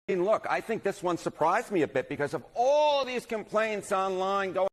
look, I think this one surprised me a bit because of all these complaints online going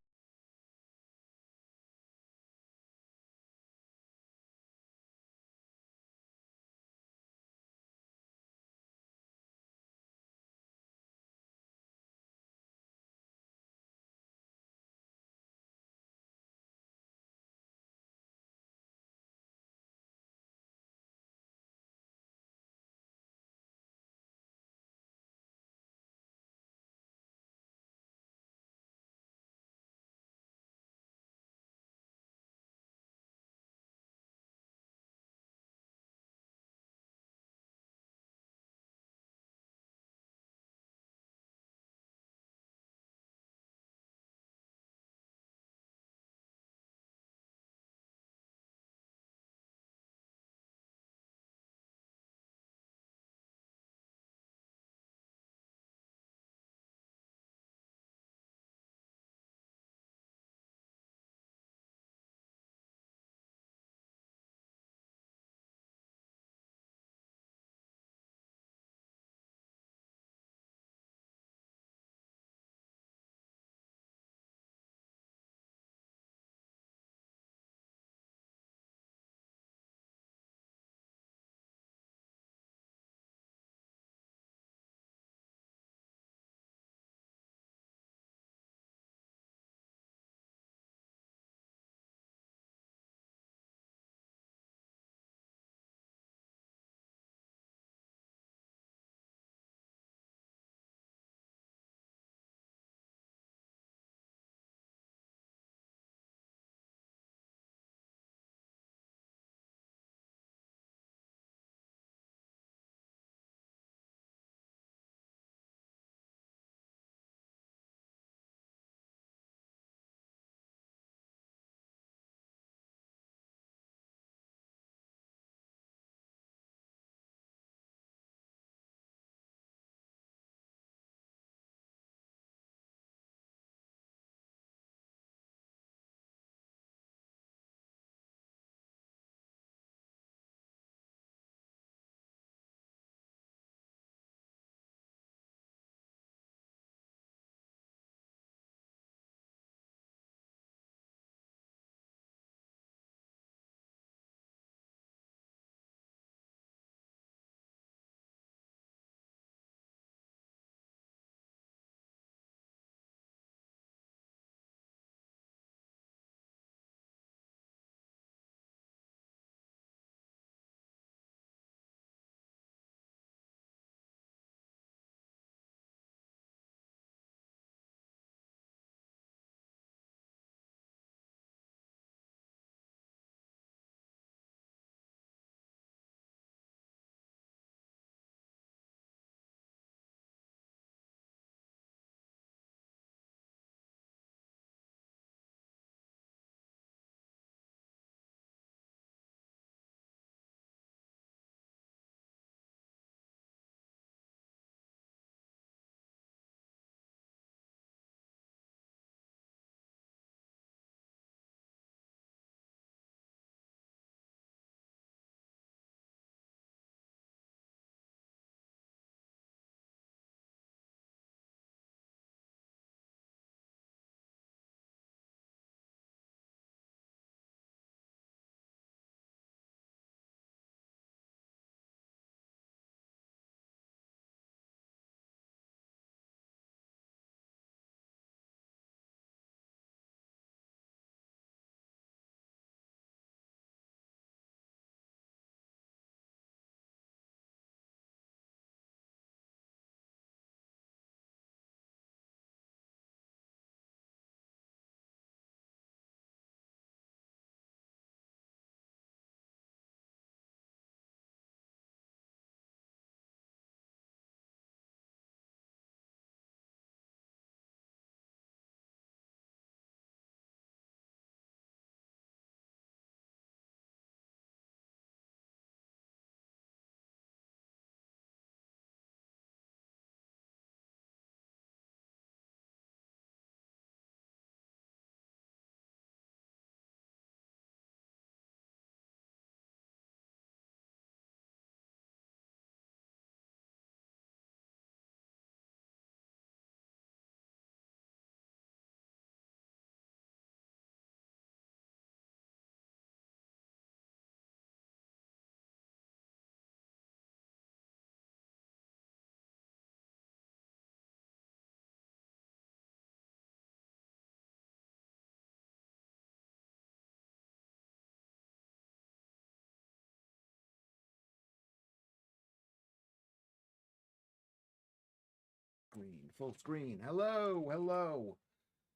full screen. Hello, hello,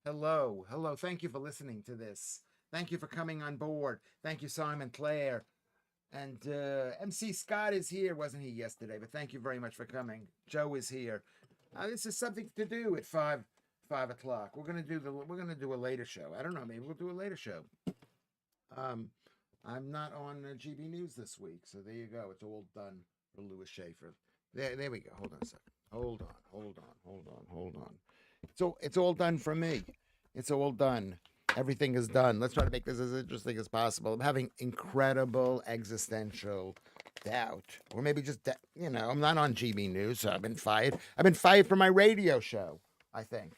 hello, hello. Thank you for listening to this. Thank you for coming on board. Thank you, Simon Claire. And MC Scott is here. Wasn't he yesterday? But thank you very much for coming. Joe is here. This is something to do at 5 o'clock. We're gonna do a later show. I don't know. Maybe we'll do a later show. I'm not on GB News this week, so there you go. It's all done for Lewis Schaffer. There we go. Hold on a second. Hold on. It's all done for me. It's all done. Everything is done. Let's try to make this as interesting as possible. I'm having incredible existential doubt, or maybe just I'm not on GB News, so I've been fired. I've been fired from my radio show. I think.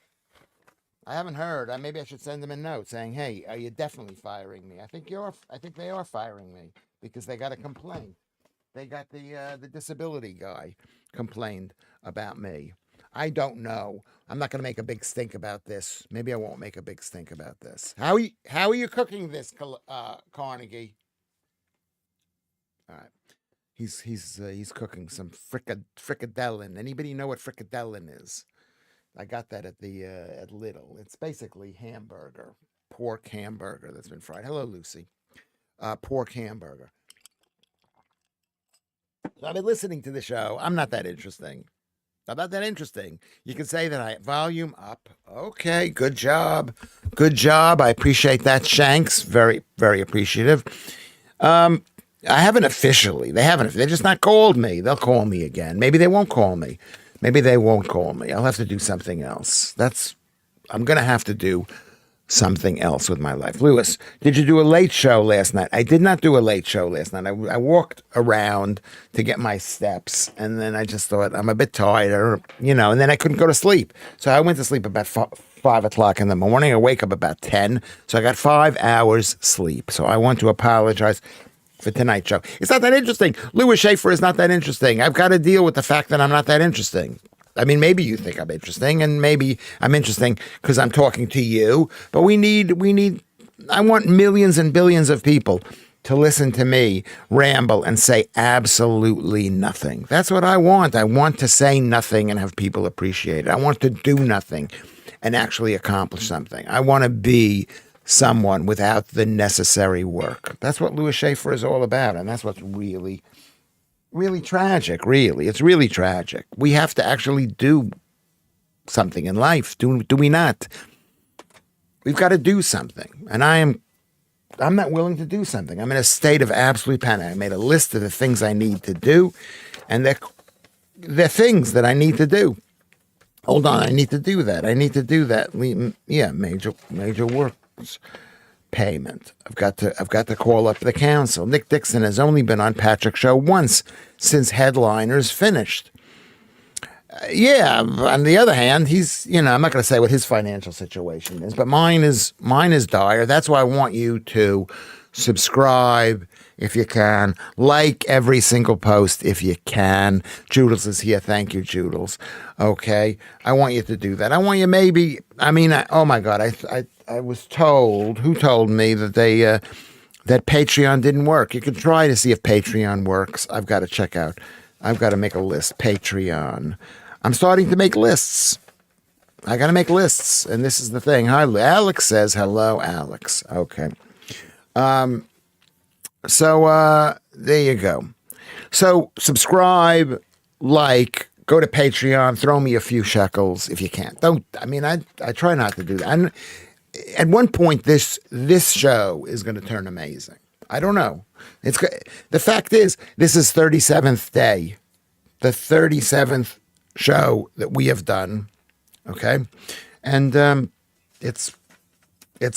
I haven't heard. Maybe I should send them a note saying, "Hey, are you definitely firing me?" I think they are firing me because they got a complaint. They got the disability guy complained about me. I don't know. I'm not going to make a big stink about this. Maybe I won't make a big stink about this. How are you cooking this, Carnegie? All right. He's cooking some fricadellin. Anybody know what fricadellin is? I got that at Lidl. It's basically hamburger, pork hamburger that's been fried. Hello, Lucy. Pork hamburger. So I've been listening to the show. I'm not that interesting. You can say that volume up. Okay, good job. I appreciate that, Shanks. Very, very appreciative. I haven't officially. They just not called me. They'll call me again. Maybe they won't call me. I'll have to do something else. I'm going to have to do something else with my life. Lewis, did you do a late show last night? I did not do a late show last night. I walked around to get my steps, and then I just thought, I'm a bit tired, and then I couldn't go to sleep. So I went to sleep about 5 o'clock in the morning. I wake up about 10. So I got 5 hours sleep. So I want to apologize for tonight's show. It's not that interesting. Lewis Schaffer is not that interesting. I've got to deal with the fact that I'm not that interesting. I mean, maybe you think I'm interesting, and maybe I'm interesting because I'm talking to you, but I want millions and billions of people to listen to me ramble and say absolutely nothing. That's what I want. I want to say nothing and have people appreciate it. I want to do nothing and actually accomplish something. I want to be someone without the necessary work. That's what Lewis Schaffer is all about, and that's what's really tragic, really. It's really tragic. We have to actually do something in life, do we not? We've got to do something, and I'm not willing to do something. I'm in a state of absolute panic. I made a list of the things I need to do, and they're things that I need to do. Hold on, I need to do that. Yeah, major works payment. I've got to call up the council. Nick Dixon has only been on Patrick's show once since Headliners finished. Yeah, on the other hand, he's, I'm not going to say what his financial situation is, but mine is dire. That's why I want you to subscribe if you can, like every single post if you can. Joodles is here. Thank you, Joodles. Okay, I want you to do that. I want you oh my God, I was told, who told me that that Patreon didn't work. You can try to see if Patreon works. I've got to make a list. Patreon. I'm starting to make lists. I got to make lists. And this is the thing. Hi, Alex says, hello, Alex. Okay. So there you go. So subscribe, go to Patreon, throw me a few shekels if you can. I try not to do that. And at one point, this show is going to turn amazing. I don't know. The fact is, this is 37th day, the 37th show that we have done. Okay, and it's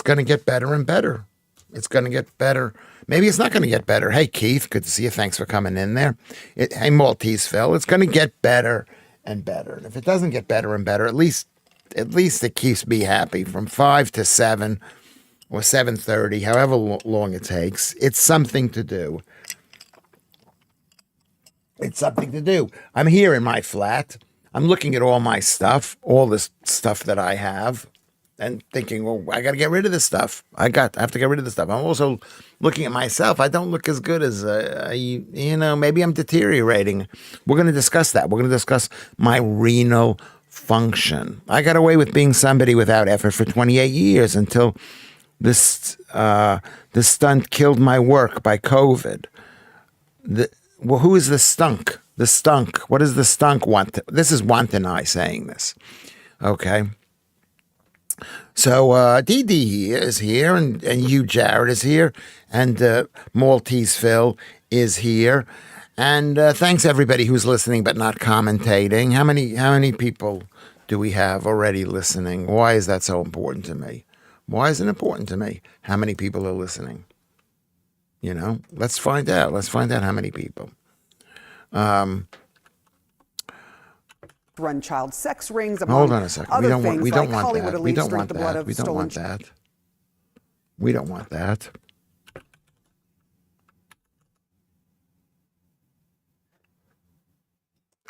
going to get better and better. It's going to get better. Maybe it's not going to get better. Hey, Keith, good to see you. Thanks for coming in there. Hey, Maltese Phil, it's going to get better and better. And if it doesn't get better and better, at least it keeps me happy from 5 to 7 or 7:30, however long it takes. It's something to do. I'm here in my flat. I'm looking at all my stuff, all this stuff that I have, and thinking, well, I got to get rid of this stuff. I have to get rid of this stuff. I'm also looking at myself. I don't look as good as, maybe I'm deteriorating. We're going to discuss that. We're going to discuss my renal function. I got away with being somebody without effort for 28 years until this stunt killed my work by COVID. Well, who is the stunk? The stunk. What does the stunk want? This is Want and I saying this. Okay. So Dee Dee is here, and you, Jared, is here, and Maltese Phil is here. And thanks everybody who's listening but not commentating. How many people do we have already listening? Why is that so important to me? Why is it important to me? How many people are listening? You know, let's find out. Let's find out how many people. Run child sex rings. Hold on a second. We don't want that. We don't want that. We don't want that. We don't want that.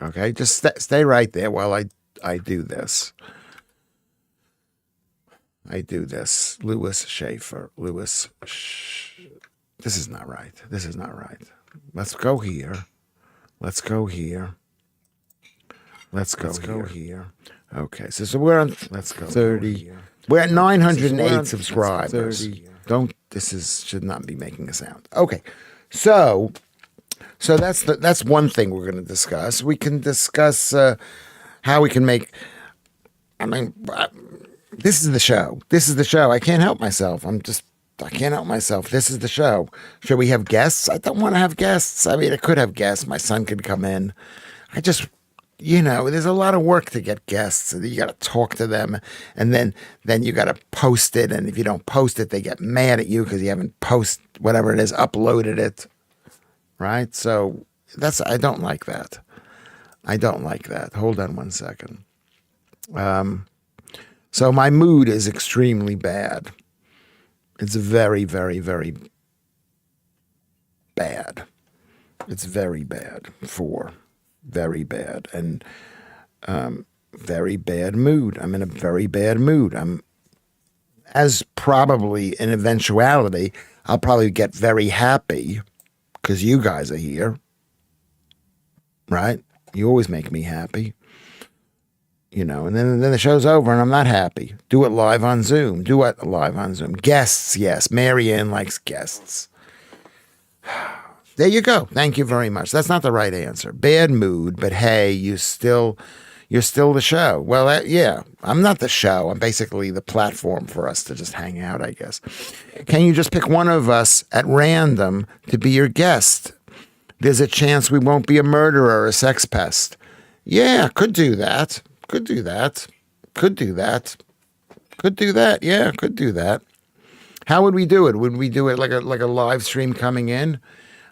Okay, just stay right there while I do this. I do this. Lewis Schaffer. This is not right. This is not right. Let's go here. Let's go here. Let's go here. Okay, so we're on. Let's go 30. We're at 908 subscribers. Should not be making a sound. Okay, so that's one thing we're going to discuss. We can discuss how we can make. I mean, this is the show. This is the show. I can't help myself. I can't help myself. This is the show. Should we have guests? I don't want to have guests. I mean, I could have guests. My son could come in. There's a lot of work to get guests. You got to talk to them, and then you got to post it. And if you don't post it, they get mad at you because you haven't uploaded it. Right? So I don't like that. I don't like that. Hold on one second. So my mood is extremely bad. It's very, very, very bad. It's very bad. Very bad. And very bad mood. I'm in a very bad mood. As probably an eventuality, I'll probably get very happy because you guys are here. Right? You always make me happy. And then the show's over and I'm not happy. Do it live on Zoom. Guests, yes. Marianne likes guests. There you go. Thank you very much. That's not the right answer. Bad mood, but hey, you're still the show. Well, yeah, I'm not the show. I'm basically the platform for us to just hang out, I guess. Can you just pick one of us at random to be your guest? There's a chance we won't be a murderer or a sex pest. Yeah, could do that. Could do that. Yeah, could do that. How would we do it? Would we do it like a live stream coming in?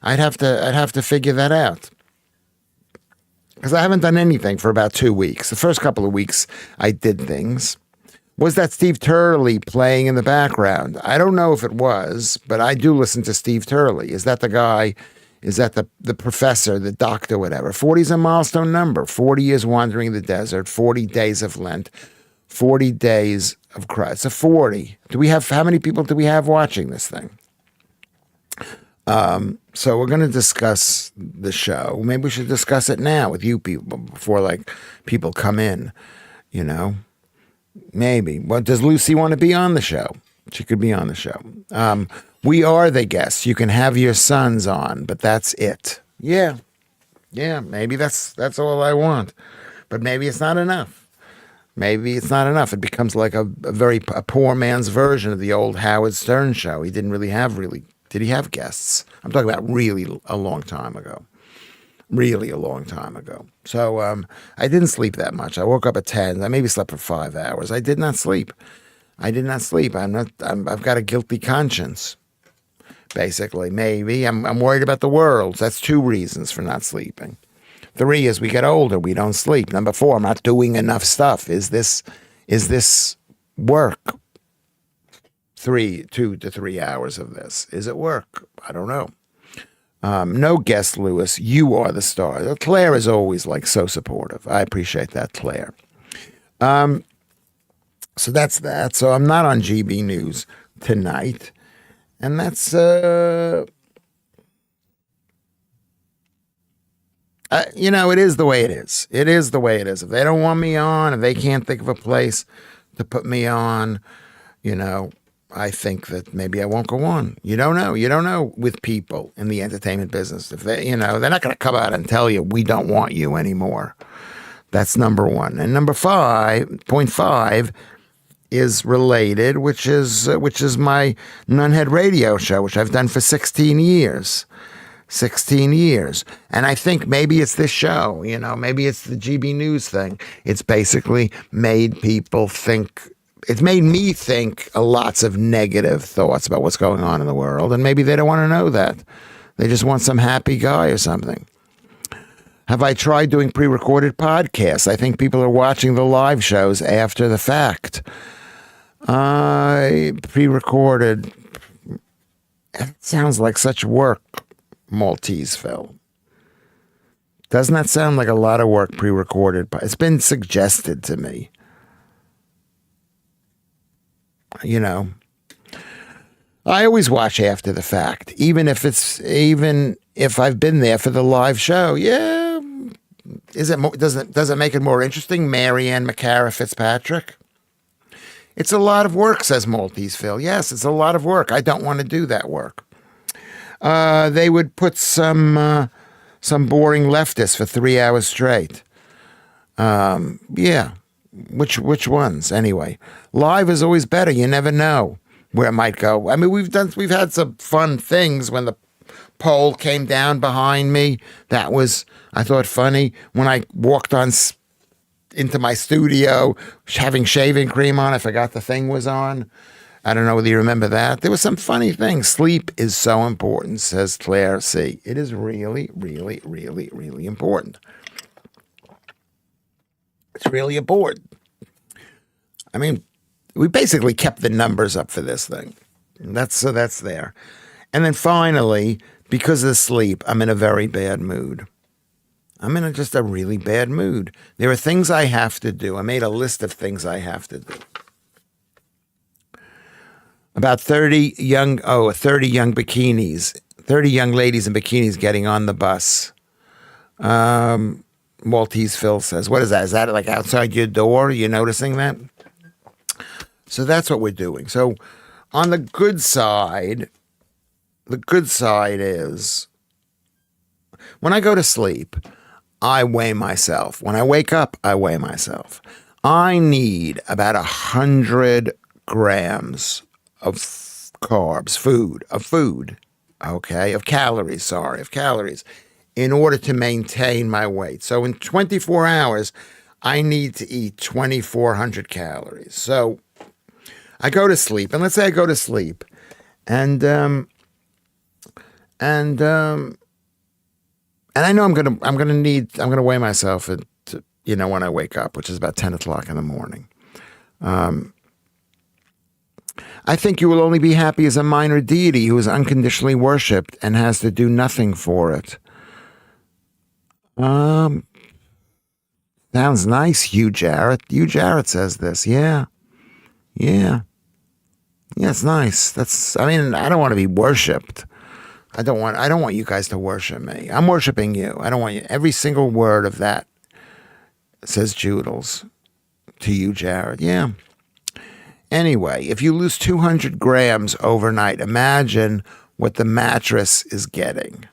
I'd have to figure that out. Because I haven't done anything for about 2 weeks. The first couple of weeks I did things. Was that Steve Turley playing in the background? I don't know if it was, but I do listen to Steve Turley. Is that the guy? Is that the professor, the doctor, whatever? 40 is a milestone number. 40 years wandering the desert, 40 days of Lent, 40 days of Christ. So 40. How many people do we have watching this thing? So we're going to discuss the show. Maybe we should discuss it now with you people before people come in, Maybe. Well, does Lucy want to be on the show? She could be on the show. We are the guests. You can have your sons on, but that's it. Yeah. Maybe that's all I want, but maybe it's not enough. It becomes like a poor man's version of the old Howard Stern show. He didn't really have did he have guests? I'm talking about really a long time ago. So I didn't sleep that much. I woke up at 10. I maybe slept for 5 hours. I did not sleep. I've got a guilty conscience. Basically, maybe I'm worried about the world. That's 2 reasons for not sleeping. 3 is we get older, we don't sleep. Number 4, I'm not doing enough stuff. Is this work? 2 to 3 hours of this. Is it work? I don't know. No guest, Lewis. You are the star. Claire is always so supportive. I appreciate that, Claire. So that's that. So I'm not on GB News tonight. And that's It is the way it is. It is the way it is. If they don't want me on, if they can't think of a place to put me on, I think that maybe I won't go on. You don't know. You don't know with people in the entertainment business. If they, they're not going to come out and tell you, we don't want you anymore. That's number one. And number 5.5 is related, which is my Nunhead radio show, which I've done for 16 years. 16 years. And I think maybe it's this show, maybe it's the GB News thing. It's basically made people think, it's made me think lots of negative thoughts about what's going on in the world. And maybe they don't want to know that. They just want some happy guy or something. Have I tried doing pre-recorded podcasts? I think people are watching the live shows after the fact. Pre-recorded. It sounds like such work, Maltese Phil. Doesn't that sound like a lot of work, pre-recorded? It's been suggested to me. I always watch after the fact, even if I've been there for the live show. Yeah. Does it make it more interesting? Marianne McCara Fitzpatrick. It's a lot of work, says Maltese Phil. Yes, it's a lot of work. I don't want to do that work. They would put some boring leftists for 3 hours straight. Yeah. Which ones? Anyway, live is always better. You never know where it might go. I mean, we've had some fun things when the pole came down behind me. That was, I thought, funny. When I walked into my studio having shaving cream on, I forgot the thing was on. I don't know whether you remember that. There was some funny things. Sleep is so important, says Claire C. It is really, really, really, really important. It's really important. I mean, we basically kept the numbers up for this thing. That's there. And then finally, because of sleep, I'm in a very bad mood. I'm in just a really bad mood. There are things I have to do. I made a list of things I have to do. About 30 young bikinis, 30 young ladies in bikinis getting on the bus. Maltese Phil says, what is that? Is that like outside your door? Are you noticing that? So that's what we're doing. So on the good side is when I go to sleep, I weigh myself. When I wake up, I weigh myself. I need about 100 grams of carbs, of calories, in order to maintain my weight. So in 24 hours, I need to eat 2,400 calories. So I go to sleep, and let's say I go to sleep, and I know I'm gonna weigh myself when I wake up, which is about 10 o'clock in the morning. I think you will only be happy as a minor deity who is unconditionally worshipped and has to do nothing for it. Sounds nice, Hugh Jarrett. Hugh Jarrett says this. Yeah, it's nice. I don't want to be worshipped. I don't want you guys to worship me. I'm worshiping you. I don't want you. Every single word of that, says Joodles to you, Jared. Yeah. Anyway, if you lose 200 grams overnight, imagine what the mattress is getting.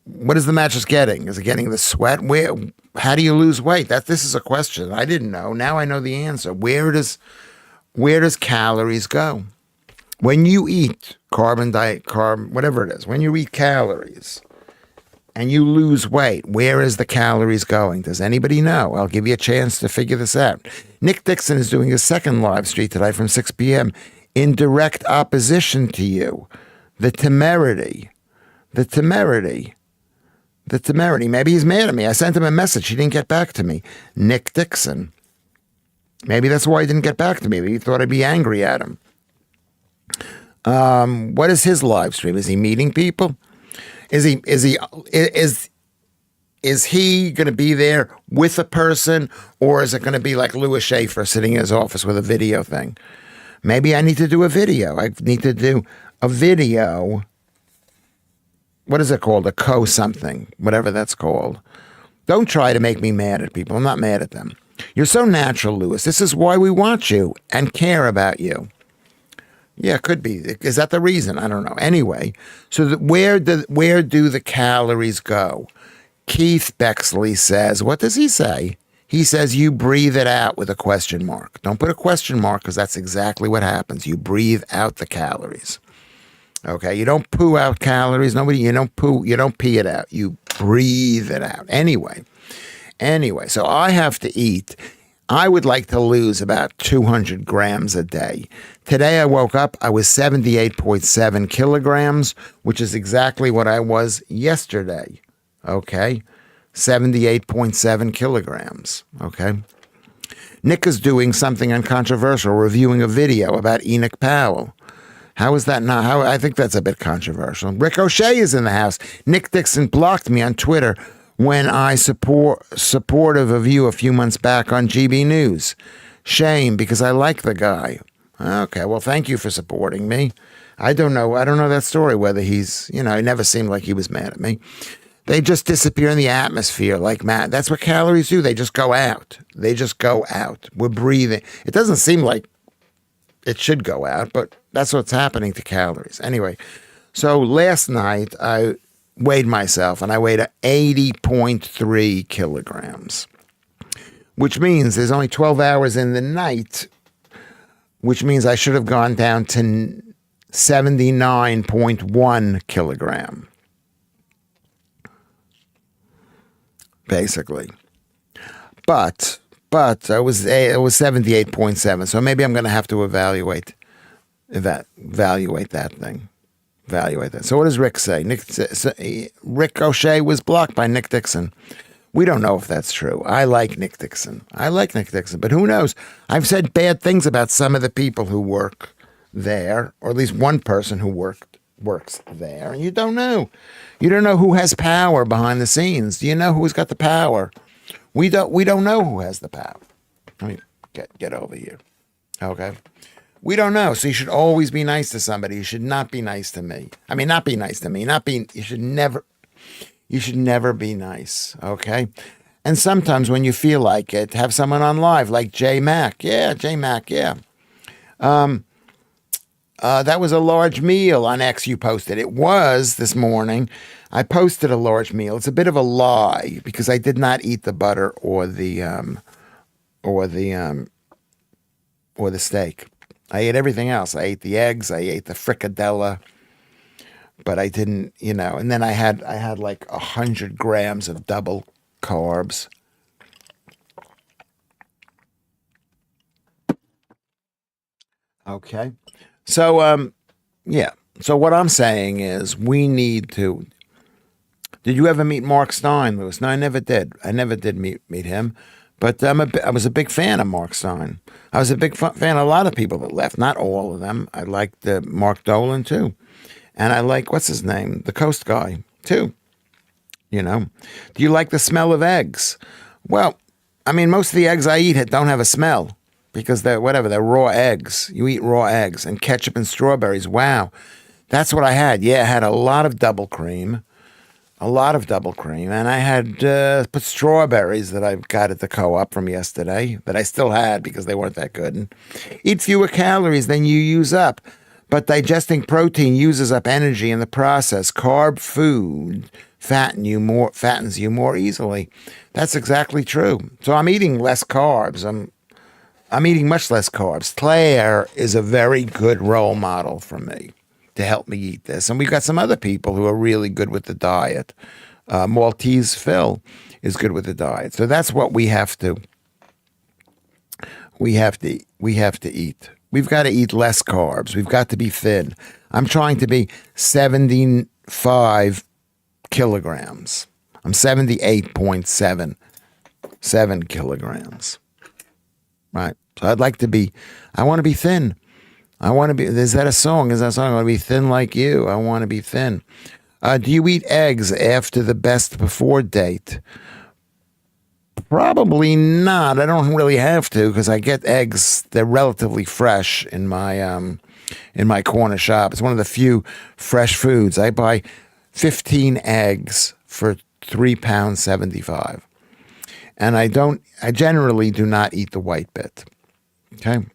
What is the mattress getting? Is it getting the sweat? How do you lose weight? This is a question I didn't know. Now I know the answer. Where does calories go? When you eat whatever it is, when you eat calories and you lose weight, where is the calories going? Does anybody know? I'll give you a chance to figure this out. Nick Dixon is doing his second live stream tonight from 6 p.m. in direct opposition to you. The temerity. Maybe he's mad at me. I sent him a message. He didn't get back to me. Nick Dixon. Maybe that's why he didn't get back to me. Maybe he thought I'd be angry at him. What is his live stream? Is he meeting people? Is he going to be there with a person, or is it going to be like Lewis Schaffer sitting in his office with a video thing? Maybe I need to do a video. I need to do a video what is it called? A co-something, whatever that's called. Don't try to make me mad at people. I'm not mad at them. You're so natural, Lewis. This is why we watch you and care about you. Yeah, it could be. Is that the reason? I don't know. Anyway, so where do the calories go? Keith Bexley says, what does he say? He says you breathe it out with a question mark. Don't put a question mark because that's exactly what happens. You breathe out the calories. Okay, you don't poo out calories. You don't pee it out. You breathe it out. Anyway, so I have to eat. I would like to lose about 200 grams a day. Today I woke up, I was 78.7 kilograms, which is exactly what I was yesterday. Okay, 78.7 kilograms. Okay. Nick is doing something uncontroversial, reviewing a video about Enoch Powell. How is that not? I think that's a bit controversial. Rick O'Shea is in the house. Nick Dixon blocked me on Twitter when I supportive of you a few months back on GB News. Shame, because I like the guy. Okay, well, thank you for supporting me. I don't know that story, whether he's, it never seemed like he was mad at me. They just disappear in the atmosphere like mad. That's what calories do. They just go out. We're breathing. It doesn't seem like it should go out, but that's what's happening to calories. Anyway, so last night I weighed myself and I weighed 80.3 kilograms, which means there's only 12 hours in the night, which means I should have gone down to 79.1 kilogram. Basically. But it was 78.7, so maybe I'm going to have to evaluate that thing. Evaluate that. So what does Rick say? Rick O'Shea was blocked by Nick Dixon. We don't know if that's true. I like Nick Dixon, but who knows? I've said bad things about some of the people who work there, or at least one person who works there, and you don't know. You don't know who has power behind the scenes. Do you know who's got the power? We don't know who has the power. Let me get over here. Okay. We don't know. So you should always be nice to somebody. You should not be nice to me. I mean, not be nice to me. You should never be nice. Okay. And sometimes when you feel like it, have someone on live like J Mac. Yeah, J Mac. Yeah. That was a large meal on X you posted. It was this morning. I posted a large meal. It's a bit of a lie because I did not eat the butter or the steak. I ate everything else. I ate the eggs. I ate the fricadella, but I didn't, and then I had like 100 grams of double carbs. Okay. So, yeah. So what I'm saying is we need to. Did you ever meet Mark Stein, Lewis? No, I never did. I never did meet him. But I was a big fan of Mark Stein. I was a big fan of a lot of people that left. Not all of them. I liked Mark Dolan, too. And I like, what's his name? The Coast guy, too. Do you like the smell of eggs? Well, I mean, most of the eggs I eat don't have a smell because they're raw eggs. You eat raw eggs and ketchup and strawberries. Wow. That's what I had. Yeah, I had a lot of double cream. And I had put strawberries that I got at the co-op from yesterday that I still had because they weren't that good. And eat fewer calories than you use up, but digesting protein uses up energy in the process. Carb food fattens you more easily. That's exactly true. So I'm eating less carbs. I'm eating much less carbs. Claire is a very good role model for me to help me eat this. And we've got some other people who are really good with the diet. Maltese Phil is good with the diet. So that's what we have to eat. We've got to eat less carbs. We've got to be thin. I'm trying to be 75 kilograms. I'm 78.7 kilograms. Right. So I want to be thin. Is that a song? I want to be thin like you. I want to be thin. Do you eat eggs after the best before date? Probably not. I don't really have to because I get eggs. They're relatively fresh in my corner shop. It's one of the few fresh foods. I buy 15 eggs for £3.75. And I generally do not eat the white bit. Okay.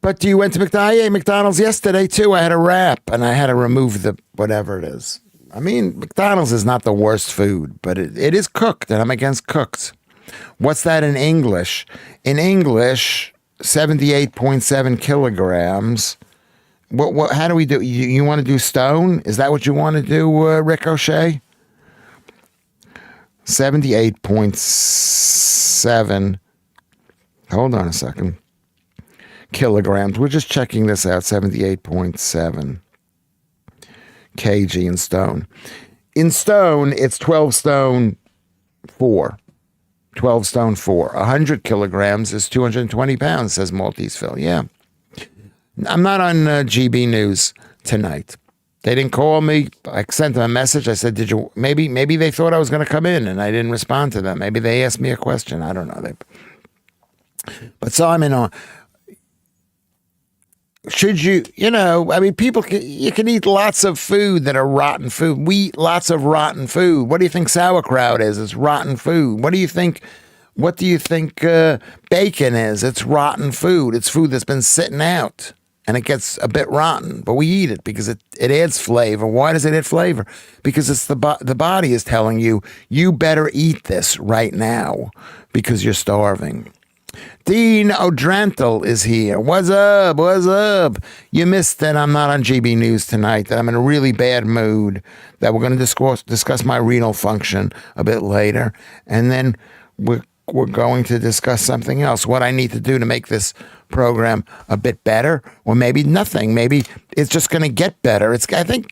But you went to McDonald's? I ate McDonald's yesterday too. I had a wrap and I had to remove the whatever it is. I mean, McDonald's is not the worst food, but it is cooked, and I'm against cooked. What's that in English? In English, 78.7 kilograms. What? How do we do? You want to do stone? Is that what you want to do, Ricochet? 78.7. Hold on a second. Kilograms. We're just checking this out. 78.7 kg in stone. In stone, it's 12 stone 4. 12 stone 4. 100 kilograms is 220 pounds, says Maltese Phil. Yeah. I'm not on GB News tonight. They didn't call me. I sent them a message. I said, maybe they thought I was going to come in and I didn't respond to them. Maybe they asked me a question. I don't know. But Simon, should you I mean, you can eat lots of food that are rotten food. We eat lots of rotten food. What do you think sauerkraut is? It's rotten food. What do you think bacon is? It's rotten food. It's food that's been sitting out and it gets a bit rotten, but we eat it because it adds flavor. Why does it add flavor? Because it's the body is telling you, you better eat this right now because you're starving. Dean O'Drantle is here. What's up? What's up? You missed that I'm not on GB News tonight, that I'm in a really bad mood, that we're going to discuss my renal function a bit later, and then we're going to discuss something else, what I need to do to make this program a bit better, or maybe nothing. Maybe it's just going to get better. I think,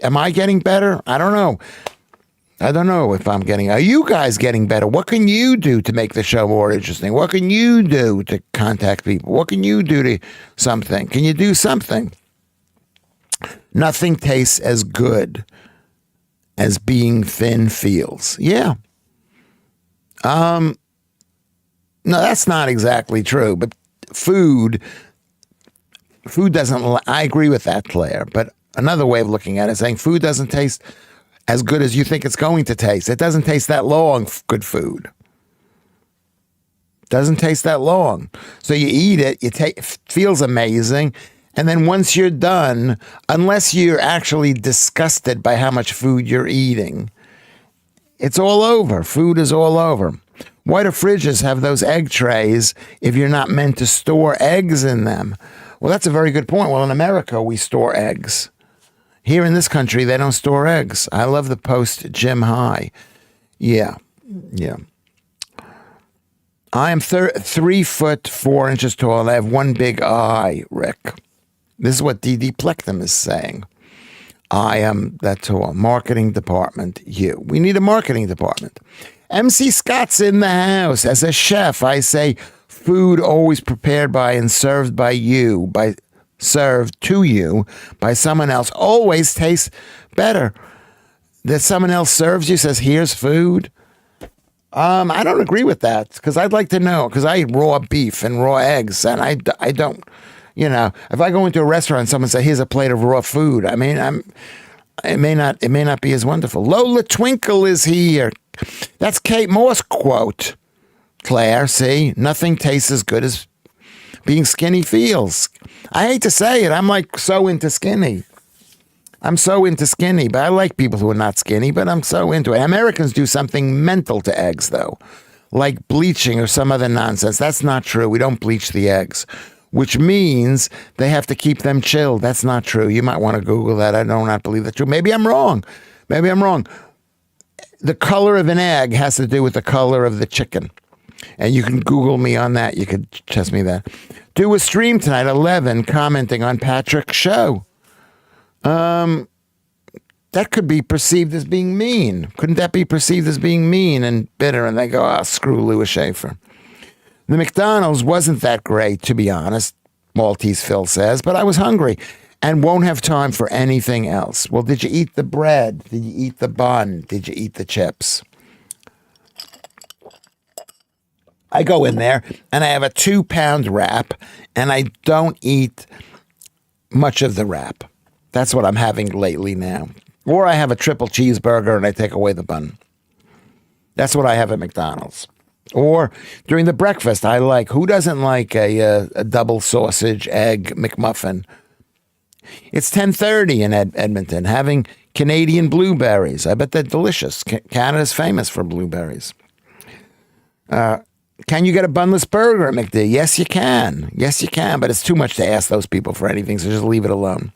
am I getting better? I don't know. I don't know if I'm are you guys getting better? What can you do to make the show more interesting? What can you do to contact people? What can you do to something? Can you do something? Nothing tastes as good as being thin feels. Yeah. No, that's not exactly true, but food doesn't, I agree with that, Claire, but another way of looking at it is saying food doesn't taste as good as you think it's going to taste. It doesn't taste that long, good food. Doesn't taste that long. So you eat it, it feels amazing, and then once you're done, unless you're actually disgusted by how much food you're eating, it's all over. Food is all over. Why do fridges have those egg trays if you're not meant to store eggs in them? Well, that's a very good point. Well, in America, we store eggs. Here in this country, they don't store eggs. I love the Post Jim High. Yeah. I am 3 foot 4 inches tall, and I have one big eye, Rick. This is what D.D. Plectum is saying. I am that tall. Marketing department, you. We need a marketing department. MC Scott's in the house. As a chef, I say food always prepared by and served by you, served to you by someone else always tastes better. That someone else serves you, says, here's food. I don't agree with that, because I'd like to know, because I eat raw beef and raw eggs, and I don't, if I go into a restaurant and someone says, here's a plate of raw food, I mean, it may not be as wonderful. Lola Twinkle is here. That's Kate Moss quote. Claire, see, nothing tastes as good as being skinny feels. I hate to say it. I'm like so into skinny. I'm so into skinny, but I like people who are not skinny, but I'm so into it. Americans do something mental to eggs, though, like bleaching or some other nonsense. That's not true. We don't bleach the eggs, which means they have to keep them chilled. That's not true. You might want to Google that. I do not believe that's true. Maybe I'm wrong. The color of an egg has to do with the color of the chicken. And you can Google me on that. You could test me that. Do a stream tonight, 11, commenting on Patrick's show. That could be perceived as being mean. Couldn't that be perceived as being mean and bitter? And they go, screw Lewis Schaffer. The McDonald's wasn't that great, to be honest, Maltese Phil says, but I was hungry and won't have time for anything else. Well, did you eat the bread? Did you eat the bun? Did you eat the chips? I go in there and I have a 2-pound wrap and I don't eat much of the wrap. That's what I'm having lately now. Or I have a triple cheeseburger and I take away the bun. That's what I have at McDonald's. Or during the breakfast, who doesn't like a double sausage, egg, McMuffin? It's 10:30 in Edmonton, having Canadian blueberries. I bet they're delicious. Canada's famous for blueberries. Can you get a bunless burger at McD? Yes, you can. Yes, you can, but it's too much to ask those people for anything, so just leave it alone.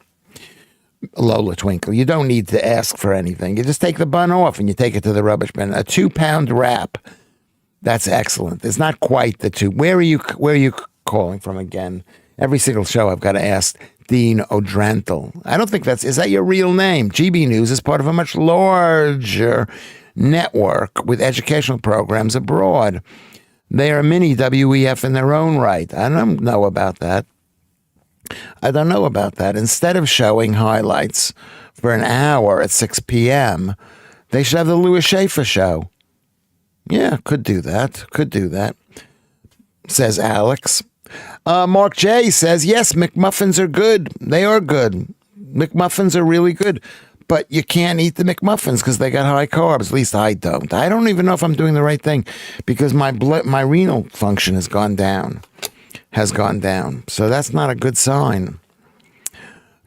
Lola Twinkle, you don't need to ask for anything. You just take the bun off and you take it to the rubbish bin. A 2-pound wrap. That's excellent. It's not quite the two. Where are you calling from again? Every single show I've got to ask Dean O'Drental. I don't think is that your real name? GB News is part of a much larger network with educational programs abroad. They are a mini WEF in their own right. I don't know about that. Instead of showing highlights for an hour at 6 p.m., they should have the Lewis Schaffer show. Yeah, could do that, says Alex. Mark J says, yes, McMuffins are good. They are good. McMuffins are really good. But you can't eat the McMuffins because they got high carbs. At least I don't. I don't even know if I'm doing the right thing because my renal function has gone down. So that's not a good sign.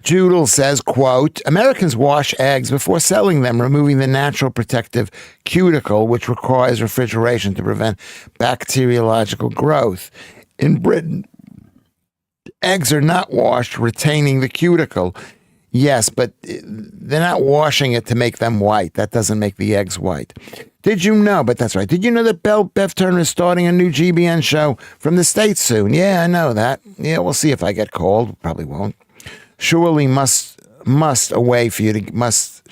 Judel says, quote, Americans wash eggs before selling them, removing the natural protective cuticle, which requires refrigeration to prevent bacteriological growth. In Britain, eggs are not washed, retaining the cuticle. Yes, but they're not washing it to make them white. That doesn't make the eggs white. Did you know? But that's right. Did you know that Bev Turner is starting a new GBN show from the States soon? Yeah, I know that. Yeah, we'll see if I get called. Probably won't. Surely must a way for you to must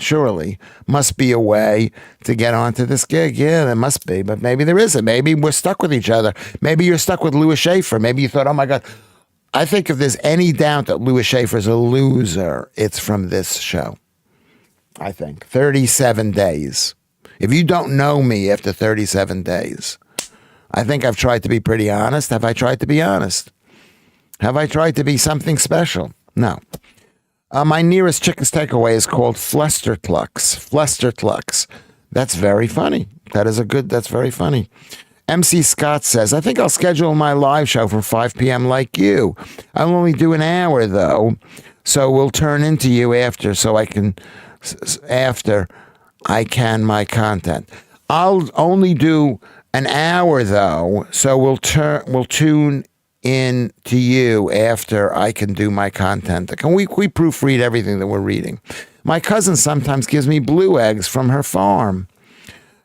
be a way to get onto this gig. Yeah, there must be, but maybe there isn't. Maybe we're stuck with each other. Maybe you're stuck with Lewis Schaffer. Maybe you thought, oh my God. I think if there's any doubt that Lewis Schaffer's a loser, it's from this show. I think 37 days. If you don't know me after 37 days, I think I've tried to be pretty honest. Have I tried to be honest? Have I tried to be something special? No. My nearest chicken's takeaway is called Flestertlux. That's very funny. That's very funny. MC Scott says, I think I'll schedule my live show for 5 p.m. like you. I'll only do an hour, though, so we'll turn into you after I can my content. I'll only do an hour, though, so we'll tune in to you after I can do my content. Can we proofread everything that we're reading? My cousin sometimes gives me blue eggs from her farm.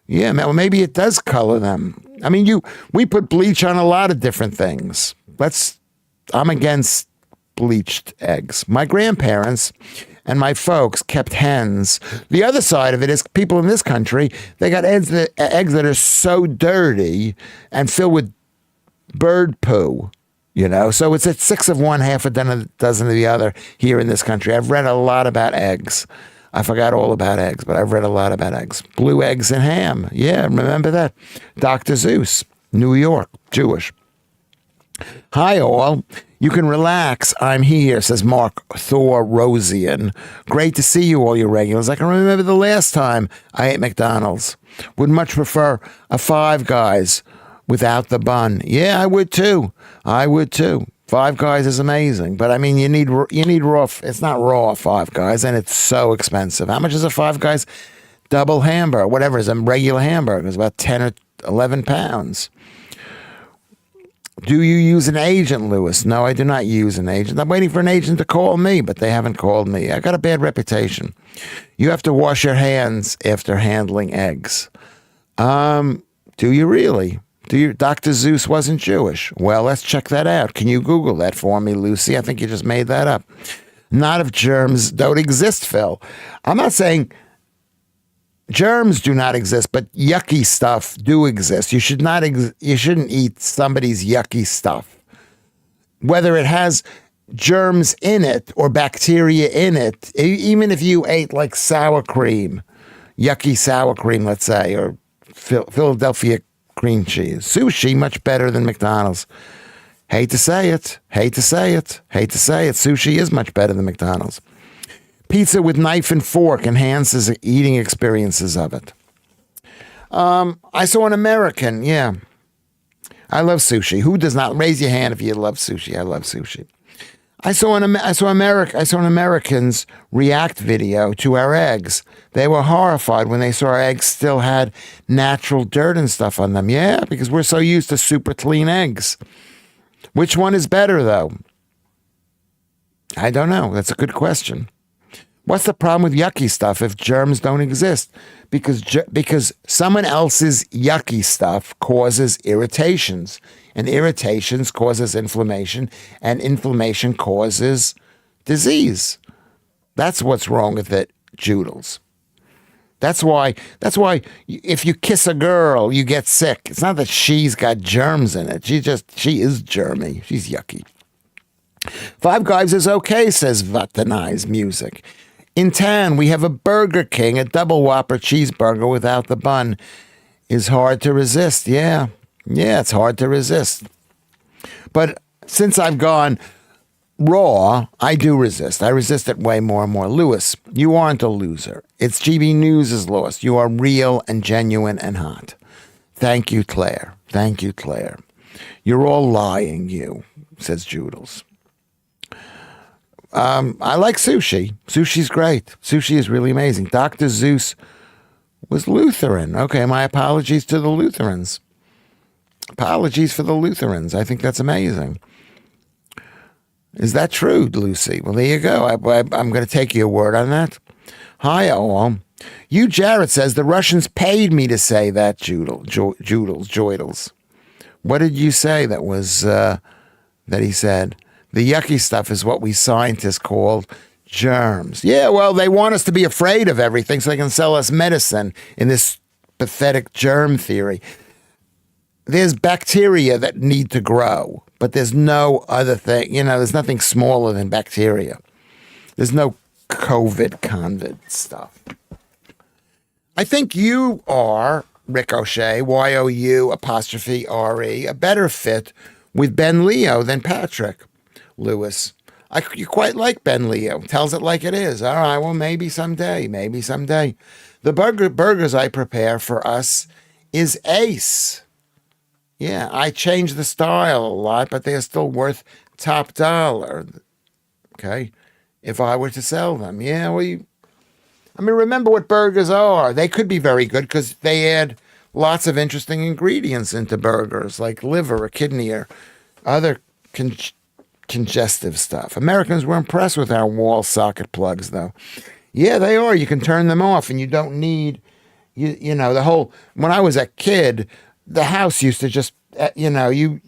Yeah, well, maybe it does color them. I mean, we put bleach on a lot of different things. I'm against bleached eggs. My grandparents and my folks kept hens. The other side of it is people in this country, they got eggs that are so dirty and filled with bird poo, So it's at 6 of one, half a dozen of the other here in this country. I've read a lot about eggs. I forgot all about eggs, but I've read a lot about eggs. Blue eggs and ham. Yeah, remember that. Dr. Zeus, New York, Jewish. Hi, all. You can relax. I'm here, says Mark Thor Rosian. Great to see you, all your regulars. I can remember the last time I ate McDonald's. Would much prefer a Five Guys without the bun. Yeah, I would too. Five Guys is amazing, but I mean, you need raw. It's not raw Five Guys, and it's so expensive. How much is a Five Guys double hamburger? Whatever is a regular hamburger. It's about 10 or 11 pounds. Do you use an agent, Lewis? No, I do not use an agent. I'm waiting for an agent to call me, but they haven't called me. I got a bad reputation. You have to wash your hands after handling eggs. Do you really? Dr. Zeus wasn't Jewish? Well, let's check that out. Can you Google that for me, Lucy? I think you just made that up. Not if germs don't exist, Phil. I'm not saying germs do not exist, but yucky stuff do exist. You shouldn't eat somebody's yucky stuff. Whether it has germs in it or bacteria in it, even if you ate like sour cream, yucky sour cream, let's say, or Philadelphia cream cheese. Sushi, much better than McDonald's. Hate to say it. Sushi is much better than McDonald's. Pizza with knife and fork enhances eating experiences of it. I saw an American, yeah. I love sushi. Who does not? Raise your hand if you love sushi. I love sushi. I saw an American's react video to our eggs. They were horrified when they saw our eggs still had natural dirt and stuff on them. Yeah, because we're so used to super clean eggs. Which one is better, though? I don't know. That's a good question. What's the problem with yucky stuff if germs don't exist? Because someone else's yucky stuff causes irritations, and irritations causes inflammation, and inflammation causes disease. That's what's wrong with it, Joodles. That's why if you kiss a girl, you get sick. It's not that she's got germs in it. She is germy. She's yucky. Five Guys is okay, says Vatanai's music. In town, we have a Burger King, a double Whopper cheeseburger without the bun is hard to resist. Yeah, it's hard to resist. But since I've gone raw, I do resist. I resist it way more and more. Lewis, you aren't a loser. It's GB News' loss. You are real and genuine and hot. Thank you, Claire. Thank you, Claire. You're all lying, you, says Joodles. I like sushi. Sushi's great. Sushi is really amazing. Dr. Zeus was Lutheran. Okay, my apologies to the Lutherans. Apologies for the Lutherans. I think that's amazing. Is that true, Lucy? Well, there you go. I'm going to take your word on that. Hi, all. You, Jarrett, says the Russians paid me to say that, Joodles. What did you say that was, that he said? The yucky stuff is what we scientists call germs. Yeah, well, they want us to be afraid of everything so they can sell us medicine in this pathetic germ theory. There's bacteria that need to grow, but there's no other thing. There's nothing smaller than bacteria. There's no COVID stuff. I think you are, Ricochet, YOU''RE, a better fit with Ben Leo than Patrick. Lewis, you quite like Ben Leo. Tells it like it is. All right, well, maybe someday. The burgers I prepare for us is ace. Yeah, I change the style a lot, but they're still worth top dollar. Okay, if I were to sell them. Yeah, well, remember what burgers are. They could be very good because they add lots of interesting ingredients into burgers, like liver or kidney or other congestive stuff. Americans were impressed with our wall socket plugs, though. Yeah, they are. You can turn them off, and you don't need, the whole. When I was a kid, the house used to just, you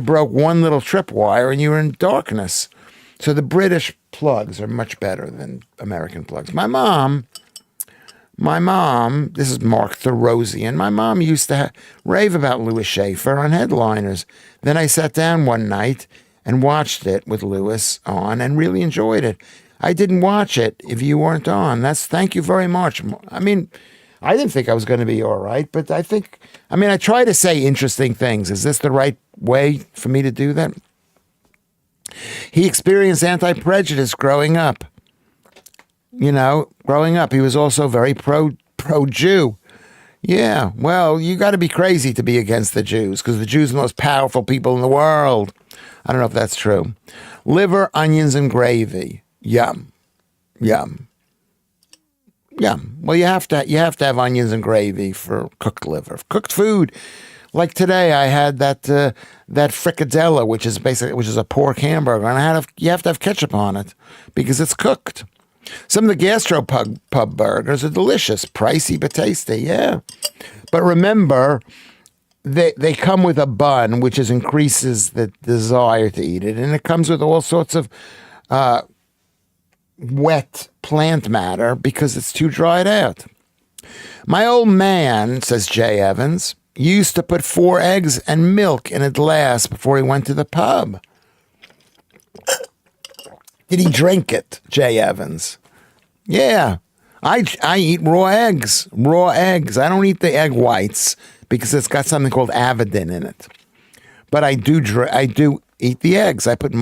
broke one little tripwire, and you were in darkness. So the British plugs are much better than American plugs. My mom. This is Mark Therosian. My mom used to rave about Lewis Schaffer on headliners. Then I sat down one night and watched it with Lewis on and really enjoyed it. I didn't watch it if you weren't on. Thank you very much. I didn't think I was going to be all right, but I try to say interesting things. Is this the right way for me to do that? He experienced anti-prejudice growing up. He was also very pro-Jew. Yeah, well, you got to be crazy to be against the Jews because the Jews are the most powerful people in the world. I don't know if that's true. Liver, onions, and gravy. Yum. Well, you have to have onions and gravy for cooked liver. Cooked food. Like today, I had that fricadella, which is a pork hamburger, and you have to have ketchup on it because it's cooked. Some of the gastropub burgers are delicious, pricey but tasty. Yeah, but remember, they come with a bun, which increases the desire to eat it, and it comes with all sorts of wet plant matter because it's too dried out. My old man, says Jay Evans, used to put 4 eggs and milk in a glass before he went to the pub. Did he drink it, Jay Evans? Yeah. I eat raw eggs. I don't eat the egg whites because it's got something called avidin in it. But I do eat the eggs. I put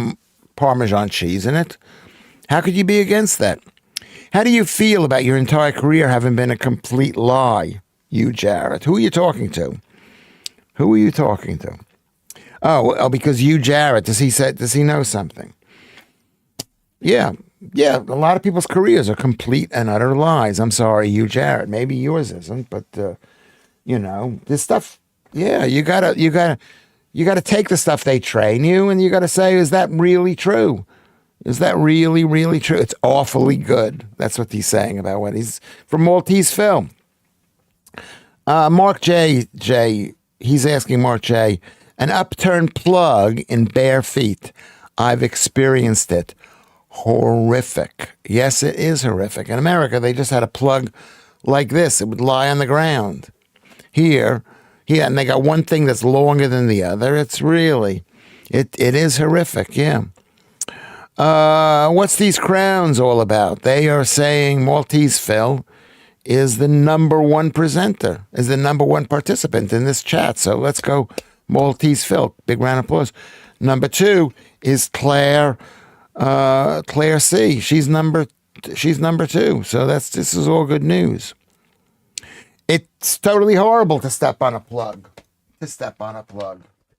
Parmesan cheese in it. How could you be against that? How do you feel about your entire career having been a complete lie, you, Jarrett? Who are you talking to? Who are you talking to? Oh, because you, Jarrett, does he know something? Yeah. A lot of people's careers are complete and utter lies. I'm sorry, you, Jarrett. Maybe yours isn't, but this stuff. Yeah, you gotta take the stuff they train you, and you gotta say, is that really true? Is that really, really true? It's awfully good. That's what he's saying about what he's from Maltese Phil. Mark J. He's asking Mark J. An upturned plug in bare feet. I've experienced it. Horrific. Yes, it is horrific. In America, they just had a plug like this. It would lie on the ground. Here, and they got one thing that's longer than the other. It's really, it is horrific, yeah. What's these crowns all about? They are saying Maltese Phil is the number one presenter, is the number one participant in this chat. So let's go Maltese Phil. Big round of applause. Number 2 is Claire C. She's number 2. So this is all good news. It's totally horrible to step on a plug.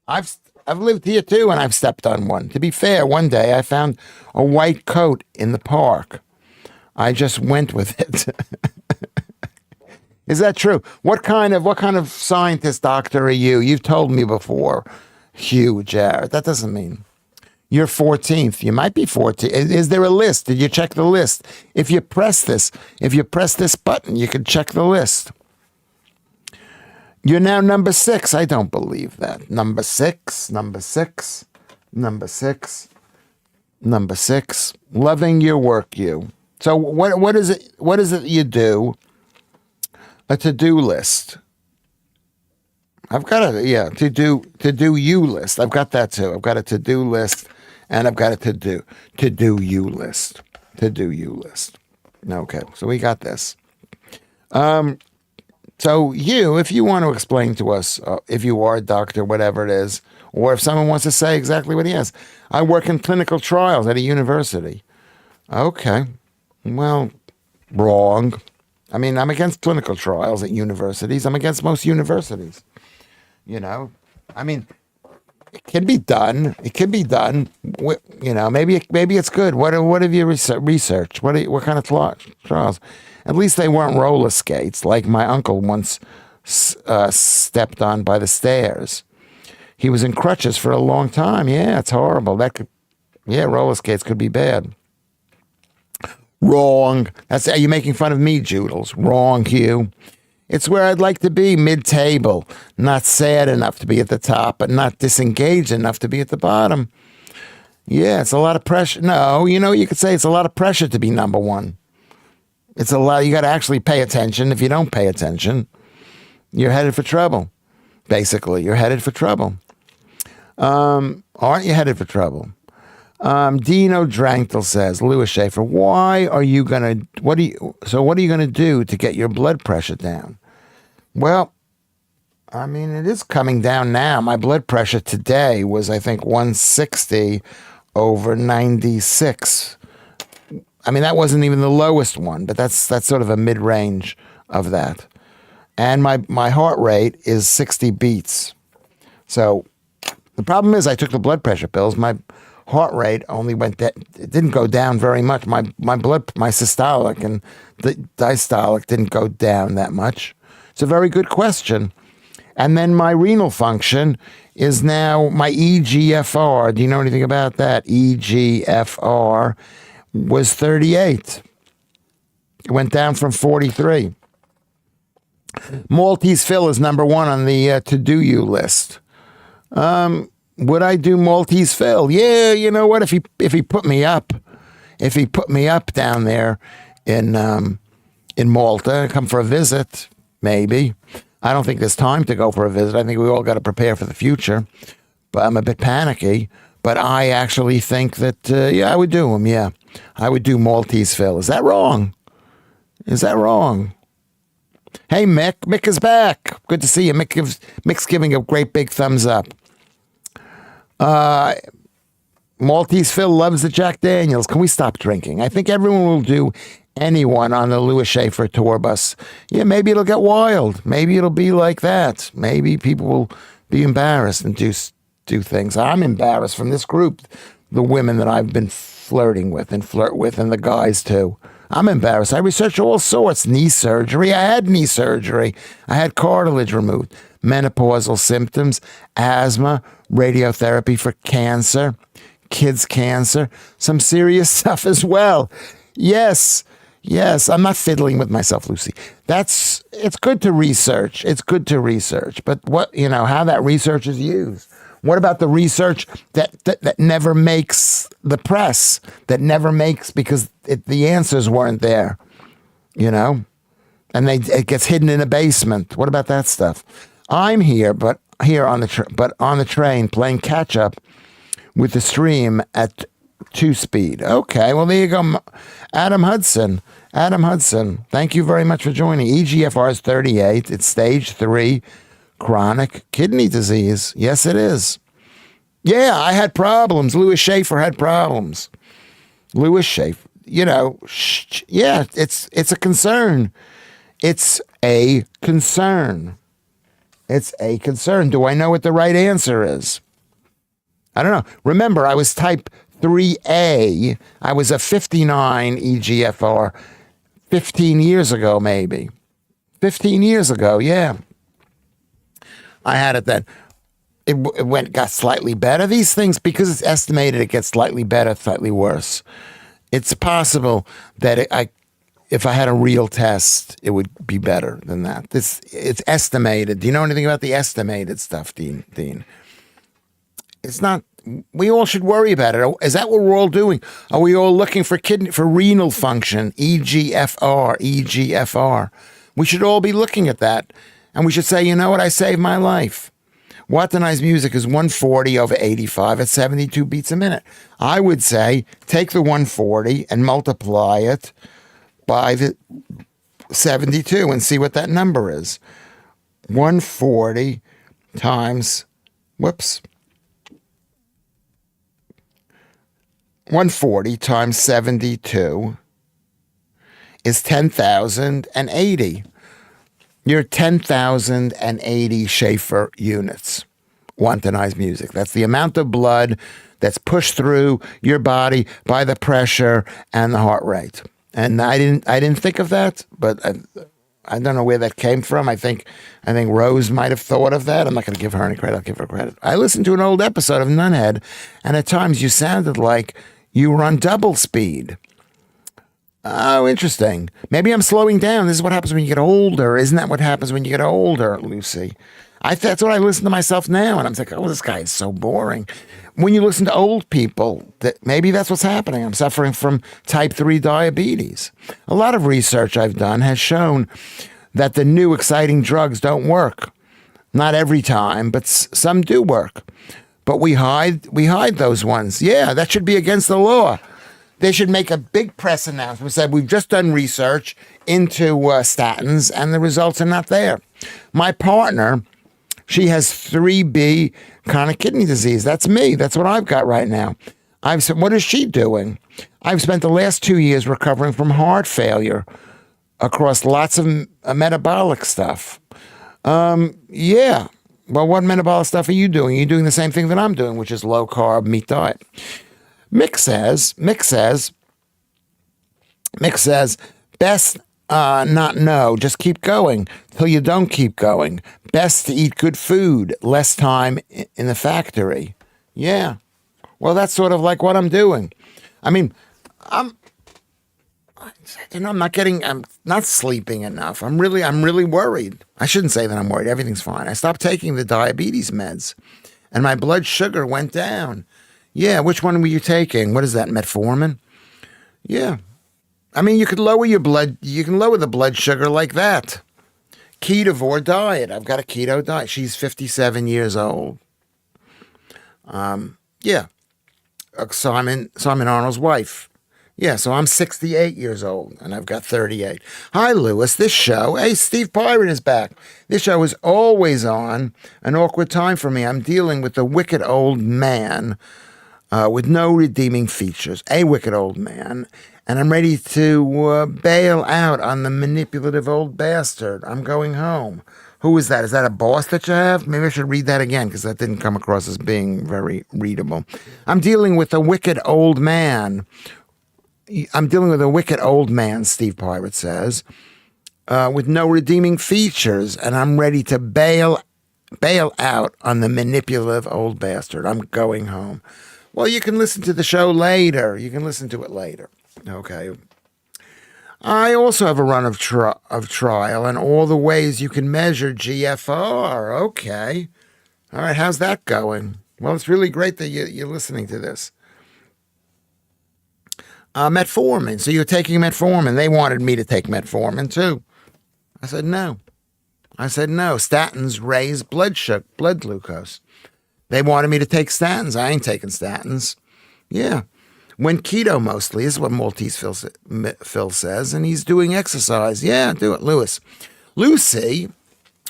I've lived here too, and I've stepped on one. To be fair, one day I found a white coat in the park. I just went with it. Is that true? What kind of scientist, doctor are you? You've told me before, Hugh, Jared. That doesn't mean you're 14th. You might be 14th. Is there a list? Did you check the list? If you press this button, you can check the list. You're now number 6. I don't believe that. Number 6. Loving your work, you. So what is it? What is it you do? A to-do list. I've got a to-do you list. I've got that too. I've got a to-do list, and I've got a to-do you list. To-do you list. Okay, so we got this. So if you want to explain to us, if you are a doctor, whatever it is, or if someone wants to say exactly what he has. I work in clinical trials at a university. Okay. Well, wrong. I mean, I'm against clinical trials at universities. I'm against most universities. I mean, it can be done. Maybe it's good. What have you researched? What kind of trials? At least they weren't roller skates like my uncle once stepped on by the stairs. He was in crutches for a long time. Yeah, it's horrible. Roller skates could be bad. Wrong. Are you making fun of me, Joodles? Wrong, Hugh. It's where I'd like to be, mid-table. Not sad enough to be at the top, but not disengaged enough to be at the bottom. Yeah, it's a lot of pressure. No, you could say it's a lot of pressure to be number one. It's a lot. You got to actually pay attention. If you don't pay attention, you're headed for trouble. Basically, you're headed for trouble. Aren't you headed for trouble? Dino Drankel says, Lewis Schaffer, what are you going to do to get your blood pressure down? Well, I mean, it is coming down now. My blood pressure today was, I think, 160 over 96. I mean, that wasn't even the lowest one, but that's sort of a mid-range of that. And my heart rate is 60 beats. So the problem is I took the blood pressure pills. My heart rate only it didn't go down very much. My systolic and the diastolic didn't go down that much. It's a very good question. And then my renal function is now my EGFR. Do you know anything about that? EGFR was 38. It went down from 43. Maltese Phil is number 1 on the to-do you list. Would I do Maltese Phil? Yeah, you know what? If he put me up down there in Malta, come for a visit, maybe. I don't think there's time to go for a visit. I think we all got to prepare for the future. But I'm a bit panicky. But I actually think that I would do him. Yeah, I would do Maltese Phil. Is that wrong? Hey, Mick. Mick is back. Good to see you. Mick's giving a great big thumbs up. Maltese Phil loves the Jack Daniels. Can we stop drinking? I think everyone will do anyone on the Lewis Schaffer tour bus. Yeah, maybe it'll get wild. Maybe it'll be like that. Maybe people will be embarrassed and do things. I'm embarrassed from this group, the women that I've been flirting with and flirt with, and the guys too. I'm embarrassed. I researched all sorts. Knee surgery. I had knee surgery. I had cartilage removed. Menopausal symptoms, asthma, radiotherapy for cancer, kids' cancer, some serious stuff as well. Yes, I'm not fiddling with myself, Lucy. It's good to research. It's good to research. But how that research is used. What about the research that never makes the press, that never makes because the answers weren't there, and it gets hidden in a basement? What about that stuff? I'm here, but on the train playing catch up with the stream at 2 speed. Okay, well there you go, Adam Hudson. Thank you very much for joining. EGFR is 38. It's stage 3. Chronic kidney disease. Yes, it is. Yeah, I had problems. Lewis Schaffer had problems. Lewis Schaffer, yeah, it's a concern. It's a concern. It's a concern. Do I know what the right answer is? I don't know. Remember, I was type 3A. I was a 59 EGFR 15 years ago, maybe. 15 years ago, yeah. I had it then. It got slightly better. These things, because it's estimated, it gets slightly better, slightly worse. It's possible that if I had a real test, it would be better than that. It's estimated. Do you know anything about the estimated stuff, Dean? It's not. We all should worry about it. Is that what we're all doing? Are we all looking for renal function, EGFR? We should all be looking at that. And we should say, you know what? I saved my life. Watanai's music is 140 over 85 at 72 beats a minute. I would say take the 140 and multiply it by the 72 and see what that number is. 140 times, 140 times 72 is 10,080. You're 10,080 Schaffer units. Watanai's music. That's the amount of blood that's pushed through your body by the pressure and the heart rate. And I didn't think of that, but I don't know where that came from. I think Rose might have thought of that. I'm not going to give her any credit. I'll give her credit. I listened to an old episode of Nunhead, and at times you sounded like you were on double speed. Oh, interesting. Maybe I'm slowing down. This is what happens when you get older. Isn't that what happens when you get older, Lucy? That's what I listen to myself now, and I'm like, oh, this guy is so boring. When you listen to old people, maybe that's what's happening. I'm suffering from type 3 diabetes. A lot of research I've done has shown that the new exciting drugs don't work. Not every time, but some do work. But we hide those ones. Yeah, that should be against the law. They should make a big press announcement. Said we've just done research into statins, and the results are not there. My partner, she has 3B chronic kidney disease. That's me. That's what I've got right now. I've said, what is she doing? I've spent the last 2 years recovering from heart failure across lots of metabolic stuff. Yeah. Well, what metabolic stuff are you doing? You're doing the same thing that I'm doing, which is low carb meat diet. Mick says, best not know, just keep going till you don't keep going. Best to eat good food, less time in the factory. Yeah. Well, that's sort of like what I'm doing. I mean, I'm not sleeping enough. I'm really worried. I shouldn't say that I'm worried. Everything's fine. I stopped taking the diabetes meds and my blood sugar went down. Yeah, which one were you taking? What is that, metformin? Yeah. I mean, you can lower the blood sugar like that. Ketovore diet. I've got a keto diet. She's 57 years old. Yeah. Simon Arnold's wife. Yeah, so I'm 68 years old, and I've got 38. Hi, Lewis. This show, hey, Steve Pyron is back. This show is always on. An awkward time for me. I'm dealing with a wicked old man with no redeeming features. A wicked old man. and I'm ready to bail out on the manipulative old bastard. I'm going home. Who is that? Is that a boss that you have? Maybe I should read that again because that didn't come across as being very readable. I'm dealing with a wicked old man. Steve Pirate says, with no redeeming features, and I'm ready to bail out on the manipulative old bastard. I'm going home. Well, you can listen to the show later. You can listen to it later. Okay. I also have a run of trial and all the ways you can measure GFR. Okay. All right. How's that going? Well, it's really great that you're listening to this. Metformin. So you're taking metformin. They wanted me to take metformin too. I said no. Statins raise blood glucose. They wanted me to take statins. I ain't taking statins. Yeah. When keto mostly is what Maltese Phil says, and he's doing exercise. Yeah, do it, Lewis. Lucy,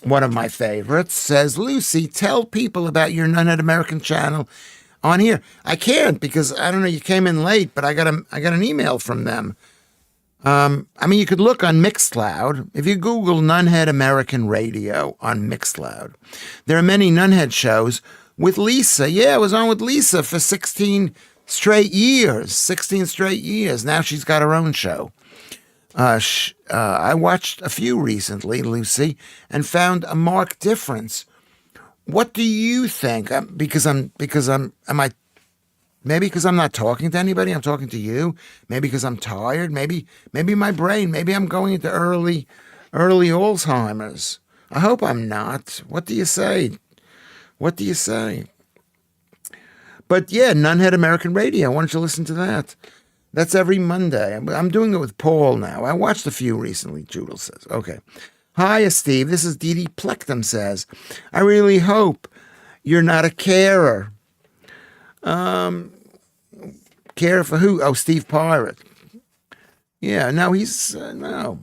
one of my favorites, says, Lucy, tell people about your Nunhead American channel on here. I can't because, I don't know, you came in late, but I got an email from them. You could look on Mixcloud. If you Google Nunhead American Radio on Mixcloud, there are many Nunhead shows with Lisa. Yeah, I was on with Lisa for 16 straight years. Now she's got her own show. I watched a few recently, Lucy, and found a marked difference. What do you think? Maybe because I'm not talking to anybody. I'm talking to you. Maybe because I'm tired. Maybe my brain. Maybe I'm going into early Alzheimer's. I hope I'm not. What do you say? But yeah, Nunhead American Radio. Why don't you listen to that? That's every Monday. I'm doing it with Paul now. I watched a few recently, Judel says. Okay. Hiya, Steve. This is Dee Dee Plectum says, I really hope you're not a carer. Care for who? Oh, Steve Pirate. Yeah, no, he's, no.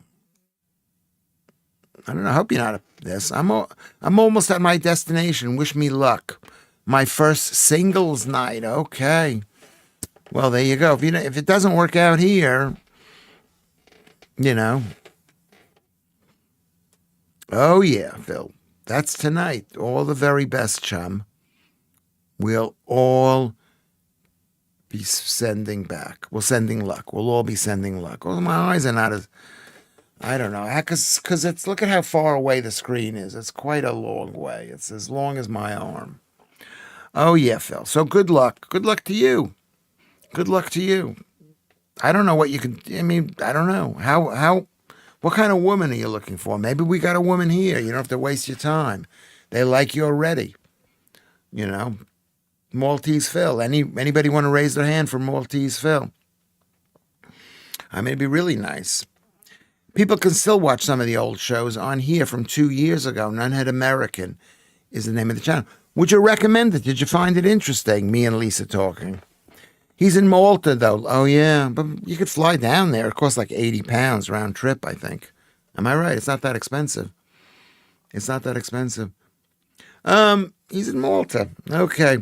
I don't know. I hope you're not this. I'm almost at my destination. Wish me luck. My first singles night. Okay. Well, there you go. If it doesn't work out here, Oh, yeah, Phil. That's tonight. All the very best, chum. We'll all be sending back. We're sending luck. We'll all be sending luck. Well, my eyes are not as... I don't know. Because it's... Look at how far away the screen is. It's quite a long way. It's as long as my arm. Oh, yeah, Phil. So good luck. Good luck to you. Good luck to you. I don't know what you can... I don't know. How... What kind of woman are you looking for? Maybe we got a woman here. You don't have to waste your time. They like you already. Maltese Phil. Anybody want to raise their hand for Maltese Phil? It'd be really nice. People can still watch some of the old shows on here from 2 years ago. Nunhead American is the name of the channel. Would you recommend it? Did you find it interesting? Me and Lisa talking. He's in Malta, though. Oh, yeah. But you could fly down there. It costs like 80 pounds round trip, I think. Am I right? It's not that expensive. He's in Malta. Okay.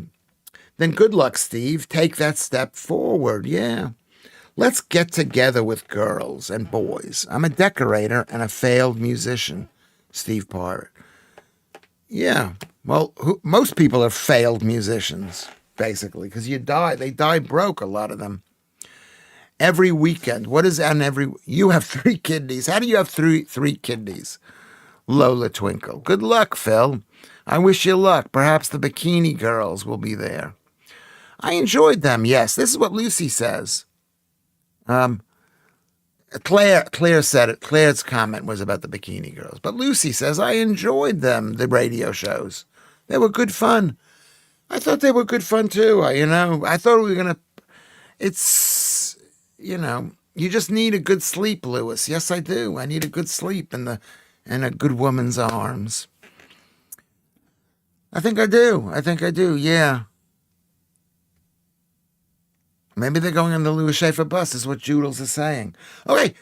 Then good luck, Steve. Take that step forward. Yeah. Let's get together with girls and boys. I'm a decorator and a failed musician. Steve Pirate. Yeah. Well, most people are failed musicians. Basically, because they die broke, a lot of them. Every weekend. You have 3 kidneys. How do you have three kidneys? Lola Twinkle. Good luck, Phil. I wish you luck. Perhaps the bikini girls will be there. I enjoyed them, yes. This is what Lucy says. Claire said it. Claire's comment was about the bikini girls. But Lucy says, I enjoyed them, the radio shows. They were good fun. I thought they were good fun too. I thought we were going to, you just need a good sleep, Lewis. Yes, I do. I need a good sleep in a good woman's arms. I think I do. Yeah. Maybe they're going on the Lewis Schaffer bus is what Judels is saying. Okay.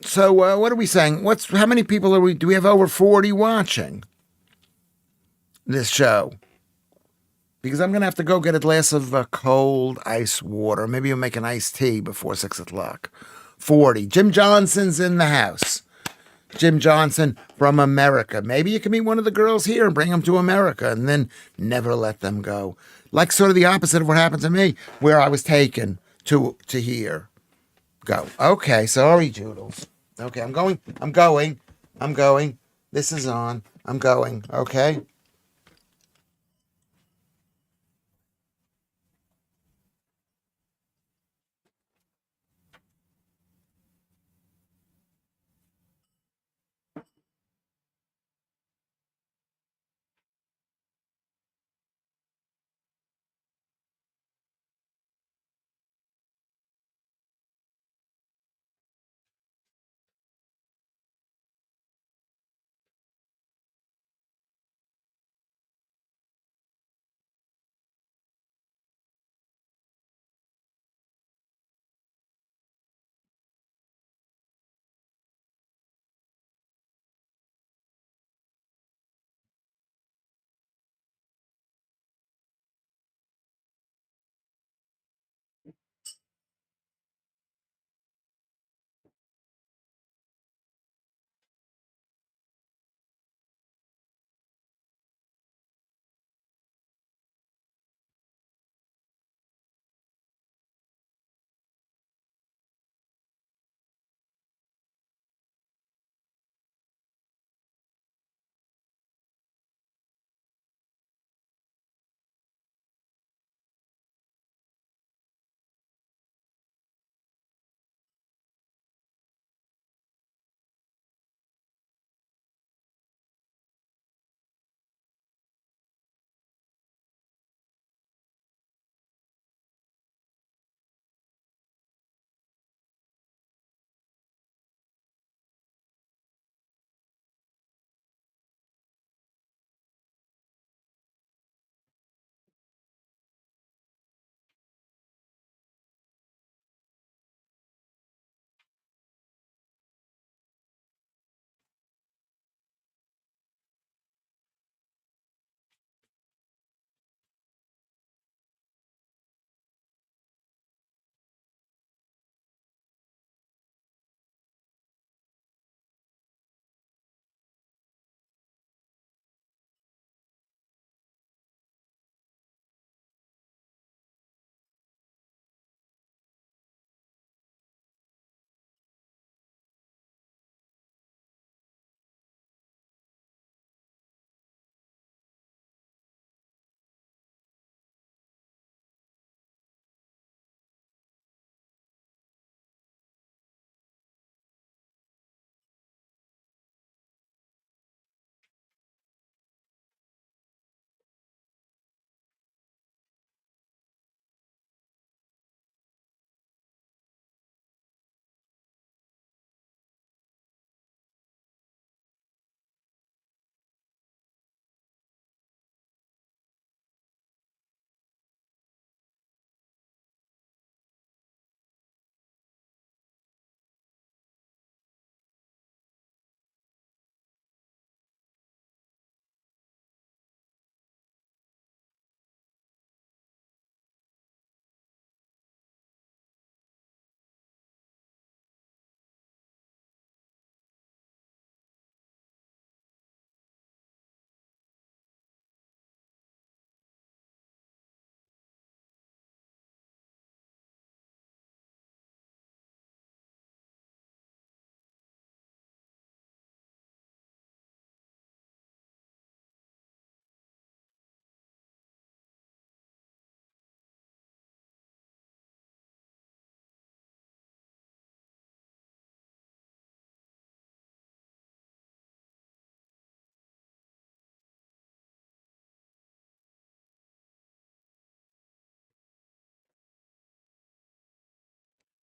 So what are we saying? How many people do we have over 40 watching this show? because I'm going to have to go get a glass of cold ice water. Maybe you'll make an iced tea before 6 o'clock. 40. Jim Johnson's in the house. Jim Johnson from America. Maybe you can meet one of the girls here and bring them to America and then never let them go. Like sort of the opposite of what happened to me, where I was taken to here. Go. Okay, sorry, Joodles. Okay, I'm going. This is on. I'm going, okay?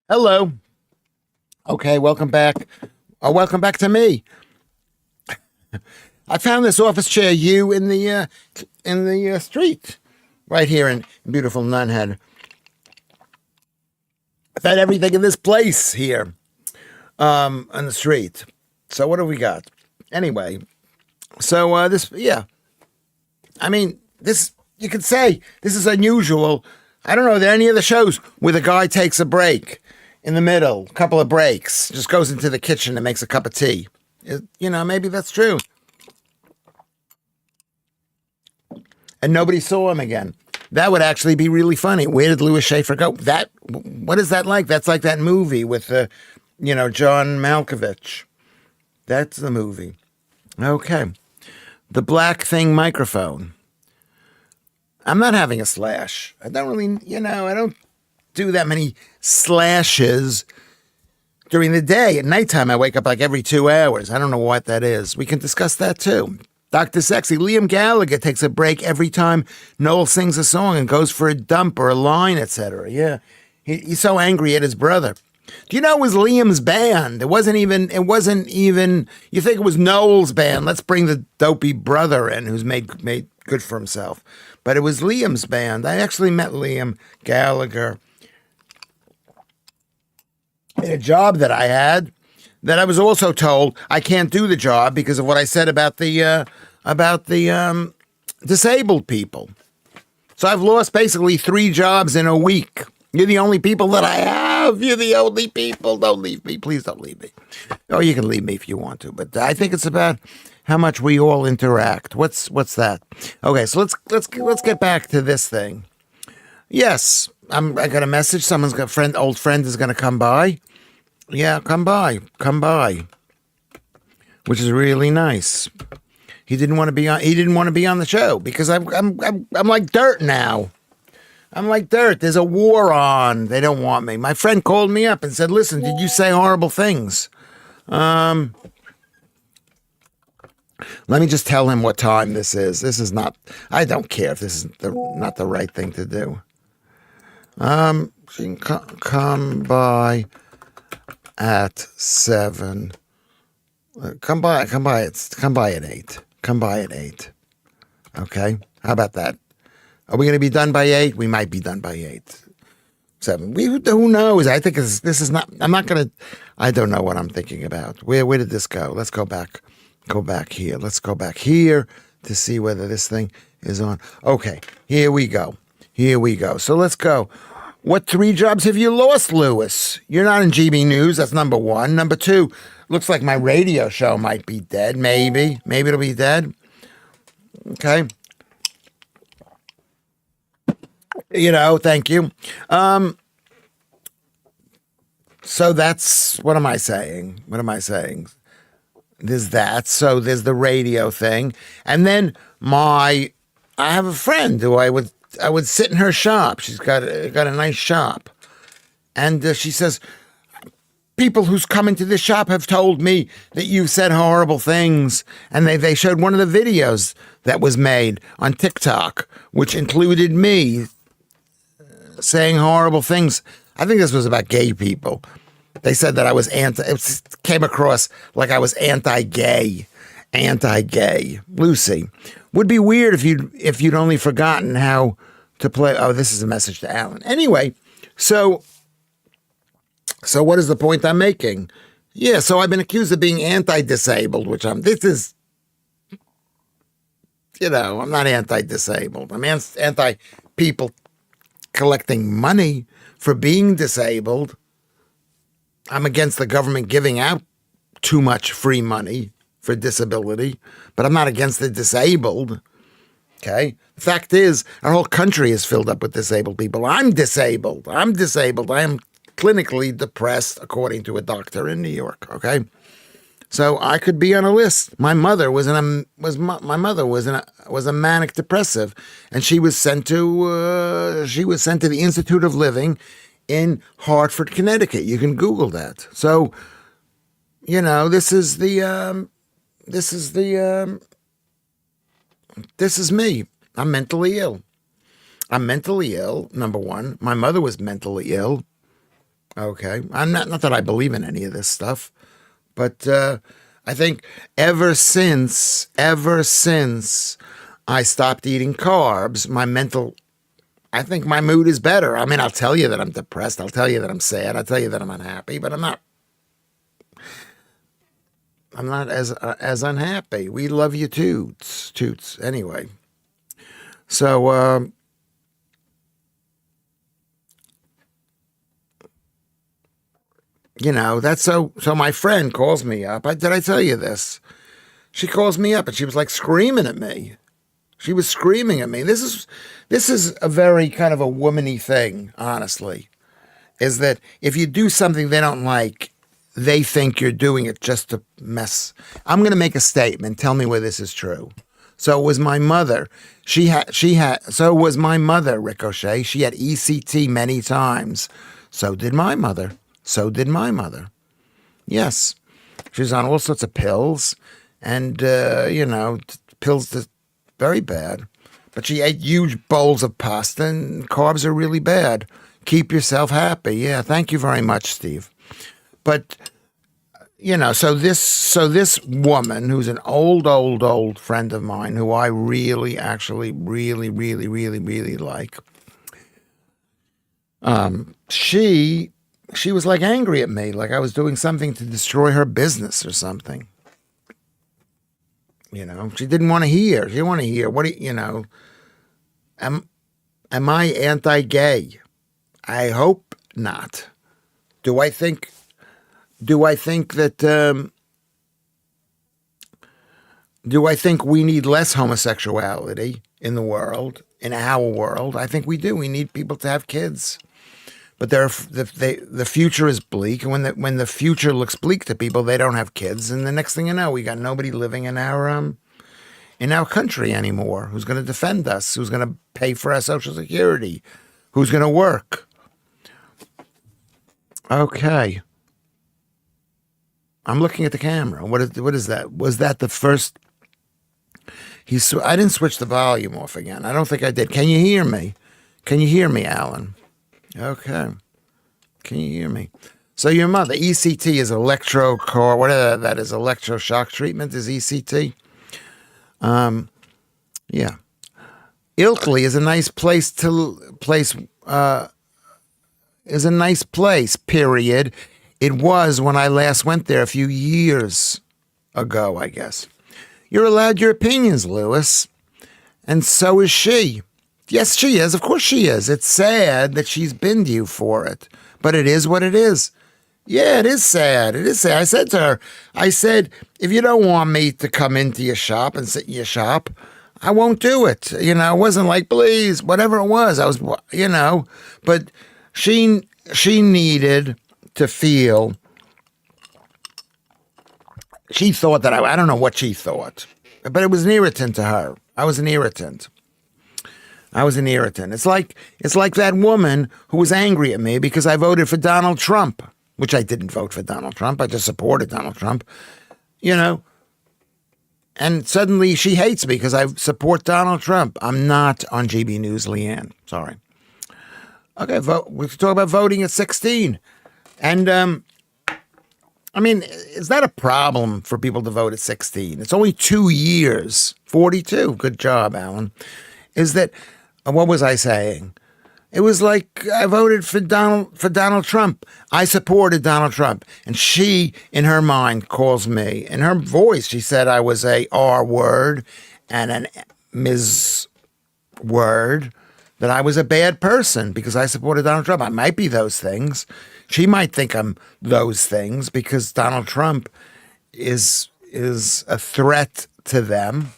Hello. Okay, welcome back. Welcome back to me. I found this office chair in the street right here in beautiful Nunhead. I found everything in this place here on the street. So what do we got? Anyway, so this, yeah. I mean, this, you could say this is unusual. I don't know, are there any other shows where the guy takes a break in the middle, a couple of breaks, just goes into the kitchen and makes a cup of tea? Maybe that's true. And nobody saw him again. That would actually be really funny. Where did Lewis Schaffer go? What is that like? That's like that movie with John Malkovich. That's the movie. Okay. The black thing microphone. I'm not having a slash. I don't really, I don't do that many slashes during the day. At nighttime, I wake up like every 2 hours. I don't know what that is. We can discuss that too. Dr. Sexy, Liam Gallagher takes a break every time Noel sings a song and goes for a dump or a line, etc. Yeah, he's so angry at his brother. Do you know it was Liam's band? It wasn't even, you think it was Noel's band. Let's bring the dopey brother in who's made good for himself. But it was Liam's band. I actually met Liam Gallagher in a job that I had that I was also told I can't do the job because of what I said about the disabled people. So I've lost basically 3 jobs in a week. You're the only people that I have. You're the only people. Don't leave me. Please don't leave me. Oh, you can leave me if you want to, but I think it's about how much we all interact. What's that? Okay, so let's get back to this thing. Yes, I got a message. Someone's got old friend is going to come by. Yeah, come by, which is really nice. He didn't want to be on the show because I'm like dirt now. I'm like dirt. There's a war on. They don't want me. My friend called me up and said, "Listen, did you say horrible things?" Let me just tell him what time this is. This is not. I don't care if this is not the right thing to do. She can come by at 7. Come by at 8. Come by at 8. Okay? How about that? Are we going to be done by 8? We might be done by 8. 7. Who knows? I think this is not. I'm not going to. I don't know what I'm thinking about. Where did this go? Let's go back. Go back here. Let's go back here to see whether this thing is on. Okay. Here we go. So let's go. What 3 jobs have you lost, Lewis? You're not in GB News. That's number 1. Number 2, looks like my radio show might be dead. Maybe it'll be dead. Okay. Thank you. So that's, what am I saying? There's that. So there's the radio thing. And then I have a friend who I would sit in her shop. She's got a nice shop. And she says, people who's come into this shop have told me that you've said horrible things. And they showed one of the videos that was made on TikTok, which included me saying horrible things. I think this was about gay people. They said that I was it came across like I was anti-gay. Lucy, would be weird if you'd only forgotten how to play. Oh, this is a message to Alan. Anyway, so what is the point I'm making? Yeah, so I've been accused of being anti-disabled, which I'm not anti-disabled. I'm anti-people collecting money for being disabled. I'm against the government giving out too much free money for disability, but I'm not against the disabled. Okay? The fact is, our whole country is filled up with disabled people. I'm disabled. I am clinically depressed, according to a doctor in New York. Okay? So I could be on a list. My mother was a manic depressive, and she was sent to the Institute of Living in Hartford, Connecticut. You can Google that. So, this is me. I'm mentally ill. Number 1. My mother was mentally ill. Okay. I'm not that I believe in any of this stuff, but I think ever since I stopped eating carbs, I think my mood is better. I mean, I'll tell you that I'm depressed. I'll tell you that I'm sad. I'll tell you that I'm unhappy, but I'm not as unhappy. We love you toots. Anyway. So, that's so my friend calls me up. Did I tell you this? She calls me up and she was like screaming at me. She was screaming at me. This is a very kind of a womany thing, honestly. Is that if you do something they don't like, they think you're doing it just to mess. I'm going to make a statement. Tell me whether this is true. So it was my mother. So it was my mother, Ricochet. She had ECT many times. So did my mother. So did my mother. Yes. She was on all sorts of pills and, pills that very bad. But she ate huge bowls of pasta, and carbs are really bad. Keep yourself happy. Yeah, thank you very much, Steve. But so this woman who's an old friend of mine who I really, actually, really, really, really, really like. She was like angry at me, like I was doing something to destroy her business or something. She didn't want to hear. She didn't want to hear. What do you? Am I anti-gay? I hope not. Do I think that? Do I think we need less homosexuality in the world, in our world? I think we do. We need people to have kids, but the future is bleak. And when the future looks bleak to people, they don't have kids, and the next thing you know, we got nobody living in our country anymore. Who's going to defend us? Who's going to pay for our Social Security? Who's going to work? Okay. I'm looking at the camera. What is that? Was that the first? I didn't switch the volume off again. I don't think I did. Can you hear me? Can you hear me, Alan? Okay. Can you hear me? So your mother, ECT is whatever that is, electroshock treatment is ECT. Yeah. Ilkley is a nice place, period. It was when I last went there a few years ago, I guess. You're allowed your opinions, Lewis. And so is she. Yes, she is. Of course she is. It's sad that she's binned you for it. But it is what it is. Yeah, it is sad. It is sad. I said to her, if you don't want me to come into your shop and sit in your shop, I won't do it. It wasn't like, please, whatever it was. I was, but she needed to feel. She thought that I don't know what she thought, but it was an irritant to her. I was an irritant. It's like that woman who was angry at me because I voted for Donald Trump, which I didn't vote for Donald Trump. I just supported Donald Trump, and suddenly she hates me because I support Donald Trump. I'm not on GB News, Leanne. Sorry. Okay, we can talk about voting at 16. And, is that a problem for people to vote at 16? It's only 2 years. 42. Good job, Alan. Is that, what was I saying? It was like I voted for Donald Trump. I supported Donald Trump. And she, in her mind, calls me. In her voice, she said I was a R word and an Ms. word, that I was a bad person because I supported Donald Trump. I might be those things. She might think I'm those things because Donald Trump is a threat to them.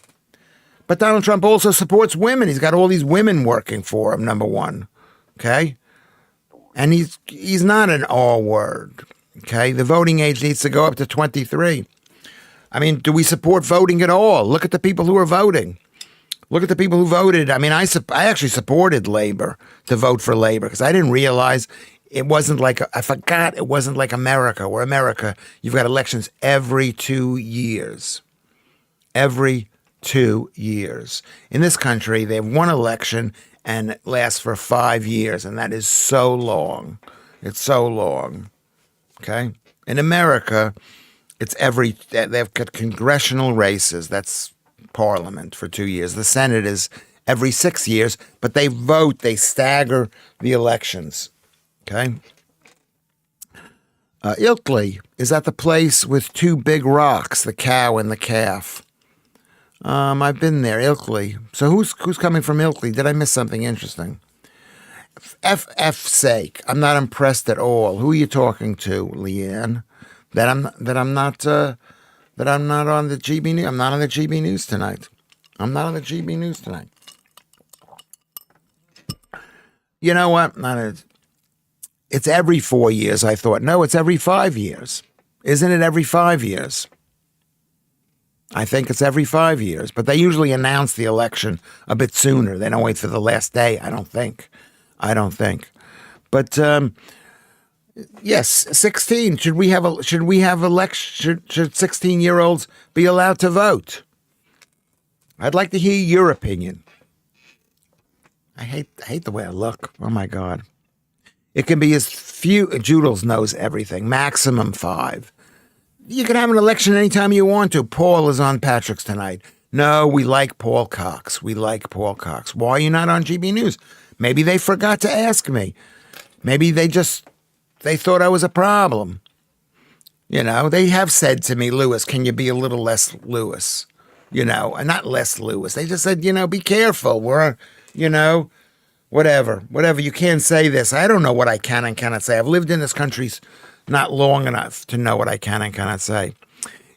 But Donald Trump also supports women. He's got all these women working for him, number one. Okay? And he's not an R word. Okay? The voting age needs to go up to 23. Do we support voting at all? Look at the people who are voting. Look at the people who voted. I actually supported Labor, to vote for Labor, because I didn't realize it wasn't like, I forgot it wasn't like America, where America, you've got elections every 2 years. Every 2 years. In this country, they have one election and it lasts for 5 years, and that is so long. It's so long. Okay? In America, they've got congressional races. That's Parliament for 2 years. The Senate is every 6 years, but they stagger the elections. Okay? Ilkley is at the place with two big rocks, the cow and the calf. I've been there, Ilkley. So who's coming from Ilkley? Did I miss something interesting? F sake, I'm not impressed at all. Who are you talking to, Leanne? That I'm not on the GB News. I'm not on the GB News tonight. I'm not on the GB News tonight. You know what? It's every 4 years. I thought, no, it's every 5 years. Isn't it every 5 years? I think it's every 5 years, but they usually announce the election a bit sooner. They don't wait for the last day. I don't think. But yes, 16. Should 16-year-olds be allowed to vote? I'd like to hear your opinion. I hate the way I look. Oh my God. It can be as few. Joodles knows everything. Maximum 5. You can have an election anytime you want to. Paul is on Patrick's tonight. No, we like Paul Cox. Why are you not on GB News? Maybe they forgot to ask me. Maybe they thought I was a problem. They have said to me, Lewis, can you be a little less Lewis? And not less Lewis. They just said, be careful. We're, whatever. You can't say this. I don't know what I can and cannot say. I've lived in this country not long enough to know what I can and cannot say.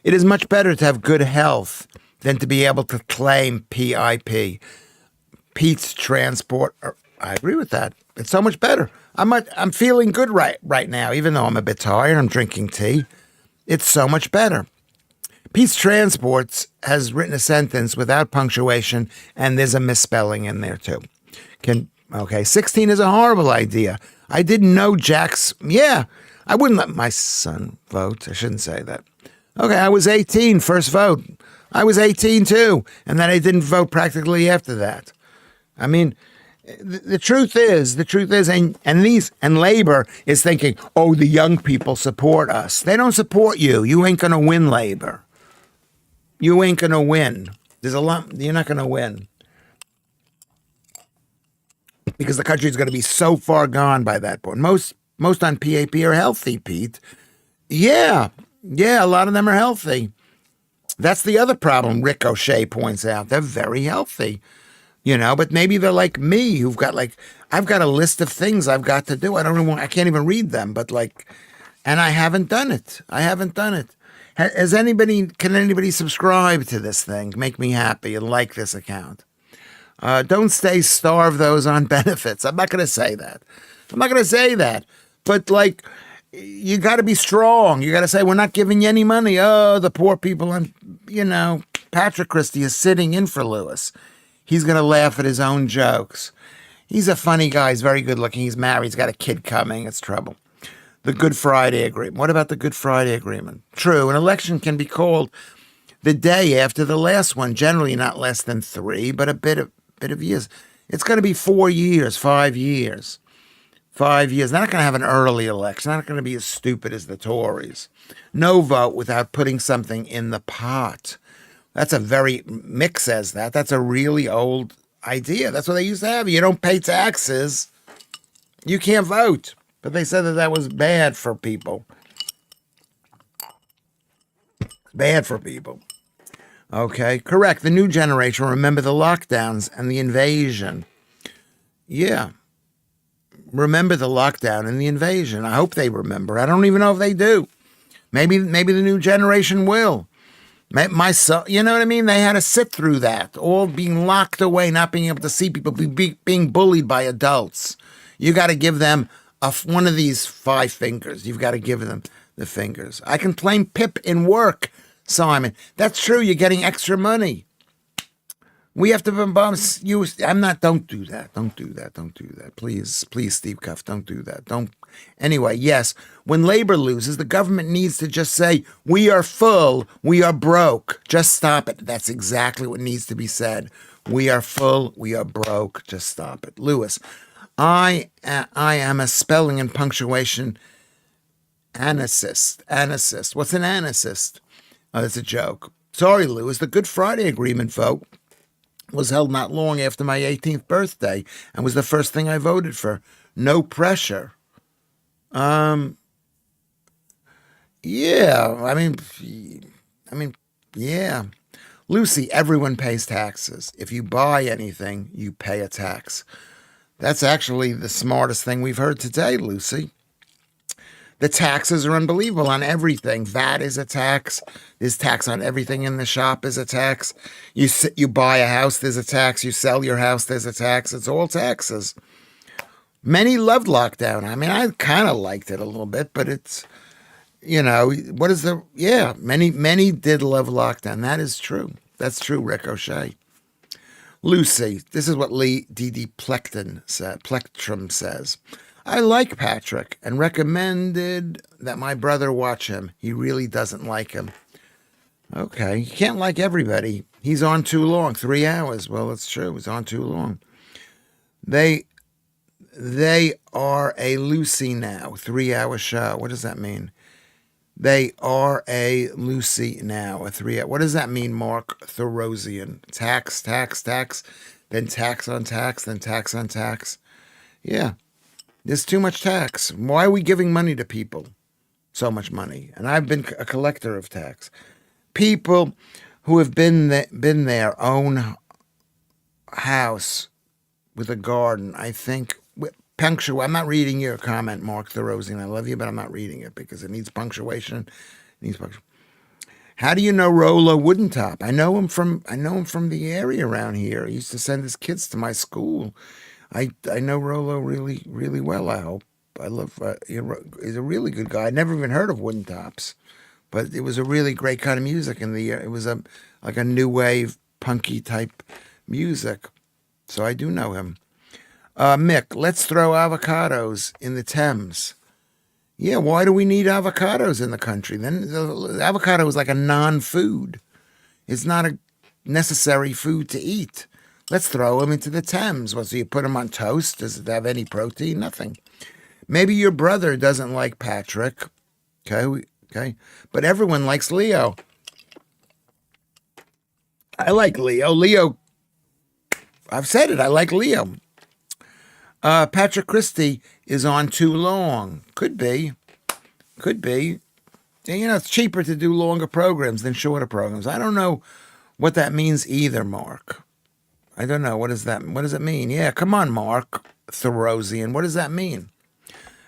It is much better to have good health than to be able to claim PIP. Pete's Transport. I agree with that. It's so much better. I'm feeling good right now, even though I'm a bit tired. I'm drinking tea. It's so much better. Pete's Transports has written a sentence without punctuation, and there's a misspelling in there too. 16 is a horrible idea. I didn't know Jack's. Yeah, I wouldn't let my son vote. I shouldn't say that. Okay, I was 18, first vote. I was 18 too, and then I didn't vote practically after that. I mean, the truth is, and Labor is thinking, oh, the young people support us. They don't support you. You ain't gonna win, Labor. You ain't gonna win. You're not gonna win. Because the country's going to be so far gone by that point. Most on PAP are healthy, Pete. Yeah, a lot of them are healthy. That's the other problem Ricochet points out. They're very healthy, but maybe they're like me, who've got I've got a list of things I've got to do. I can't even read them, but and I haven't done it. Can anybody subscribe to this thing? Make me happy and like this account. Don't starve those on benefits. I'm not going to say that. But you got to be strong. You got to say, we're not giving you any money. Oh, the poor people. And, Patrick Christie is sitting in for Lewis. He's going to laugh at his own jokes. He's a funny guy. He's very good looking. He's married. He's got a kid coming. It's trouble. The Good Friday Agreement. What about the Good Friday Agreement? True. An election can be called the day after the last one. Generally not less than 3, but a bit of years. It's going to be 4 years, 5 years. 5 years. They're not going to have an early election. They're not going to be as stupid as the Tories. No vote without putting something in the pot. That's Mick says that. That's a really old idea. That's what they used to have. You don't pay taxes, you can't vote. But they said that was bad for people. Okay, correct. The new generation remember the lockdowns and the invasion. Yeah. Remember the lockdown and the invasion. I hope they remember. I don't even know if they do. Maybe the new generation will. My son, you know what I mean? They had to sit through that, all being locked away, not being able to see people, being bullied by adults. You got to give them one of these 5 fingers. You've got to give them the fingers. I can claim PIP in work, Simon. That's true. You're getting extra money. We have to bombs you. Don't do that. Please, Steve Cuff, don't do that. Anyway, yes, when Labor loses, the government needs to just say, we are full, we are broke. Just stop it. That's exactly what needs to be said. We are full, we are broke. Just stop it. Lewis, I am a spelling and punctuation anarchist. What's an anarchist? Oh, that's a joke. Sorry, Lewis. The Good Friday Agreement vote was held not long after my 18th birthday and was the first thing I voted for. No pressure. Yeah. Yeah. Lucy, everyone pays taxes. If you buy anything, you pay a tax. That's actually the smartest thing we've heard today, Lucy. The taxes are unbelievable on everything. VAT is a tax. There's tax on everything in the shop is a tax. You buy a house, there's a tax. You sell your house, there's a tax. It's all taxes. Many loved lockdown. I mean, I kind of liked it a little bit, but it's, many did love lockdown. That is true. That's true, Ricochet. Lucy, this is what Lee D.D. Plectrum says. I like Patrick and recommended that my brother watch him. He really doesn't like him. Okay, you can't like everybody. He's on too long, 3 hours. Well, it's true. He's on too long. They are a Lucy now, 3-hour show. What does that mean? They are a Lucy now, a 3-hour. What does that mean, Mark Thorosian? Tax, then tax on tax, then tax on tax. Yeah. There's too much tax. Why are we giving money to people? So much money. And I've been a collector of tax. People who have been there own house with a garden, I think, punctuate. I'm not reading your comment, Mark Thorosian. I love you, but I'm not reading it because it needs punctuation. How do you know Rollo Woodentop? I know him from the area around here. He used to send his kids to my school. I know Rollo really, really well, I hope. I love, he's a really good guy. I never even heard of Wooden Tops, but it was a really great kind of music it was like a new wave, punky type music. So I do know him. Mick, let's throw avocados in the Thames. Yeah, why do we need avocados in the country? Then the avocado is like a non-food. It's not a necessary food to eat. Let's throw them into the Thames. Well, so you put them on toast. Does it have any protein? Nothing. Maybe your brother doesn't like Patrick. Okay. But everyone likes Leo. I like Leo. Leo, I've said it. I like Leo. Patrick Christie is on too long. Could be. It's cheaper to do longer programs than shorter programs. I don't know what that means either, Mark. I don't know. What does it mean? Yeah, come on, Mark Thorosian. What does that mean?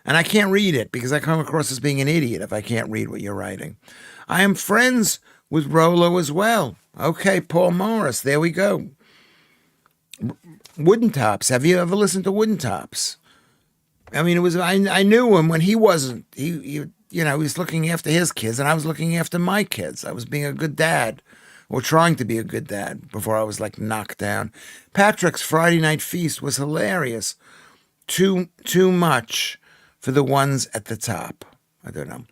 And I can't read it because I come across as being an idiot if I can't read what you're writing. I am friends with Rollo as well. Okay, Paul Morris. There we go. Wooden Tops. Have you ever listened to Wooden Tops? I mean, I knew him when he wasn't. He was looking after his kids, and I was looking after my kids. I was being a good dad. Or trying to be a good dad before I was knocked down. Patrick's Friday night feast was hilarious. Too much for the ones at the top. I don't know.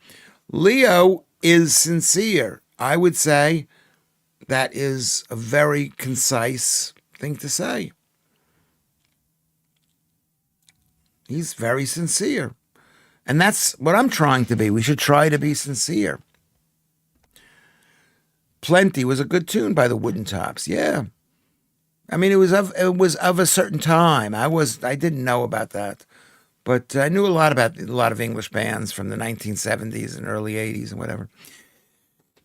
Leo is sincere. I would say that is a very concise thing to say. He's very sincere. And that's what I'm trying to be. We should try to be sincere. Plenty was a good tune by the Wooden Tops. Yeah. I mean, it was of a certain time. I didn't know about that. But I knew a lot about a lot of English bands from the 1970s and early 80s and whatever.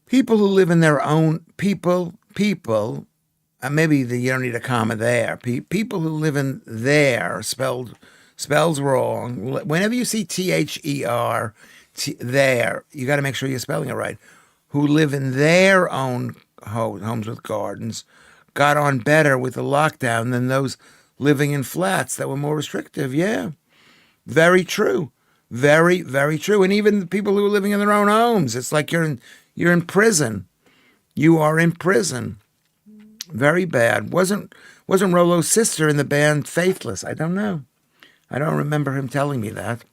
People who live in their own people, maybe you don't need a comma there. People who live in there spells wrong. Whenever you see THER there, you got to make sure you're spelling it right. Who live in their own homes with gardens got on better with the lockdown than those living in flats that were more restrictive. Yeah, very true. Very, very true. And even the people who are living in their own homes, it's like you're in prison. You are in prison. Very bad. Wasn't Rollo's sister in the band Faithless? I don't know. I don't remember him telling me that.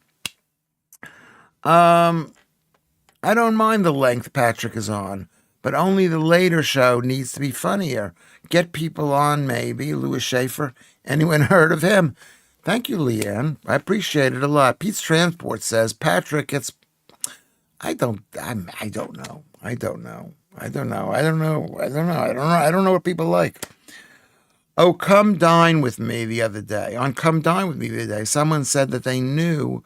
I don't mind the length Patrick is on, but only the later show needs to be funnier. Get people on, maybe. Lewis Schaffer. Anyone heard of him? Thank you, Leanne. I appreciate it a lot. Pete's Transport says Patrick gets. I don't know what people like. Oh, Come Dine With Me the other day. On Come Dine With Me the other day, someone said that they knew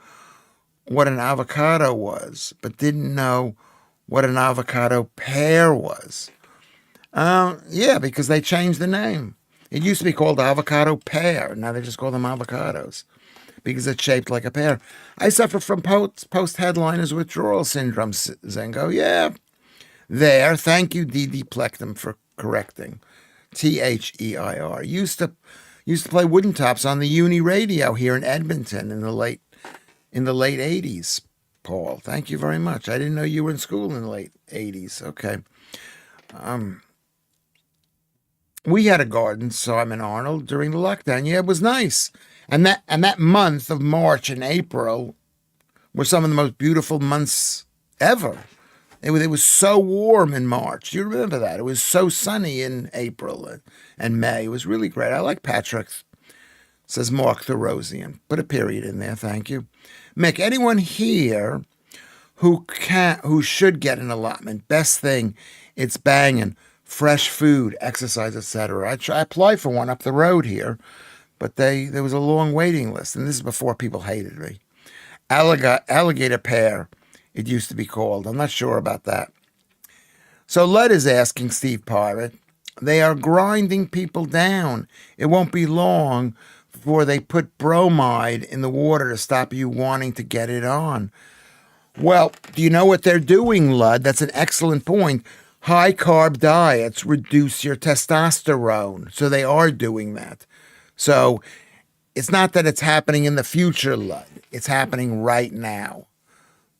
what an avocado was, but didn't know what an avocado pear was. Yeah, because they changed the name. It used to be called avocado pear. Now they just call them avocados because it's shaped like a pear. I suffer from post-headliners withdrawal syndrome, Zengo. Yeah, there. Thank you, Dee Plectum, for correcting. Their. Used to play wooden tops on the Uni radio here in Edmonton in the late 80s. Paul, thank you very much. I didn't know you were in school in the late 80s. Okay. We had a garden, Simon Arnold, during the lockdown. Yeah, it was nice. And that month of March and April were some of the most beautiful months ever. It was so warm in March. You remember that? It was so sunny in April and May. It was really great. I like Patrick, says Mark Therosian. Put a period in there, thank you. Mick, anyone here who should get an allotment? Best thing, it's banging. Fresh food, exercise, etc. I applied for one up the road here, but there was a long waiting list, and this is before people hated me. Alligator pear, it used to be called. I'm not sure about that. So Lud is asking Steve Pirate, they are grinding people down. It won't be long before they put bromide in the water to stop you wanting to get it on. Well, do you know what they're doing, Lud? That's an excellent point. High-carb diets reduce your testosterone, so they are doing that. So it's not that it's happening in the future, Lud. It's happening right now.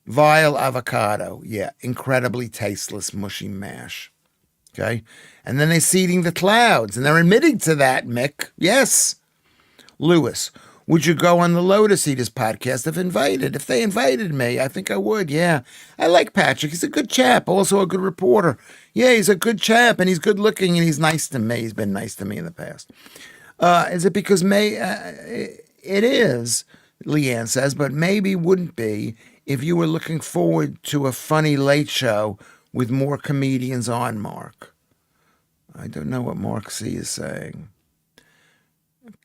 Vile avocado, yeah, incredibly tasteless, mushy mash. Okay? And then they're seeding the clouds, and they're admitting to that, Mick. Yes. Lewis, would you go on the Lotus Eaters podcast if invited? If they invited me, I think I would, yeah. I like Patrick. He's a good chap, also a good reporter. Yeah, he's a good chap, and he's good looking, and he's nice to me. He's been nice to me in the past. Is it because it is, Leanne says, but maybe wouldn't be if you were looking forward to a funny late show with more comedians on, Mark. I don't know what Mark C is saying.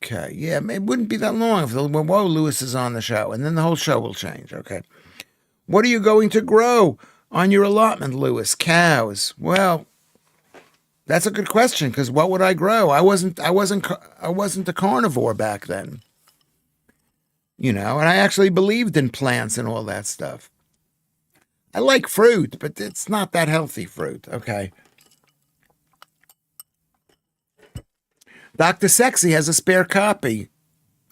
Okay, yeah, it wouldn't be that long if Lewis is on the show, and then the whole show will change, okay? What are you going to grow on your allotment, Lewis? Cows. Well, that's a good question, because what would I grow? I wasn't a carnivore back then. You know, and I actually believed in plants and all that stuff. I like fruit, but it's not that healthy fruit, okay? Dr. Sexy has a spare copy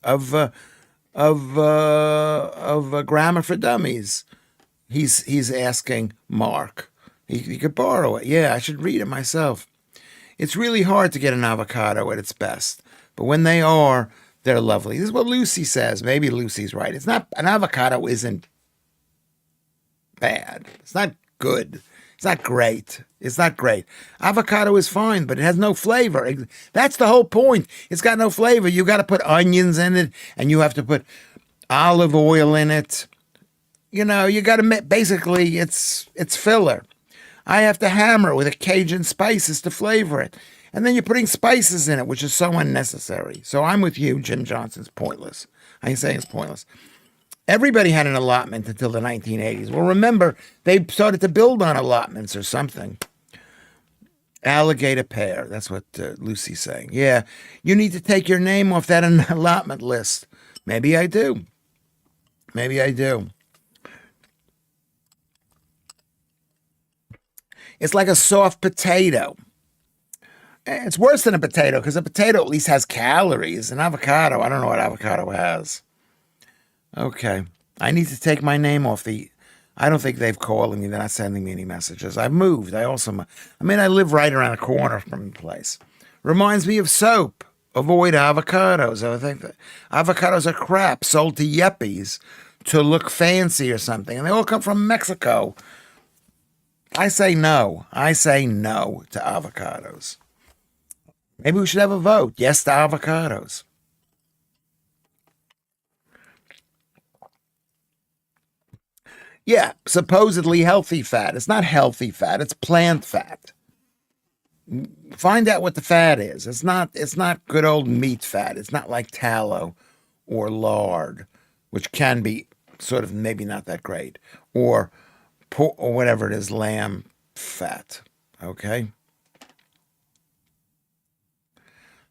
of Grammar for Dummies. He's asking Mark. He could borrow it. Yeah, I should read it myself. It's really hard to get an avocado at its best, but when they are, they're lovely. This is what Lucy says. Maybe Lucy's right. It's not, an avocado isn't bad. It's not good. It's not great. It's not great. Avocado is fine, but it has no flavor. That's the whole point. It's got no flavor. You got to put onions in it, and you have to put olive oil in it. You know, you got to basically it's filler. I have to hammer it with Cajun spices to flavor it. And then you're putting spices in it, which is so unnecessary. So I'm with you, Jim Johnson's pointless. I ain't saying it's pointless. Everybody had an allotment until the 1980s. Well, remember, they started to build on allotments or something. Alligator pear. That's what Lucy's saying. Yeah, you need to take your name off that allotment list. Maybe I do. Maybe I do. It's like a soft potato. It's worse than a potato because a potato at least has calories. An avocado, I don't know what avocado has. Okay. I need to take my name off the... I don't think they've called me. They're not sending me any messages. I've moved. I live right around the corner from the place. Reminds me of soap. Avoid avocados. I think that avocados are crap sold to yuppies to look fancy or something. And they all come from Mexico. I say no. I say no to avocados. Maybe we should have a vote. Yes to avocados. Yeah, supposedly healthy fat. It's not healthy fat. It's plant fat. Find out what the fat is. It's not good old meat fat. It's not like tallow or lard, which can be sort of maybe not that great, or whatever it is, lamb fat. Okay?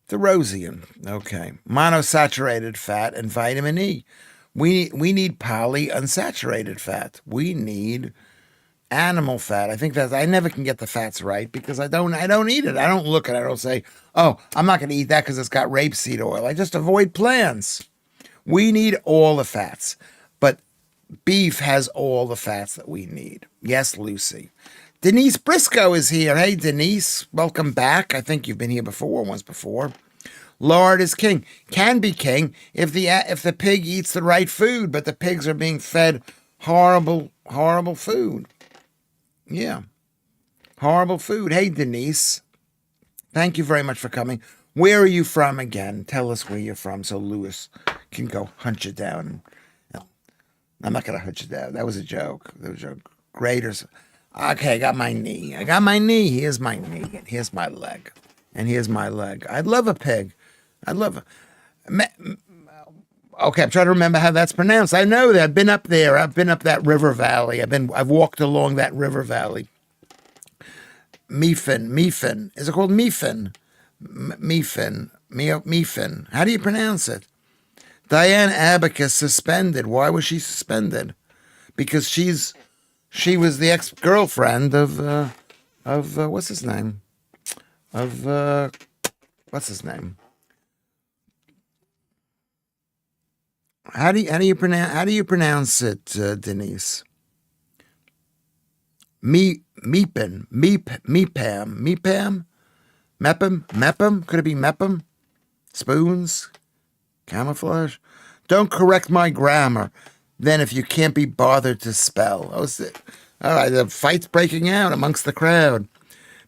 Tyrosian. Okay. Monosaturated fat and vitamin E. We need polyunsaturated fat. We need animal fat. I think that I never can get the fats right because I don't eat it. I don't look at it. I don't say, oh, I'm not going to eat that because it's got rapeseed oil. I just avoid plants. We need all the fats, but beef has all the fats that we need. Yes, Lucy. Denise Briscoe is here. Hey, Denise, welcome back. I think you've been here before, once before. Lard is king. Can be king if the pig eats the right food, but the pigs are being fed horrible food. Yeah, horrible food. Hey, Denise, thank you very much for coming. Where are you from again? Tell us where you're from so Lewis can go hunt you down. I'm not going to hunt you down. That was a joke. That was a joke. Graders. Okay, I got my knee. Here's my knee. And here's my leg. And here's my leg. I'd love a pig. I'd love Okay, I'm trying to remember how that's pronounced. I know that. I've been up there. I've been up that river valley. I've walked along that river valley. Meefin. Is it called Meefin? Meefin. How do you pronounce it? Diane Abacus suspended. Why was she suspended? Because she was the ex-girlfriend of what's his name? What's his name? How do you pronounce it, Denise? Meepam. Mepham? Could it be Mepham? Spoons? Camouflage? Don't correct my grammar. Then if you can't be bothered to spell. All right, the fight's breaking out amongst the crowd.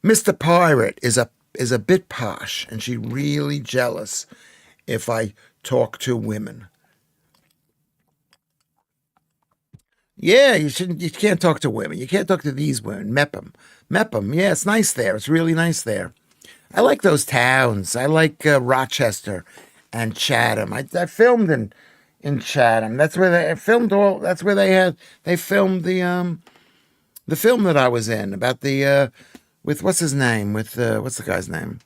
Mr. Pirate is a bit posh, and she's really jealous if I talk to women. Yeah, you can't talk to women. You can't talk to these women. Mepham. Yeah, it's nice there. It's really nice there. I like those towns. I like Rochester and Chatham. I filmed in Chatham. That's where they filmed all. That's where they filmed the film that I was in about the with what's his name? With what's the guy's name?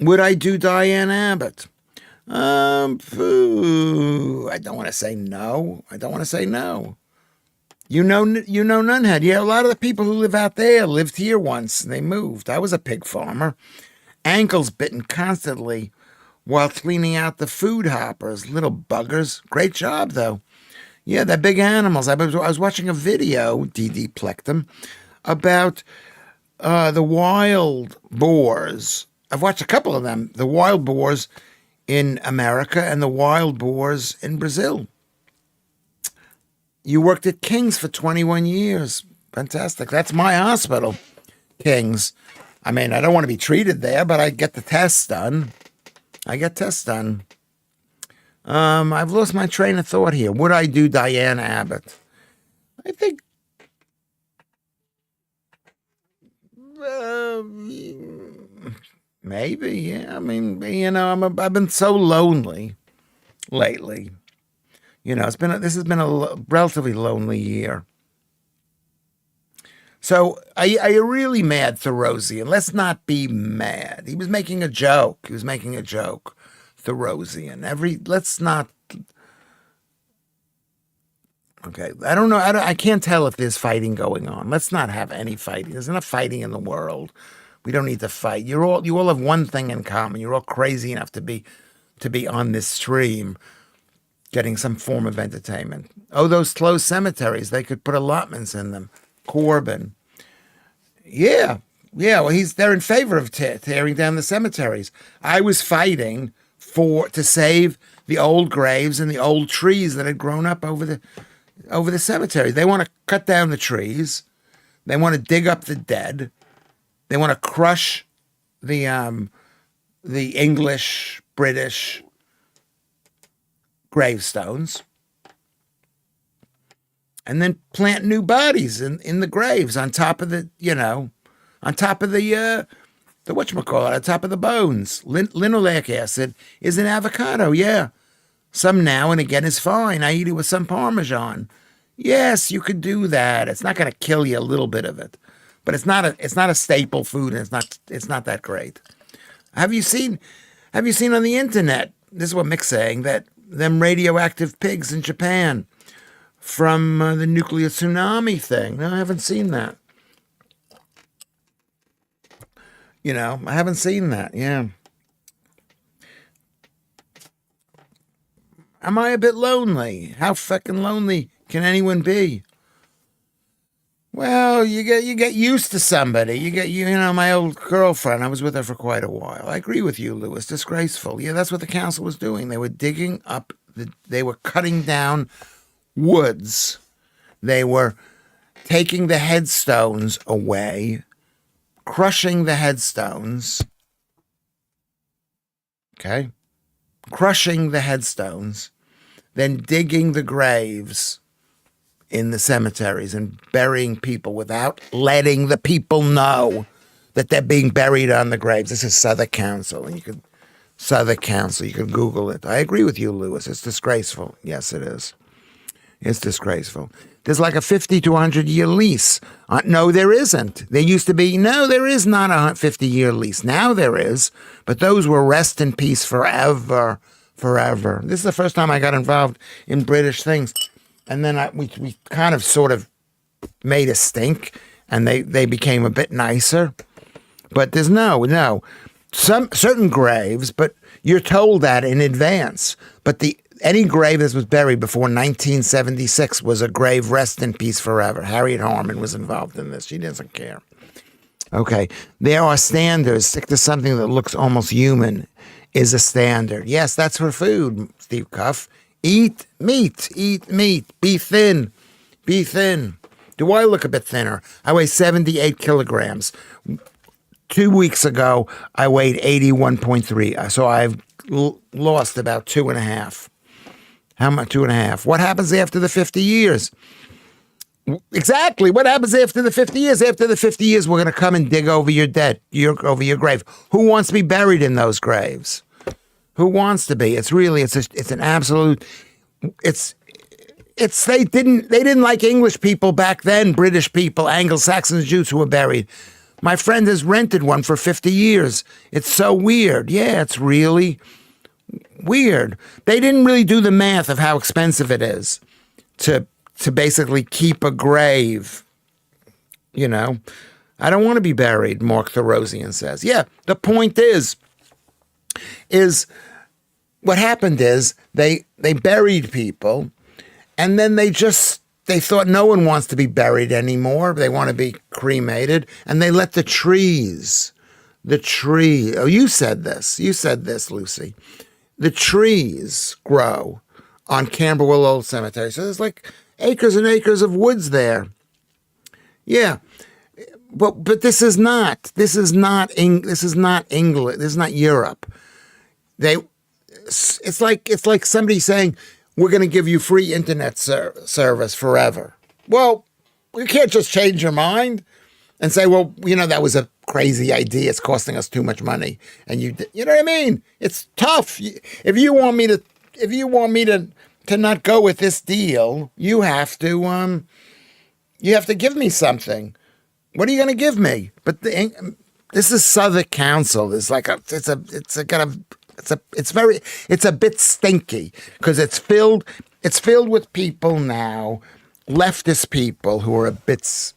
Would I do Diane Abbott? I don't want to say no. You know Nunhead. Yeah, a lot of the people who live out there lived here once and they moved. I was a pig farmer. Ankles bitten constantly while cleaning out the food hoppers. Little buggers. Great job, though. Yeah, they're big animals. I was watching a video, D.D. Plectum, about the wild boars. I've watched a couple of them. The wild boars in America and the wild boars in Brazil. You worked at King's for 21 years. Fantastic. That's my hospital, King's. I mean, I don't want to be treated there, but I get the tests done. I've lost my train of thought here. Would I do Diane Abbott? I think maybe, yeah. I mean, I've been so lonely lately. This has been a relatively lonely year. So, are you really mad, Therosian? Let's not be mad. He was making a joke. Therosian. Let's not. Okay, I don't know. I can't tell if there's fighting going on. Let's not have any fighting. There's enough fighting in the world. We don't need to fight. You all have one thing in common. You're all crazy enough to be on this stream, getting some form of entertainment. Oh, those closed cemeteries. They could put allotments in them. Corbin. Yeah. Well, they're in favor of tearing down the cemeteries. I was fighting to save the old graves and the old trees that had grown up over the cemetery. They want to cut down the trees. They want to dig up the dead. They want to crush the English, British gravestones, and then plant new bodies in the graves on top of the whatchamacallit, on top of the bones. Linoleic acid is an avocado, yeah. Some now and again is fine. I eat it with some Parmesan. Yes, you could do that. It's not going to kill you, a little bit of it. But it's not a staple food, and it's not that great. Have you seen on the internet, this is what Mick's saying, that them radioactive pigs in Japan from the nuclear tsunami thing? No, I haven't seen that. I haven't seen that. Yeah. Am I a bit lonely? How fucking lonely can anyone be? Well, you get used to somebody. My old girlfriend, I was with her for quite a while. I agree with you, Lewis. Disgraceful. Yeah, that's what the council was doing. They were digging up, they were cutting down woods. They were taking the headstones away, crushing the headstones. Okay? Crushing the headstones, then digging the graves in the cemeteries and burying people without letting the people know that they're being buried on the graves. This is Southwark Council, and you can Google it. I agree with you, Lewis. It's disgraceful. Yes, it is. It's disgraceful. There's like a 50 to 100-year lease. No, there isn't. There used to be. No, there is not a 50-year lease. Now there is, but those were rest in peace forever. This is the first time I got involved in British things. And then we kind of sort of made a stink, and they became a bit nicer. But there's no some certain graves, but you're told that in advance. But any grave that was buried before 1976 was a grave rest in peace forever. Harriet Harman was involved in this. She doesn't care. Okay, there are standards. Stick to something that looks almost human is a standard. Yes, that's for food, Steve Cuff. Eat meat. Be thin. Do I look a bit thinner? I weigh 78 kilograms. 2 weeks ago, I weighed 81.3. So I've lost about 2.5. How much? 2.5. What happens after the 50 years? Exactly. What happens after the 50 years? After the 50 years, we're going to come and dig over your over your grave. Who wants to be buried in those graves? Who wants to be? It's an absolute, they didn't like English people back then, British people, Anglo-Saxons, Jews who were buried. My friend has rented one for 50 years. It's so weird. Yeah, it's really weird. They didn't really do the math of how expensive it is to basically keep a grave. I don't want to be buried, Mark Therosian says. Yeah, the point is what happened is they buried people, and then they thought no one wants to be buried anymore. They want to be cremated, and they let the oh, you said this, Lucy. The trees grow on Camberwell Old Cemetery. So there's like acres and acres of woods there. Yeah. But this is not England. This is not Europe. It's like somebody saying, we're going to give you free internet service forever. Well, you can't just change your mind and say, well, that was a crazy idea. It's costing us too much money. And you know what I mean? It's tough. If you want me to not go with this deal, you have to give me something. What are you going to give me? But this is Southwark Council. It's a bit stinky because it's filled with people now, leftist people who are a bit,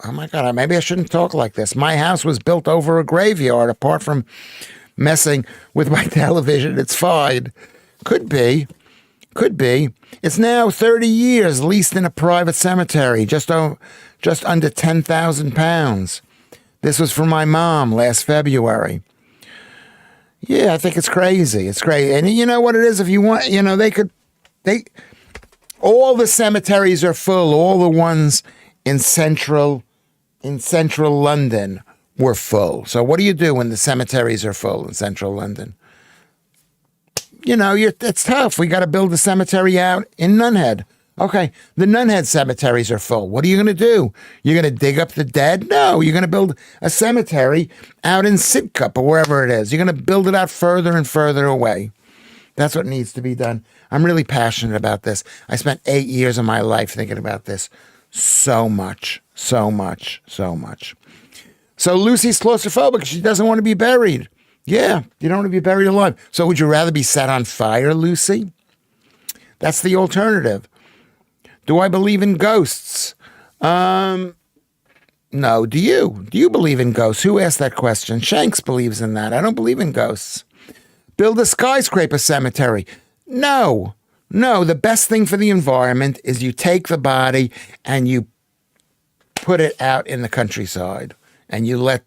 oh my God, maybe I shouldn't talk like this. My house was built over a graveyard. Apart from messing with my television, it's fine. Could be. It's now 30 years leased in a private cemetery, just under £10,000. This was for my mom last February. Yeah, I think it's crazy. It's crazy. And you know what it is? If you want, all the cemeteries are full. All the ones in central London were full. So what do you do when the cemeteries are full in central London? It's tough. We got to build a cemetery out in Nunhead. Okay, the Nunhead cemeteries are full. What are you going to do? You're going to dig up the dead? No, you're going to build a cemetery out in Sidcup or wherever it is. You're going to build it out further and further away. That's what needs to be done. I'm really passionate about this. I spent 8 years of my life thinking about this so much. So Lucy's claustrophobic. She doesn't want to be buried. Yeah, you don't want to be buried alive. So would you rather be set on fire, Lucy? That's the alternative. Do I believe in ghosts? No. Do you? Do you believe in ghosts? Who asked that question? Shanks believes in that. I don't believe in ghosts. Build a skyscraper cemetery. No. No, the best thing for the environment is you take the body and you put it out in the countryside and you let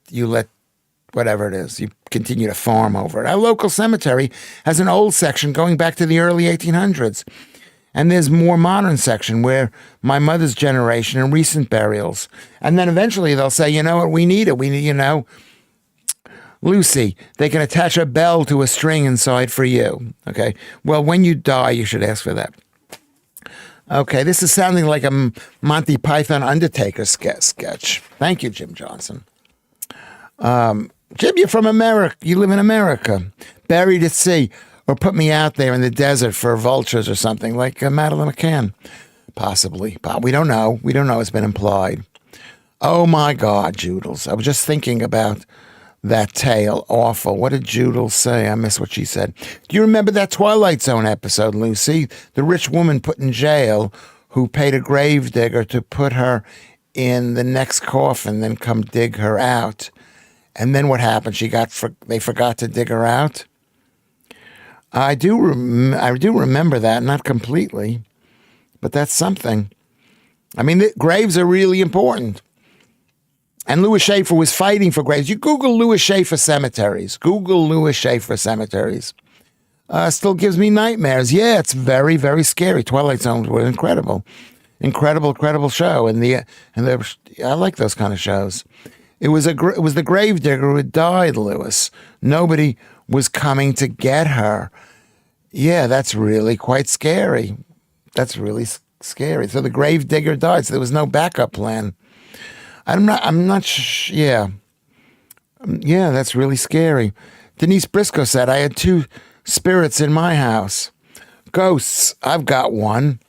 whatever it is, you continue to farm over it. Our local cemetery has an old section going back to the early 1800s. And there's more modern section where my mother's generation and recent burials. And then eventually they'll say, you know what, we need it. We need, Lucy, they can attach a bell to a string inside for you. Okay. Well, when you die, you should ask for that. Okay. This is sounding like a Monty Python Undertaker sketch. Thank you, Jim Johnson. Jim, you're from America. You live in America. Buried at sea. Or put me out there in the desert for vultures or something like Madeline McCann. Possibly. But we don't know. We don't know. It's been implied. Oh, my God, Joodles. I was just thinking about that tale. Awful. What did Joodles say? I missed what she said. Do you remember that Twilight Zone episode, Lucy? The rich woman put in jail who paid a grave digger to put her in the next coffin, then come dig her out. And then what happened? They forgot to dig her out? I do remember that, not completely, but that's something. I mean, graves are really important. And Lewis Schaffer was fighting for graves. You Google Lewis Schaffer cemeteries. Google Lewis Schaffer cemeteries. Still gives me nightmares. Yeah, it's very, very scary. Twilight Zone was incredible. Incredible show. I like those kind of shows. It was the gravedigger who had died, Lewis. Nobody was coming to get her. Yeah, that's really quite scary. That's really scary. So the gravedigger died, so there was no backup plan. Yeah. Yeah, that's really scary. Denise Briscoe said, I had 2 spirits in my house. Ghosts, I've got one.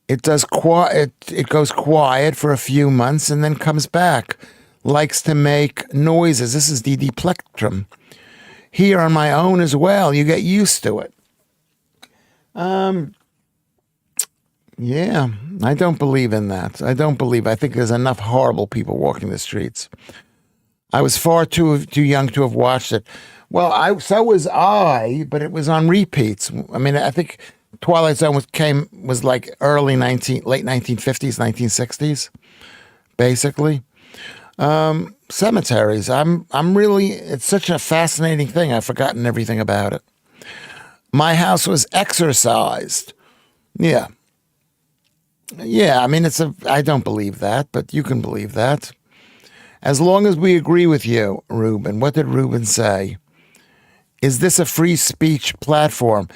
It goes quiet for a few months and then comes back. Likes to make noises. This is DD Plectrum. Here on my own as well. You get used to it. Yeah, I don't believe in that. I think there's enough horrible people walking the streets. I was far too young to have watched it. Well, so was I, but it was on repeats. I mean, I think Twilight Zone was like late 1950s, 1960s, basically. Cemeteries. It's such a fascinating thing. I've forgotten everything about it. My house was exorcised. Yeah. Yeah, I mean, I don't believe that, but you can believe that. As long as we agree with you, Ruben. What did Ruben say? Is this a free speech platform?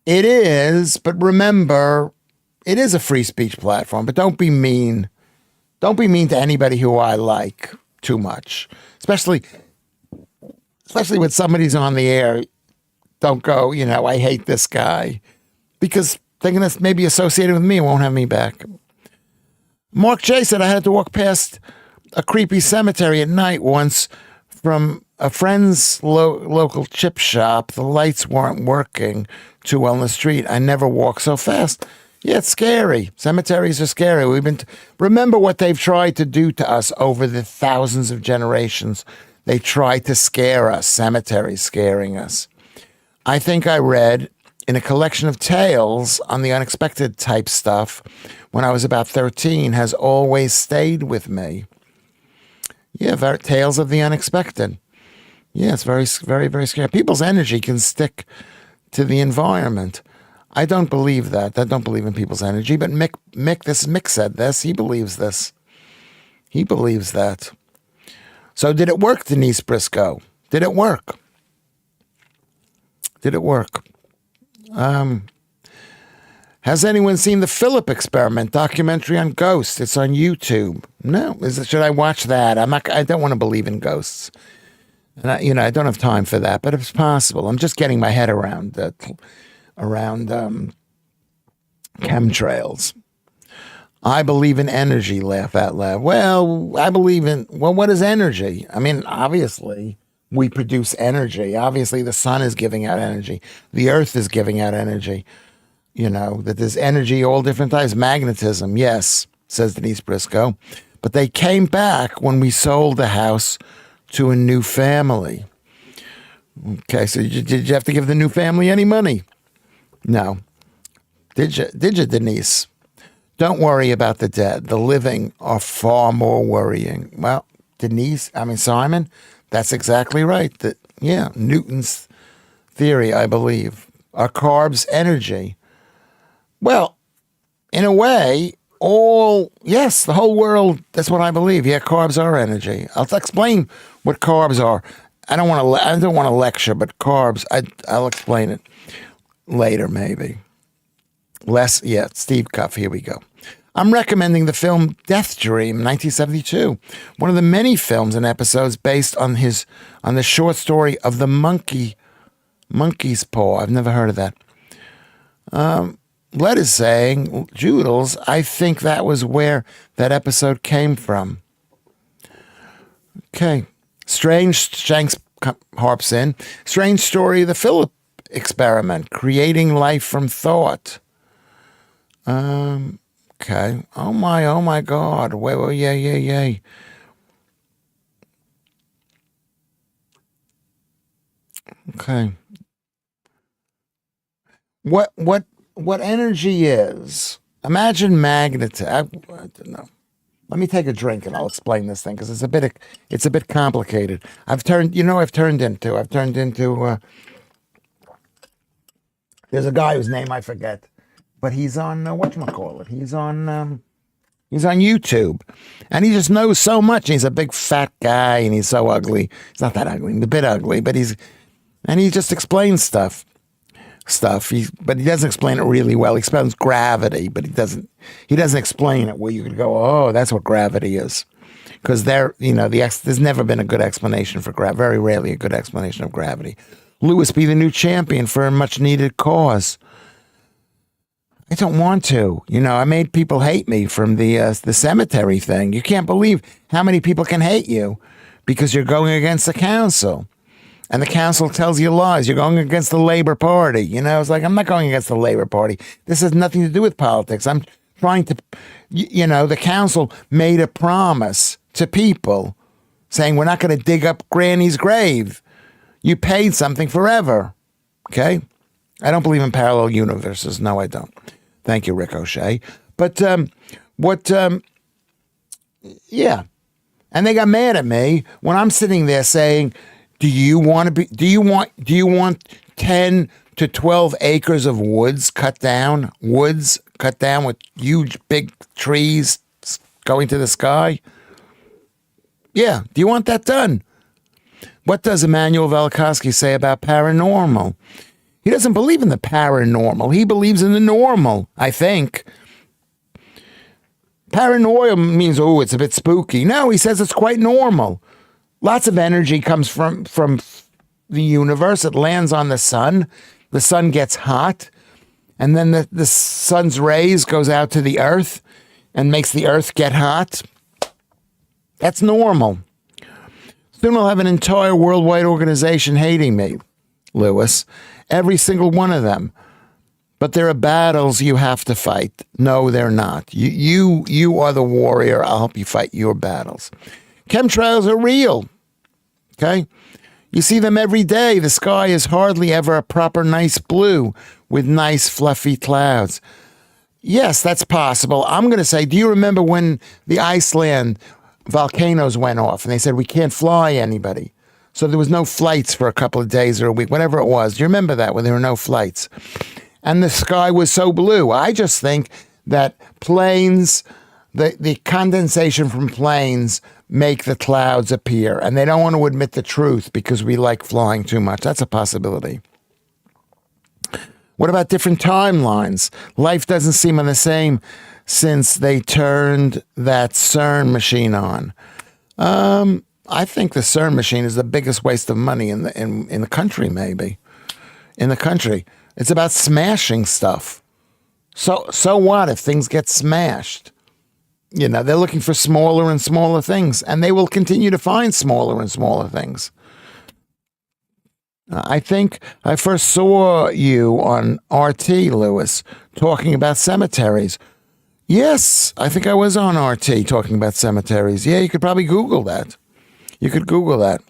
It is, but remember, it is a free speech platform, but don't be mean. Don't be mean to anybody who I like too much, especially when somebody's on the air. Don't go, I hate this guy, because thinking that's maybe associated with me won't have me back. Mark J said I had to walk past a creepy cemetery at night once from a friend's local chip shop. The lights weren't working too well in the street. I never walk so fast. Yeah, it's scary. Cemeteries are scary. Remember what they've tried to do to us over the thousands of generations. They tried to scare us. Cemeteries scaring us. I think I read in a collection of tales on the unexpected type stuff when I was about 13 has always stayed with me. Yeah, tales of the unexpected. Yeah, it's very, very, very scary. People's energy can stick to the environment. I don't believe that. I don't believe in people's energy. But Mick said this. He believes this. He believes that. So did it work, Denise Briscoe? Did it work? Did it work? Has anyone seen the Philip Experiment documentary on ghosts? It's on YouTube. No. Should I watch that? I don't want to believe in ghosts. And I don't have time for that, but it's possible. I'm just getting my head around chemtrails. I believe in energy, laugh out loud. Well, what is energy? I mean, obviously, we produce energy. Obviously, the sun is giving out energy. The earth is giving out energy. That there's energy, all different types. Magnetism, yes, says Denise Briscoe. But they came back when we sold the house to a new family. Okay, so did you have to give the new family any money? No. Did you, Denise? Don't worry about the dead. The living are far more worrying. Well, Simon, that's exactly right. Newton's theory, I believe. Are carbs energy? Well, in a way, the whole world, that's what I believe. Yeah, carbs are energy. I'll explain what carbs are. I don't want to lecture, but carbs, I'll explain it later, maybe. Steve Cuff, here we go. I'm recommending the film Death Dream, 1972, one of the many films and episodes based on the short story of the monkey's paw. I've never heard of that. Led is saying, Joodles, I think that was where that episode came from. Okay. Shanks harps in. Strange story of the Philip experiment, creating life from thought. Okay. Oh my God. Wait, yay. Okay. What energy is? Imagine magnet. I don't know. Let me take a drink and I'll explain this thing because it's a bit complicated. I've turned into. There's a guy whose name I forget, but he's on whatchamacallit. He's on YouTube, and he just knows so much. He's a big fat guy, and he's so ugly. He's not that ugly, he's a bit ugly, but he just explains stuff. But he doesn't explain it really well. He explains gravity, but he doesn't explain it where you could go, oh, that's what gravity is. Because there's never been a good explanation for gravity, very rarely a good explanation of gravity. Lewis be the new champion for a much needed cause. I don't want to. I made people hate me from the cemetery thing. You can't believe how many people can hate you because you're going against the council. And the council tells you lies. You're going against the Labor Party. It's like, I'm not going against the Labor Party. This has nothing to do with politics. I'm trying to, the council made a promise to people saying, we're not going to dig up Granny's grave. You paid something forever. Okay? I don't believe in parallel universes. No, I don't. Thank you, Ricochet. But, yeah. And they got mad at me when I'm sitting there saying, do you want 10 to 12 acres of woods cut down with huge big trees going to the sky? Yeah. Do you want that done? What does Immanuel Velikovsky say about paranormal? He doesn't believe in the paranormal. He believes in the normal, I think. Paranoia means, it's a bit spooky. No, he says it's quite normal. Lots of energy comes from the universe. It lands on the sun. The sun gets hot. And then the sun's rays goes out to the earth and makes the earth get hot. That's normal. Soon I'll have an entire worldwide organization hating me, Lewis. Every single one of them. But there are battles you have to fight. No, they're not. You are the warrior. I'll help you fight your battles. Chemtrails are real. Okay? You see them every day. The sky is hardly ever a proper nice blue with nice fluffy clouds. Yes, that's possible. I'm going to say, do you remember when the Iceland volcanoes went off and they said we can't fly anybody? So there was no flights for a couple of days or a week, whatever it was. Do you remember that, when there were no flights? And the sky was so blue. I just think that planes, the condensation from planes make the clouds appear. And they don't want to admit the truth because we like flying too much. That's a possibility. What about different timelines? Life doesn't seem the same since they turned that CERN machine on. I think the CERN machine is the biggest waste of money in the country, maybe. In the country. It's about smashing stuff. So what if things get smashed? They're looking for smaller and smaller things, and they will continue to find smaller and smaller things. I think I first saw you on RT, Lewis, talking about cemeteries. Yes, I think I was on RT talking about cemeteries. Yeah, you could probably Google that. You could Google that.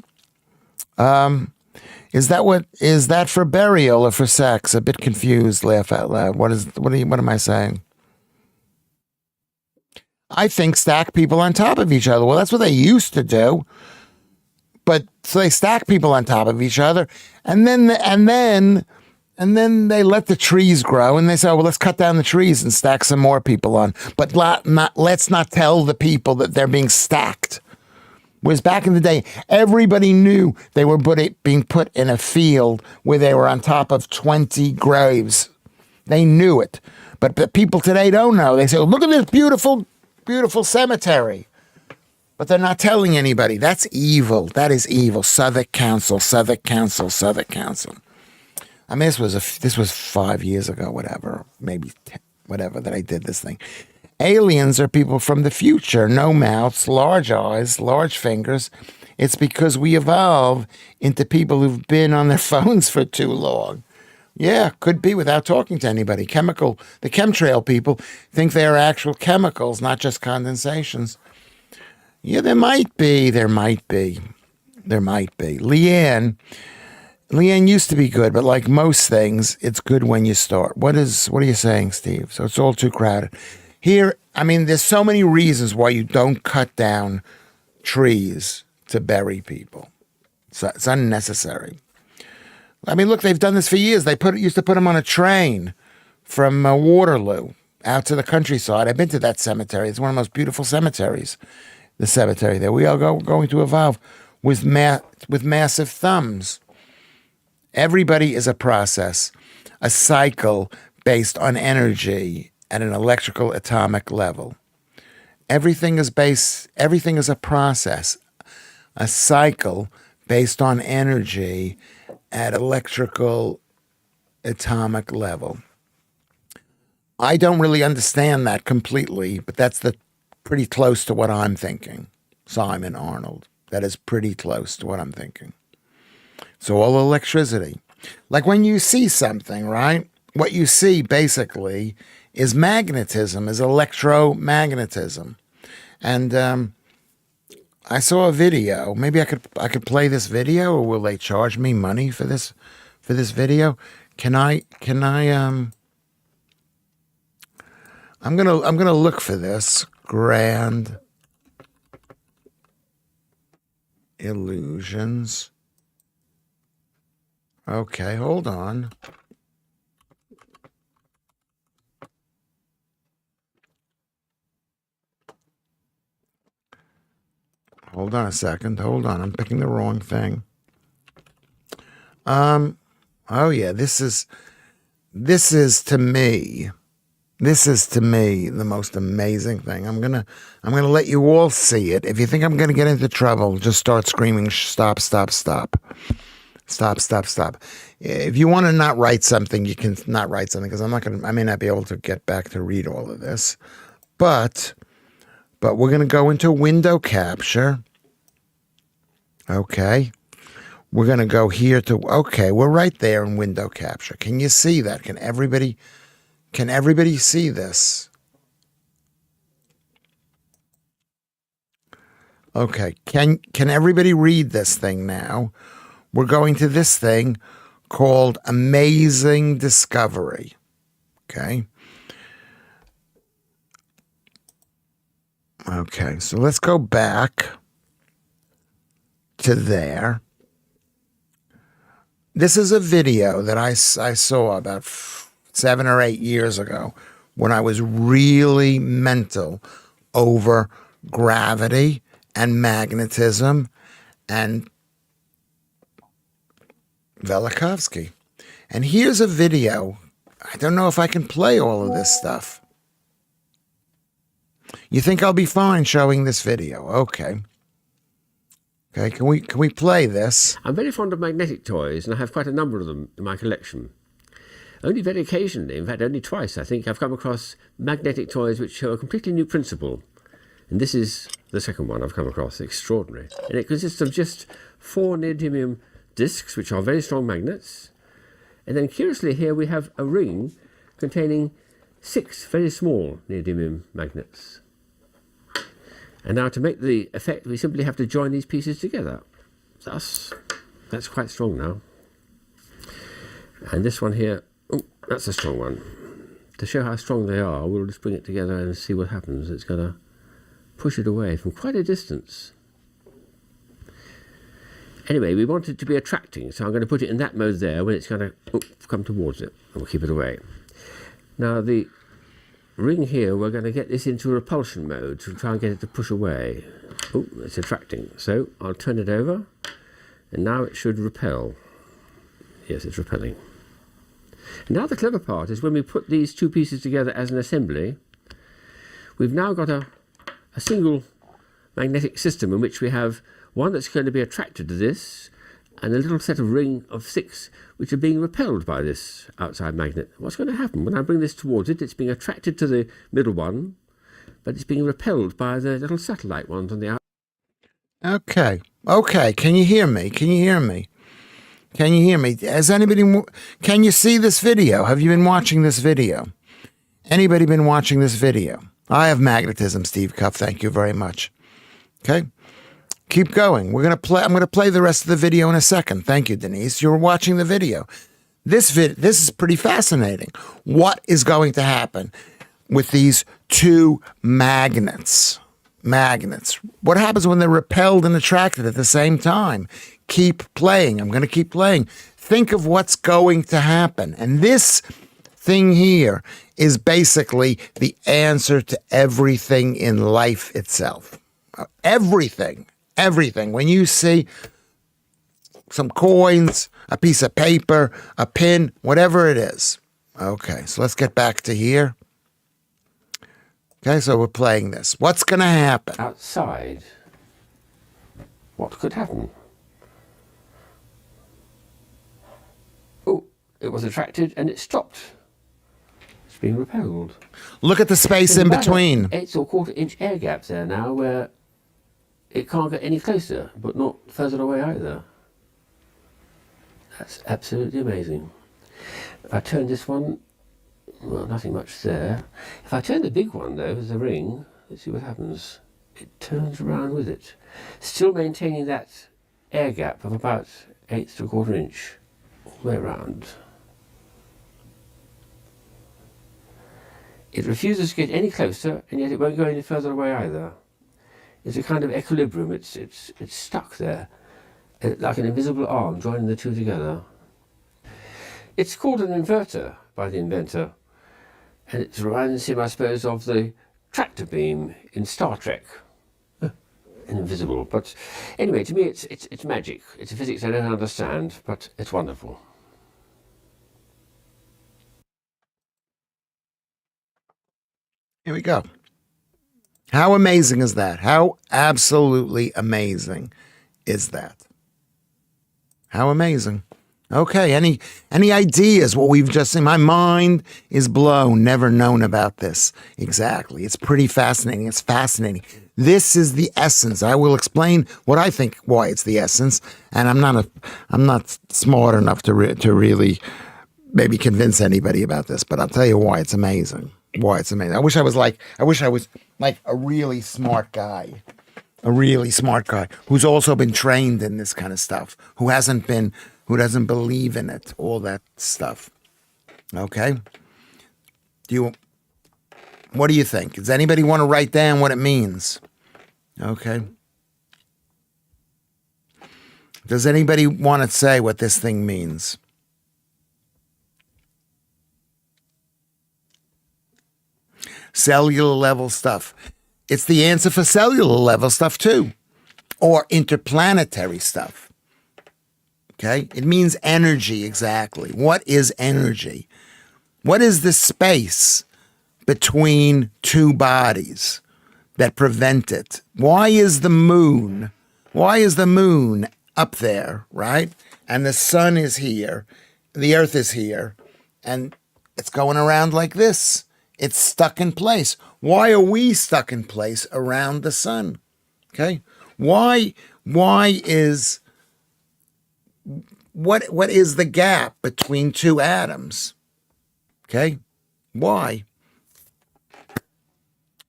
Is that for burial or for sex? A bit confused, laugh out loud. What am I saying? I think stack people on top of each other. Well, that's what they used to do. But so they stack people on top of each other, and then they let the trees grow, and they say, oh, well, let's cut down the trees and stack some more people on. But let's not tell the people that they're being stacked. Whereas back in the day, everybody knew they were being put in a field where they were on top of 20 graves. They knew it. But the people today don't know. They say, oh, look at this beautiful, beautiful cemetery. But they're not telling anybody. That's evil. That is evil. Southwark Council, Southwark Council, Southwark Council. I mean, this was 5 years ago, whatever, maybe 10, whatever, that I did this thing. Aliens are people from the future. No mouths, large eyes, large fingers. It's because we evolve into people who've been on their phones for too long. Yeah, could be without talking to anybody. The chemtrail people think they are actual chemicals, not just condensations. Yeah, there might be. Leanne used to be good, but like most things, it's good when you start. What are you saying, Steve? So it's all too crowded. Here, I mean, there's so many reasons why you don't cut down trees to bury people. It's unnecessary. I mean, look, they've done this for years. They used to put them on a train from Waterloo out to the countryside. I've been to that cemetery. It's one of the most beautiful cemeteries. The cemetery there. We are going to evolve with massive thumbs. Everybody is a process, a cycle based on energy at an electrical atomic level. Everything is a process, a cycle based on energy at electrical atomic level. I don't really understand that completely, but that's pretty close to what I'm thinking. Simon Arnold. That is pretty close to what I'm thinking. So all electricity. Like when you see something, right? What you see basically is magnetism, is electromagnetism. And I saw a video. Maybe I could play this video, or will they charge me money for this video? Can I I'm gonna look for this grand illusions. Okay, hold on. Hold on a second. Hold on. I'm picking the wrong thing. Oh yeah, this is to me. This is to me the most amazing thing. I'm gonna let you all see it. If you think I'm gonna get into trouble, just start screaming, stop, stop, stop. Stop, stop, stop. If you want to not write something, you can not write something, because I may not be able to get back to read all of this. But we're going to go into window capture. Okay. We're going to go here okay, we're right there in window capture. Can you see that? Can everybody see this? Okay. Can everybody read this thing now? We're going to this thing called Amazing Discovery. Okay. Okay, so let's go back to there. This is a video that I saw about 7 or 8 years ago when I was really mental over gravity and magnetism and Velikovsky. And here's a video. I don't know if I can play all of this stuff. You think I'll be fine showing this video? Okay. Okay, can we play this? I'm very fond of magnetic toys, and I have quite a number of them in my collection. Only very occasionally, in fact only twice, I think, I've come across magnetic toys which show a completely new principle. And this is the second one I've come across, extraordinary. And it consists of just 4 neodymium discs, which are very strong magnets. And then curiously here we have a ring containing 6 very small neodymium magnets. And now to make the effect, we simply have to join these pieces together. Thus, that's quite strong now. And this one here, oh, that's a strong one. To show how strong they are, we'll just bring it together and see what happens. It's going to push it away from quite a distance. Anyway, we want it to be attracting, so I'm going to put it in that mode there when it's going to come towards it, and we'll keep it away. Now the ring here, we're going to get this into repulsion mode to try and get it to push away. Oh, it's attracting. So I'll turn it over, and now it should repel. Yes, it's repelling. Now the clever part is when we put these two pieces together as an assembly, we've now got a single magnetic system in which we have one that's going to be attracted to this and a little set of ring of 6 which are being repelled by this outside magnet. What's going to happen? When I bring this towards it, it's being attracted to the middle one, but it's being repelled by the little satellite ones on the outside. Okay. Can you hear me? Can you hear me? Has anybody, can you see this video? Have you been watching this video? Anybody been watching this video? I have magnetism, Steve Cuff. Thank you very much. Okay. Keep going. I'm going to play the rest of the video in a second. Thank you, Denise. You're watching the video. This is pretty fascinating. What is going to happen with these two magnets? What happens when they're repelled and attracted at the same time? Keep playing. I'm going to keep playing. Think of what's going to happen. And this thing here is basically the answer to everything in life itself. Everything. When you see some coins, a piece of paper, a pin, whatever it is. Okay, so let's get back to here. Okay, so we're playing this. What's going to happen? Outside, what could happen? Oh, it was attracted and it stopped. It's being repelled. Look at the space in between. 8 or quarter-inch air gap there now where it can't get any closer, but not further away either. That's absolutely amazing. If I turn this one, well, nothing much there. If I turn the big one, though, the ring, let's see what happens. It turns around with it, still maintaining that air gap of about 1/8 to 1/4 inch all the way around. It refuses to get any closer, and yet it won't go any further away either. It's a kind of equilibrium. It's stuck there, like an invisible arm joining the two together. It's called an inverter by the inventor, and it reminds him, I suppose, of the tractor beam in Star Trek. Invisible, but anyway, to me, it's magic. It's a physics I don't understand, but it's wonderful. Here we go. How amazing is that? How absolutely amazing is that? How amazing. Okay, any ideas what we've just seen? My mind is blown, never known about this. Exactly. It's pretty fascinating. It's fascinating. This is the essence. I will explain what I think why it's the essence, and I'm not smart enough to really maybe convince anybody about this, but I'll tell you why it's amazing. Why it's amazing. I wish I was like a really smart guy who's also been trained in this kind of stuff, who doesn't believe in it, all that stuff. Okay? What do you think? Does anybody want to write down what it means? Okay. Does anybody want to say what this thing means? Cellular level stuff. It's the answer for cellular level stuff too, or interplanetary stuff. Okay? It means energy, exactly. What is energy? What is the space between two bodies that prevent it? Why is the moon up there, right? And the sun is here, the earth is here, and it's going around like this. It's stuck in place. Why are we stuck in place around the sun? Okay? Why is what is the gap between two atoms? Okay? Why?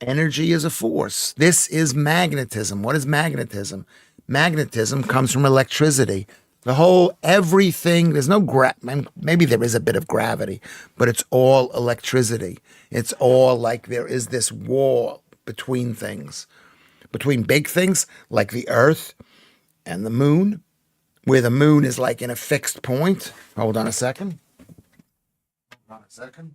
Energy is a force. This is magnetism. What is magnetism? Magnetism comes from electricity. Everything, there's no maybe there is a bit of gravity, but it's all electricity. It's all like there is this wall between things, between big things like the earth and the moon, where the moon is like in a fixed point. Hold on a second. Hold on a second.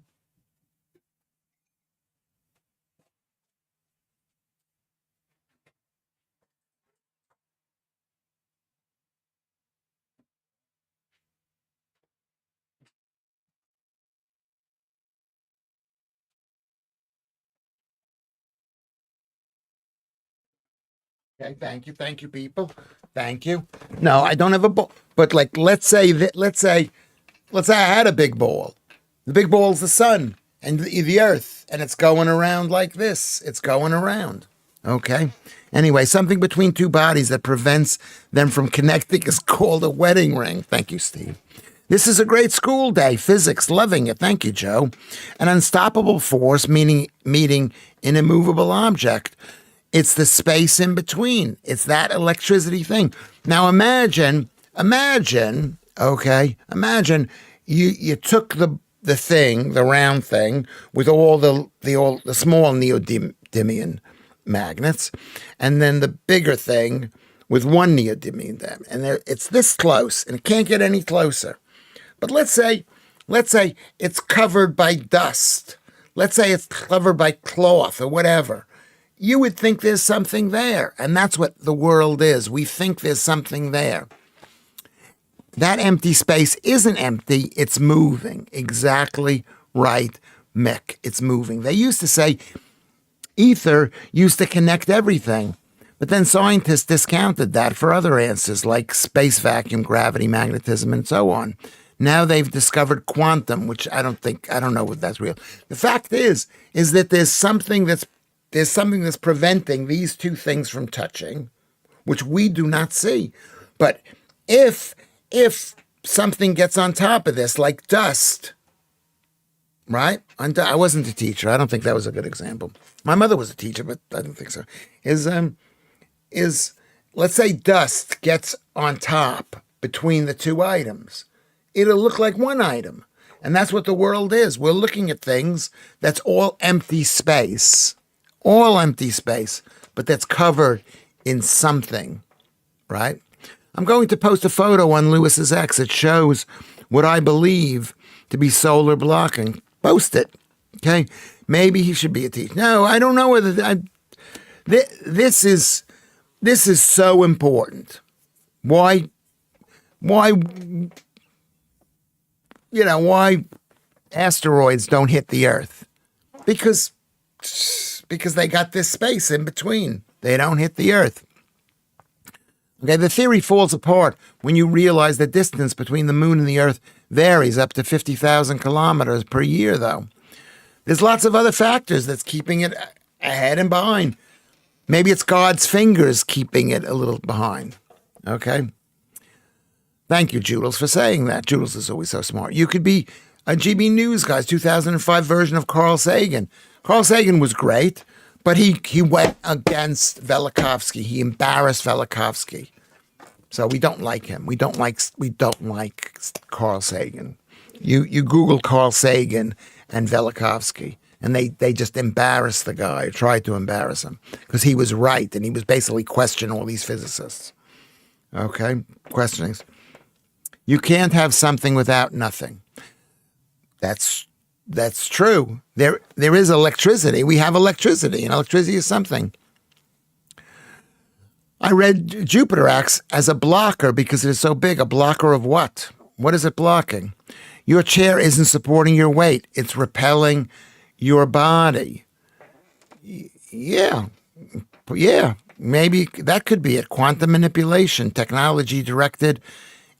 Okay, thank you, people. Thank you. No, I don't have a ball, but like, let's say I had a big ball. The big ball is the sun and the earth, and it's going around like this. It's going around. Okay. Anyway, something between two bodies that prevents them from connecting is called a wedding ring. Thank you, Steve. This is a great school day. Physics, loving it. Thank you, Joe. An unstoppable force, meaning meeting an immovable object. It's the space in between. It's that electricity thing. Now imagine you took the thing, the round thing, with all the small neodymium magnets, and then the bigger thing with one neodymium, and it's this close, and it can't get any closer. But let's say it's covered by dust. Let's say it's covered by cloth or whatever. You would think there's something there. And that's what the world is. We think there's something there. That empty space isn't empty. It's moving. Exactly right, Mick. It's moving. They used to say ether used to connect everything. But then scientists discounted that for other answers like space vacuum, gravity, magnetism, and so on. Now they've discovered quantum, which I don't know if that's real. The fact is that there's something that's preventing these two things from touching, which we do not see. But if something gets on top of this, like dust, right? I wasn't a teacher. I don't think that was a good example. My mother was a teacher, but I don't think so. Is let's say dust gets on top between the two items. It'll look like one item. And that's what the world is. We're looking at things that's all empty space. All empty space, but that's covered in something, right? I'm going to post a photo on Lewis's X. It shows what I believe to be solar blocking. Post it, okay? Maybe he should be a teacher. No, I don't know whether this is so important. Why asteroids don't hit the Earth? Because they got this space in between. They don't hit the Earth. Okay, the theory falls apart when you realize the distance between the moon and the Earth varies up to 50,000 kilometers per year, though. There's lots of other factors that's keeping it ahead and behind. Maybe it's God's fingers keeping it a little behind. Okay? Thank you, Jules, for saying that. Jules is always so smart. You could be a GB News Guy's 2005 version of Carl Sagan. Carl Sagan was great, but he went against Velikovsky. He embarrassed Velikovsky. So we don't like him. We don't like Carl Sagan. You Google Carl Sagan and Velikovsky, and they just embarrassed the guy, tried to embarrass him, because he was right, and he was basically questioning all these physicists. Okay? Questionings. You can't have something without nothing. That's true. There is electricity. We have electricity, and electricity is something. I read Jupiter acts as a blocker because it is so big. A blocker of what? What is it blocking? Your chair isn't supporting your weight. It's repelling your body. Yeah. Maybe that could be it. Quantum manipulation, technology-directed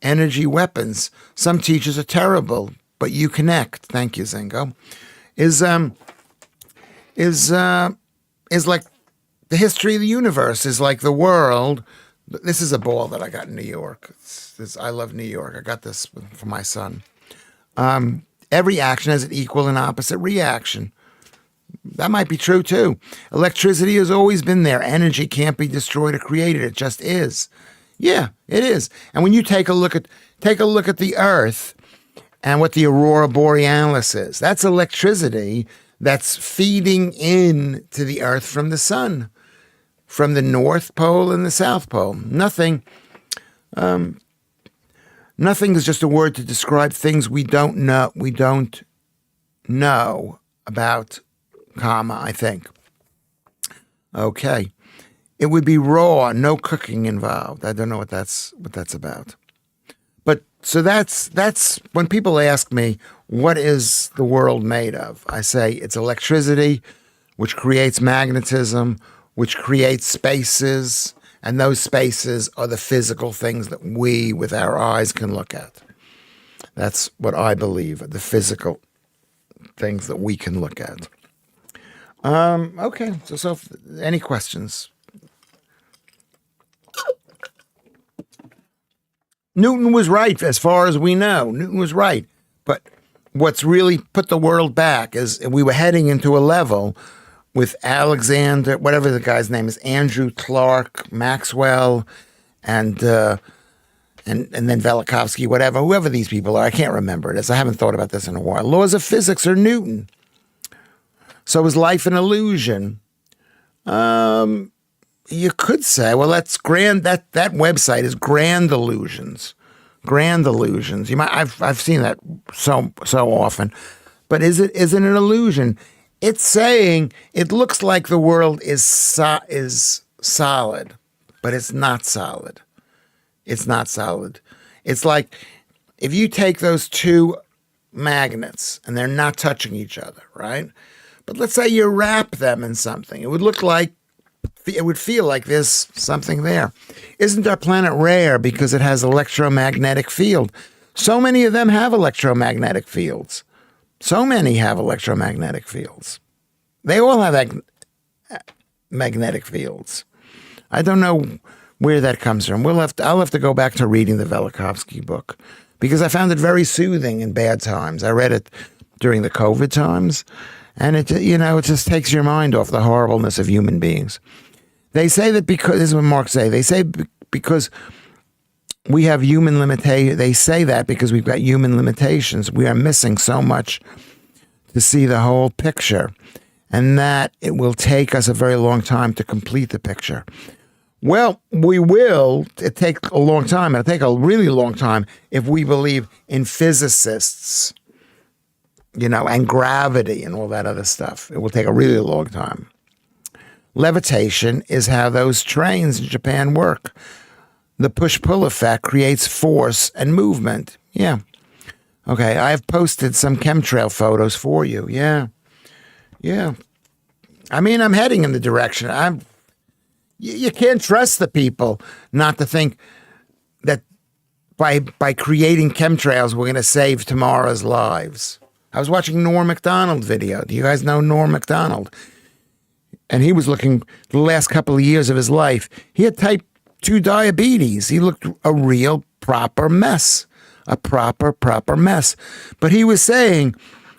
energy weapons. Some teachers are terrible, but you connect. Thank you, Zingo. Is like the history of the universe, is like the world This is a ball that I got in New York. I love New York. I got this for my son. Every action has an equal and opposite reaction. That might be true too. Electricity has always been there. Energy can't be destroyed or created. It just is. Yeah, it is. And when you take a look at the Earth and what the aurora borealis is, that's electricity that's feeding in to the Earth from the sun, from the North Pole and the South Pole. Nothing is just a word to describe things we don't know. We don't know about, I think. Okay. It would be raw, no cooking involved. I don't know what that's about. But so that's when people ask me, what is the world made of? I say it's electricity, which creates magnetism, which creates spaces, and those spaces are the physical things that we, with our eyes, can look at. That's what I believe, the physical things that we can look at. Okay, so any questions? Newton was right, as far as we know. Newton was right. But what's really put the world back is we were heading into a level with Alexander, whatever the guy's name is, Andrew Clark, Maxwell, and then Velikovsky, whoever these people are. I can't remember it, as I haven't thought about this in a while. Laws of physics are Newton. So is life an illusion? You could say, well, that's grand. That website is Grand Illusions. Grand Illusions. You might. I've seen that so often, but isn't it an illusion? It's saying it looks like the world is solid, but it's not solid. It's not solid. It's like if you take those two magnets and they're not touching each other, right? But let's say you wrap them in something. It would feel like there's something there. Isn't our planet rare because it has electromagnetic field? So many of them have electromagnetic fields. So many have electromagnetic fields. They all have magnetic fields. I don't know where that comes from. I'll have to go back to reading the Velikovsky book because I found it very soothing in bad times. I read it during the COVID times, and it just takes your mind off the horribleness of human beings. They say that because, this is what Marx say, they say because we have human limitations, they say that because we've got human limitations, we are missing so much to see the whole picture, and that it will take us a very long time to complete the picture. Well, we will. It take a long time. It'll take a really long time if we believe in physicists, and gravity and all that other stuff. It will take a really long time. Levitation is how those trains in Japan work. The push-pull effect creates force and movement. Yeah. Okay, I have posted some chemtrail photos for you. Yeah. I mean, I'm heading in the direction. You can't trust the people not to think that by creating chemtrails, we're going to save tomorrow's lives. I was watching Norm Macdonald video. Do you guys know Norm Macdonald? And he was looking the last couple of years of his life. He had type 2 diabetes. He looked a real proper mess, a proper mess. But he was saying,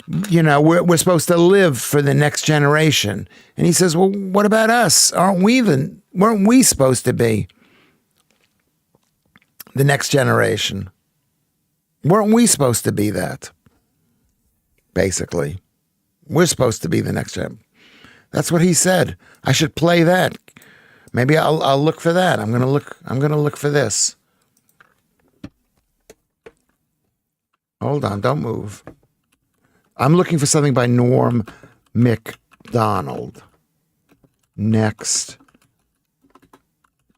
we're supposed to live for the next generation. And he says, well, what about us? Weren't we supposed to be the next generation? Weren't we supposed to be that? Basically, we're supposed to be the next generation. That's what he said. I should play that. Maybe I'll look for that. I'm gonna look for this. Hold on, don't move. I'm looking for something by Norm Macdonald. Next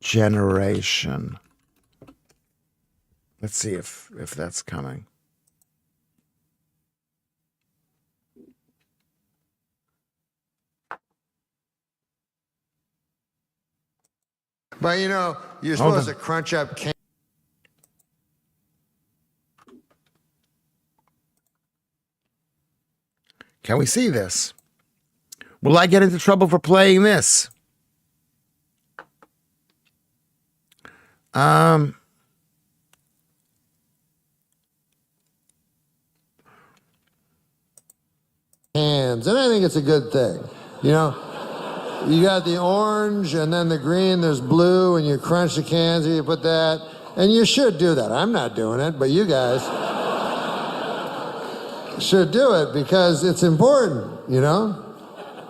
generation. Let's see if that's coming. But you're supposed to crunch up. Can we see this? Will I get into trouble for playing this? Hands, and I think it's a good thing. You know, you got the orange and then the green, there's blue, and you crunch the cans and you put that, and you should do that. I'm not doing it, but you guys should do it because it's important, you know?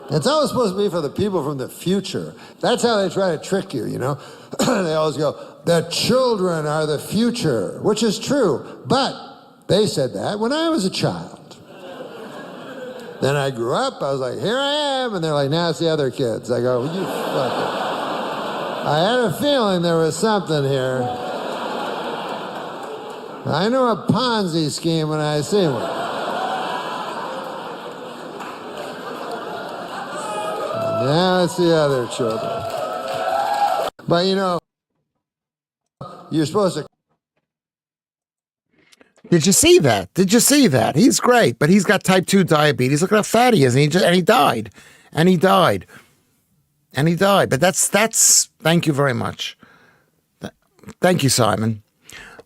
It's always supposed to be for the people from the future. That's how they try to trick you, you know? They always go, the children are the future, which is true, but they said that when I was a child. Then I grew up, I was like, here I am, and they're like, now it's the other kids. I go, you fucker. I had a feeling there was something here. I know a Ponzi scheme when I see one. Now it's the other children. But you know, you're supposed to. Did you see that? Did you see that? He's great, but he's got type 2 diabetes. Look at how fat he is. And he died. And he died. And he died. But that's, thank you very much. Thank you, Simon.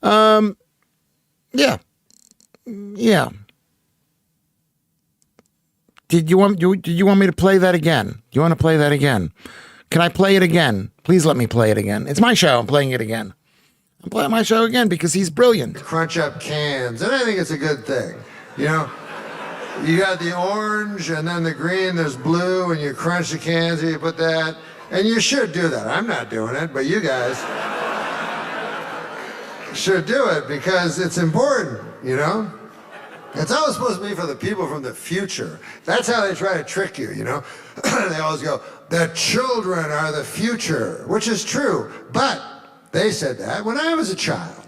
Yeah. Yeah. Did you want me to play that again? Do you want to play that again? Can I play it again? Please let me play it again. It's my show. I'm playing it again. I'm playing my show again because he's brilliant. Crunch up cans, and I think it's a good thing. You know, you got the orange and then the green, there's blue, and you crunch the cans and you put that, and you should do that. I'm not doing it, but you guys should do it because it's important, you know? It's always supposed to be for the people from the future. That's how they try to trick you, you know? They always go, the children are the future, which is true, but they said that when I was a child.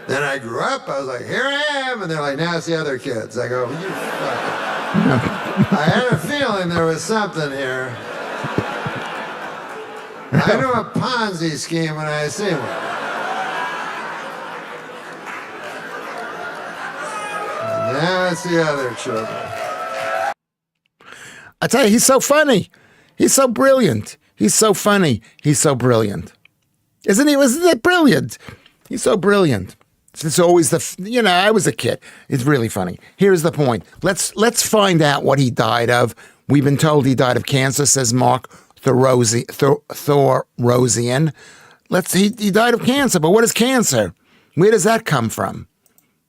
Then I grew up, I was like, here I am, and they're like, now it's the other kids. I go, you fucker. I had a feeling there was something here. I know a Ponzi scheme when I see one. And now it's the other children. I tell you, he's so funny. He's so brilliant. He's so funny. He's so brilliant. Isn't he? Isn't that brilliant? He's so brilliant. It's always I was a kid. It's really funny. Here's the point. Let's find out what he died of. We've been told he died of cancer, says Mark Thorosian. He died of cancer, but what is cancer? Where does that come from?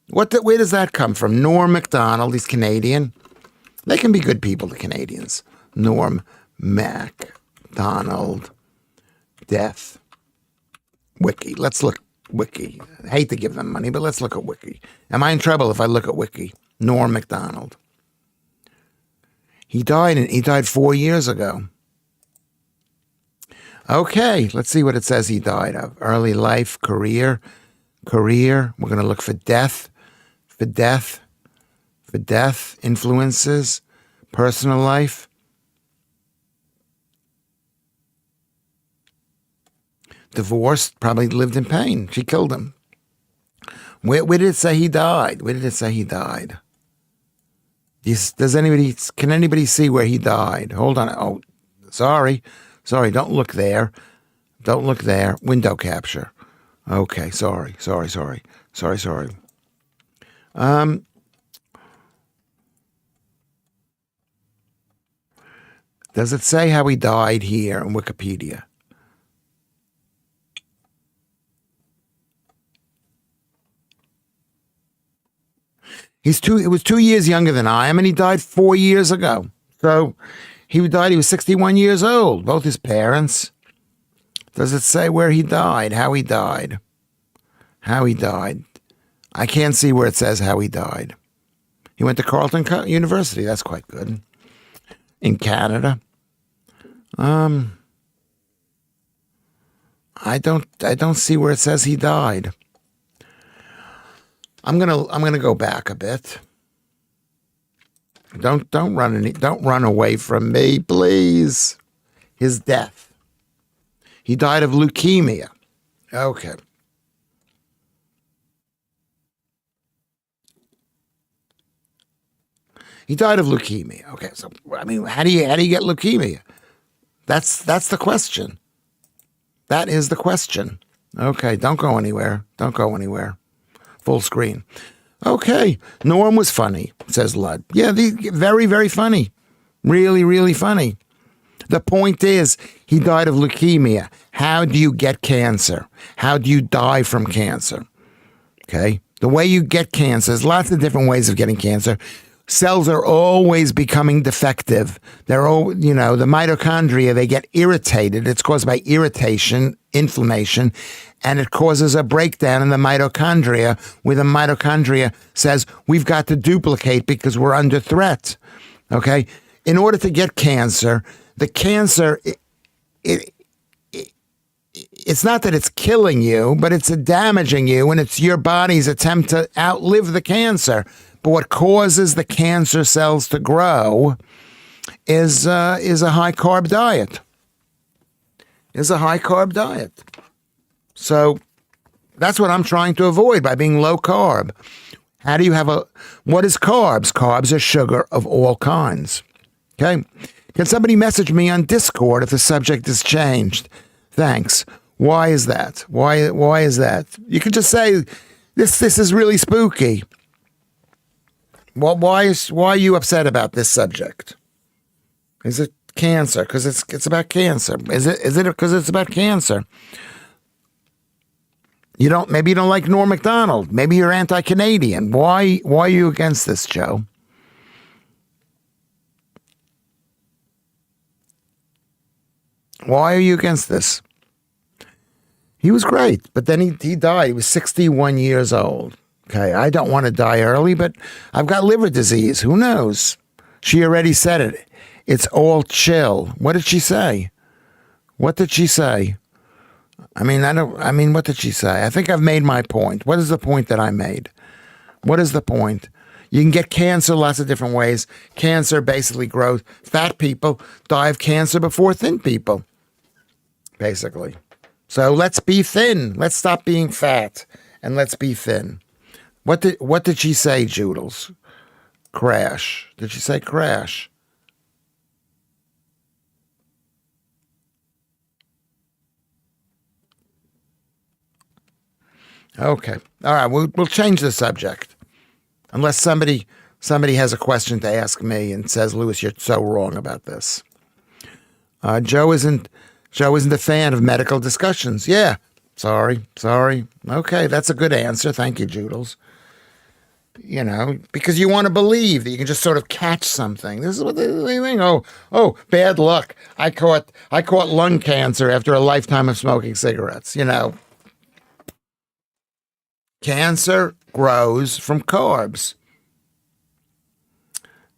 Where does that come from? Norm MacDonald, he's Canadian. They can be good people, the Canadians. Norm MacDonald. Death. Wiki. Let's look. Wiki. I hate to give them money, but let's look at Wiki. Am I in trouble if I look at Wiki? Norm MacDonald. He died 4 years ago. Okay, let's see what it says he died of. Early life, career. We're going to look for death. Influences, personal life. Divorced, probably lived in pain. She killed him. Where did it say he died? Can anybody see where he died? Hold on. Oh, sorry. Don't look there. Window capture. Okay, sorry. Does it say how he died here in Wikipedia? He was 2 years younger than I am, and he died 4 years ago. So he was 61 years old, both his parents. Does it say where he died, how he died? I can't see where it says how he died. He went to Carleton University. That's quite good. In Canada. I don't see where it says he died. I'm gonna go back a bit. Don't run away from me, please. His death. He died of leukemia. Okay. He died of leukemia. Okay, so I mean, how do you get leukemia? That's the question. That is the question. Okay, don't go anywhere. Don't go anywhere. Full screen. Okay, Norm was funny, says Lud. Yeah, very, very funny. Really, really funny. The point is, he died of leukemia. How do you get cancer? How do you die from cancer? Okay, the way you get cancer, there's lots of different ways of getting cancer. Cells are always becoming defective. They're all, the mitochondria, they get irritated. It's caused by irritation, inflammation, and it causes a breakdown in the mitochondria where the mitochondria says, we've got to duplicate because we're under threat. Okay? In order to get cancer, the cancer, it's not that it's killing you, but it's damaging you, and it's your body's attempt to outlive the cancer. But what causes the cancer cells to grow is a high carb diet. So that's what I'm trying to avoid by being low carb. How do you have what is carbs? Carbs are sugar of all kinds. Okay. Can somebody message me on Discord if the subject is changed? Thanks. Why is that? Why is that? You could just say, this is really spooky. Well, why are you upset about this subject? Is it cancer? Because it's about cancer. Is it because it's about cancer? Maybe you don't like Norm Macdonald. Maybe you're anti-Canadian. Why are you against this, Joe? Why are you against this? He was great, but then he died. He was 61 years old. Okay, I don't want to die early, but I've got liver disease. Who knows? She already said it. It's all chill. What did she say? What did she say? What did she say? I think I've made my point. What is the point that I made? What is the point? You can get cancer lots of different ways. Cancer basically grows. Fat people die of cancer before thin people, basically. So let's be thin. Let's stop being fat and let's be thin. What did she say, Joodles? Crash. Did she say crash? Okay. All right. We'll change the subject. Unless somebody has a question to ask me and says, Lewis, you're so wrong about this. Joe isn't a fan of medical discussions. Yeah. Sorry. Okay. That's a good answer. Thank you, Joodles. Because you want to believe that you can just sort of catch something. This is what they think. Oh, bad luck. I caught lung cancer after a lifetime of smoking cigarettes. Cancer grows from carbs.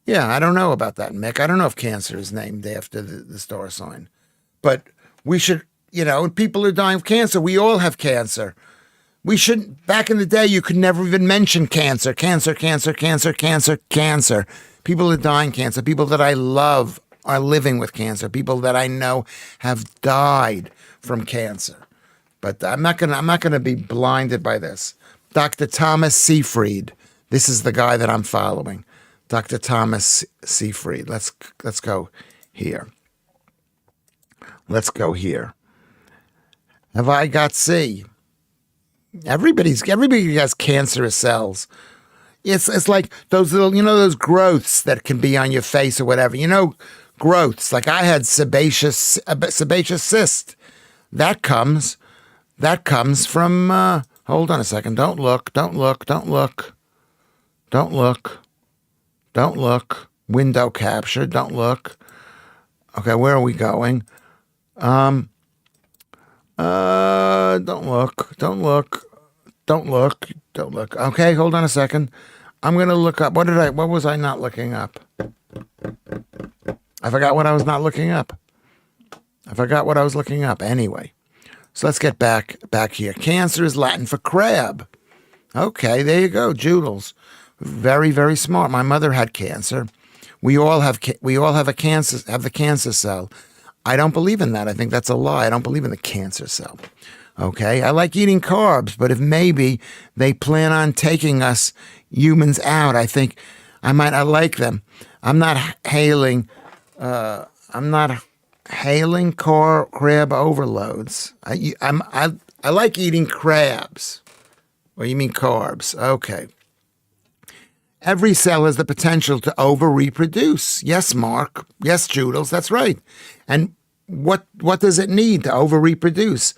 Yeah, I don't know about that, Mick. I don't know if cancer is named after the star sign. But we should, people are dying of cancer. We all have cancer. We shouldn't, back in the day, you could never even mention cancer. Cancer. People are dying cancer. People that I love are living with cancer. People that I know have died from cancer. But I'm not gonna be blinded by this. Dr. Thomas Seyfried. This is the guy that I'm following. Dr. Thomas Seyfried. Let's go here. Let's go here. Have I got C? Everybody has cancerous cells. It's like those little, those growths that can be on your face or whatever. Growths. Like I had sebaceous cyst. That comes from. Hold on a second. Don't look. Window capture. Don't look. Okay, where are we going? Don't look. Okay, hold on a second. I'm going to look up. What was I not looking up? I forgot what I was not looking up. Anyway, so let's get back here. Cancer is Latin for crab. Okay, there you go, Joodles. Very, very smart. My mother had cancer. We all have the cancer cell. I don't believe in that. I think that's a lie. I don't believe in the cancer cell. Okay, I like eating carbs, but if maybe they plan on taking us humans out, I think I like them. I'm not hailing hailing crab overloads. I like eating crabs. Or you mean carbs? Okay. Every cell has the potential to over-reproduce. Yes, Mark. Yes, Joodles. That's right. And what does it need to over-reproduce?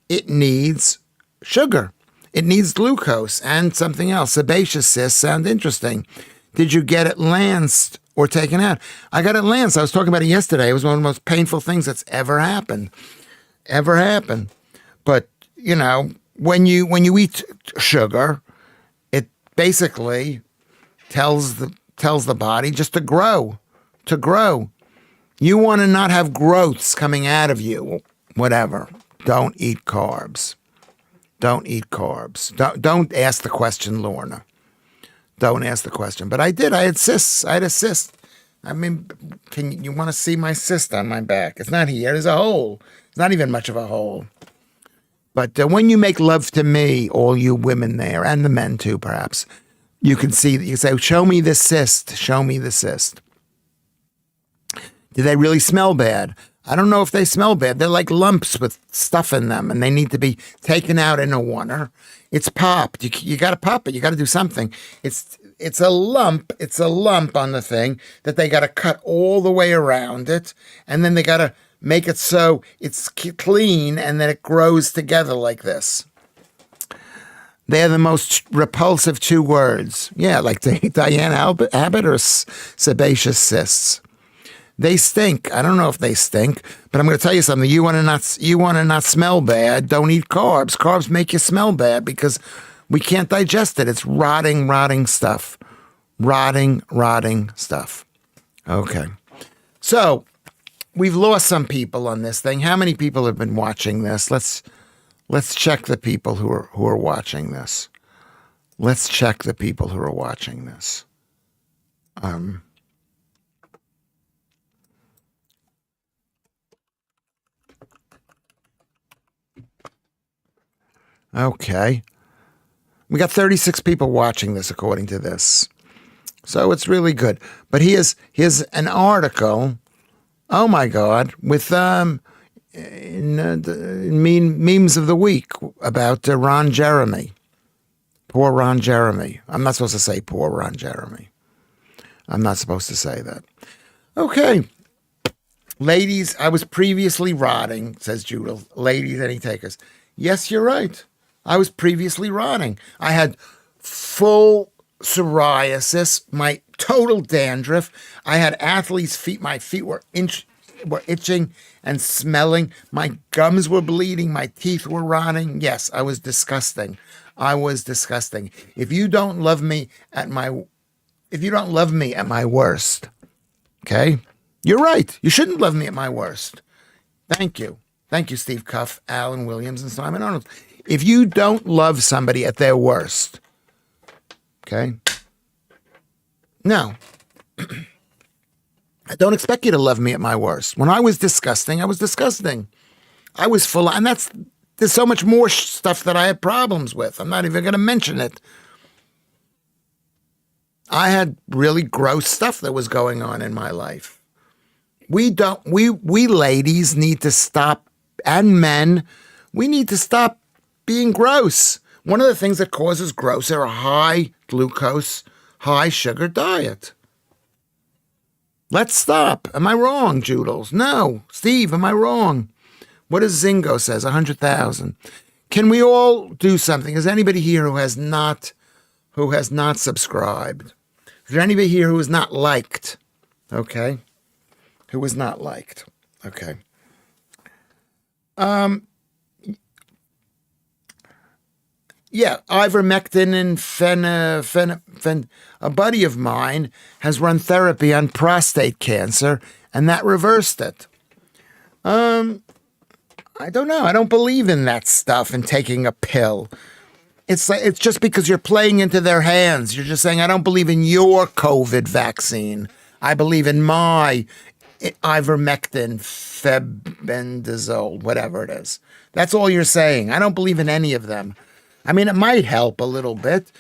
It needs sugar. It needs glucose and something else. Sebaceous cysts sound interesting. Did you get it lanced or taken out? I got it lanced. I was talking about it yesterday. It was one of the most painful things that's ever happened. Ever happened. But, you know, when you eat sugar, it basically tells the body just to grow. You want to not have growths coming out of you. Whatever. Don't eat carbs. Don't eat carbs. Don't ask the question, Lorna. Don't ask the question. But I did. I had cysts. I had a cyst. I mean, you want to see my cyst on my back? It's not here. There's a hole. It's not even much of a hole. But when you make love to me, all you women there, and the men too, perhaps, you can see that you say, show me the cyst. Show me the cyst. Do they really smell bad? I don't know if they smell bad. They're like lumps with stuff in them, and they need to be taken out in a water. It's popped. You got to pop it. You got to do something. It's a lump. It's a lump on the thing that they got to cut all the way around it, and then they got to make it so it's clean, and then it grows together like this. They're the most repulsive two words. Yeah, like Diane Abbott or sebaceous cysts. They stink. I don't know if they stink, but I'm going to tell you something. You want to not smell bad. Don't eat carbs. Carbs make you smell bad because we can't digest it. It's rotting stuff. Rotting stuff. Okay. So we've lost some people on this thing. How many people have been watching this? Let's check the people who are watching this. Let's check the people who are watching this. Okay. We got 36 people watching this according to this. So it's really good. But here's an article, oh my God, with memes of the week about Ron Jeremy. Poor Ron Jeremy. I'm not supposed to say poor Ron Jeremy. I'm not supposed to say that. Okay. Ladies, I was previously rotting, says Judith. Ladies, any takers? Yes, you're right. I was previously rotting. I had full psoriasis, my total dandruff. I had athlete's feet. My feet were itching and smelling. My gums were bleeding. My teeth were rotting. Yes, I was disgusting. If you don't love me at my worst, okay? You're right. You shouldn't love me at my worst. Thank you. Thank you, Steve Cuff, Alan Williams, and Simon Arnold. If you don't love somebody at their worst, okay? No. I don't expect you to love me at my worst. When I was disgusting, I was disgusting. I was full of, and there's so much more stuff that I had problems with. I'm not even going to mention it. I had really gross stuff that was going on in my life. We ladies need to stop, and men, we need to stop being gross. One of the things that causes gross are a high glucose, high sugar diet. Let's stop. Am I wrong, Joodles? No. Steve, am I wrong? What does Zingo says? 100,000. Can we all do something? Is anybody here who has not subscribed? Is there anybody here who is not liked? Okay. Who is not liked? Okay. Yeah, ivermectin and a buddy of mine has run therapy on prostate cancer, and that reversed it. I don't know. I don't believe in that stuff and taking a pill. It's just because you're playing into their hands. You're just saying, I don't believe in your COVID vaccine. I believe in my ivermectin, febendazole, whatever it is. That's all you're saying. I don't believe in any of them. I mean, it might help a little bit,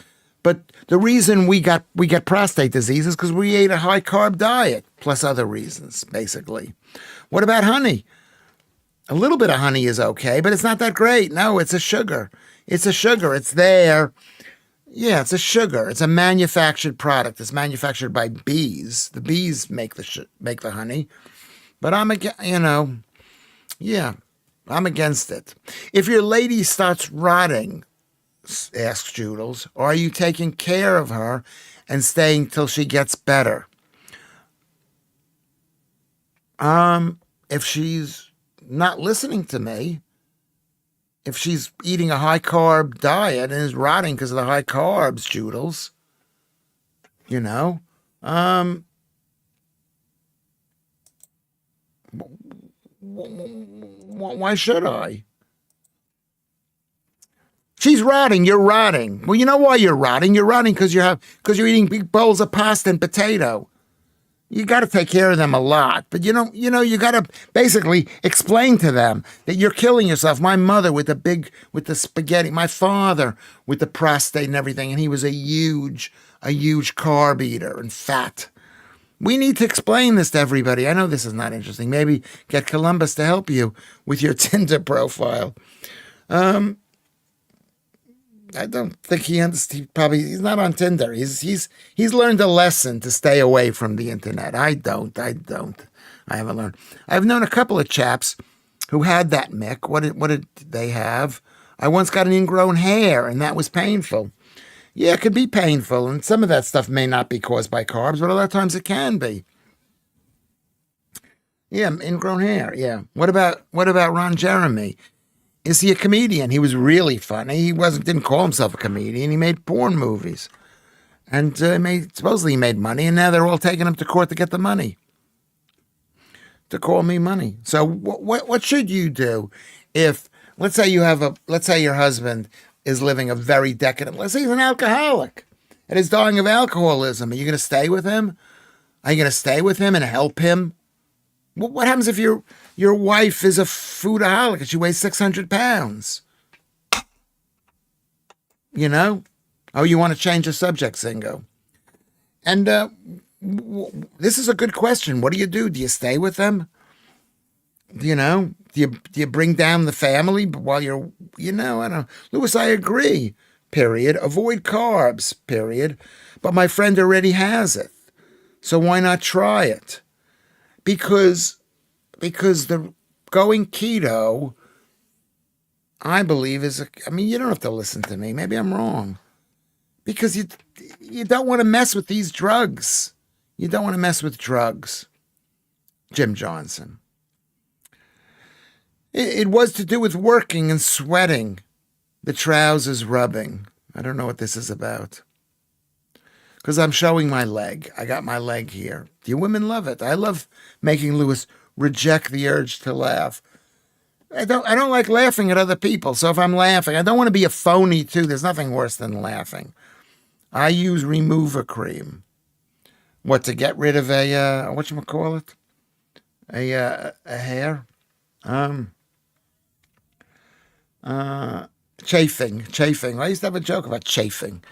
But the reason we get prostate disease is because we ate a high carb diet, plus other reasons, basically. What about honey? A little bit of honey is okay, but it's not that great. No, it's a sugar. It's a sugar. It's there. Yeah, it's a sugar. It's a manufactured product. It's manufactured by bees. The bees make the honey. But I'm against it. If your lady starts rotting, asks Joodles, or are you taking care of her and staying till she gets better? If she's not listening to me, if she's eating a high carb diet and is rotting because of the high carbs, Joodles, why should I? She's rotting. You're rotting. Well, you know why you're rotting? You're rotting because you're eating big bowls of pasta and potato. You got to take care of them a lot, but you got to basically explain to them that you're killing yourself. My mother with the spaghetti, my father with the prostate and everything, and he was a huge carb eater and fat. We need to explain this to everybody. I know this is not interesting. Maybe get Columbus to help you with your Tinder profile. I don't think he understands. He's not on Tinder. He's learned a lesson to stay away from the internet. I don't. I haven't learned. I've known a couple of chaps who had that Mick. What did they have? I once got an ingrown hair, and that was painful. Yeah, it could be painful, and some of that stuff may not be caused by carbs, but a lot of times it can be. Yeah, ingrown hair. Yeah. What about Ron Jeremy? Is he a comedian? He was really funny. He didn't call himself a comedian. He made porn movies, and supposedly he made money. And now they're all taking him to court to get the money, to call me money. So what should you do if, let's say your husband is living a very decadent. Let's say he's an alcoholic and is dying of alcoholism. Are you going to stay with him? Are you going to stay with him and help him? What happens if your wife is a foodaholic and she weighs 600 pounds? Oh, you want to change the subject, Zingo. And this is a good question. What do? Do you stay with them? Do you bring down the family while you're, I don't. Lewis, I agree, period. Avoid carbs, period. But my friend already has it. So why not try it? Because the going keto, I believe, you don't have to listen to me. Maybe I'm wrong. Because you don't want to mess with these drugs. You don't want to mess with drugs. Jim Johnson. It was to do with working and sweating, the trousers rubbing. I don't know what this is about. Because I'm showing my leg. I got my leg here. You women love it. I love making Lewis reject the urge to laugh. I don't like laughing at other people. So if I'm laughing, I don't want to be a phony too. There's nothing worse than laughing. I use remover cream. What, to get rid of a whatchamacallit? A hair? Chafing. I used to have a joke about chafing.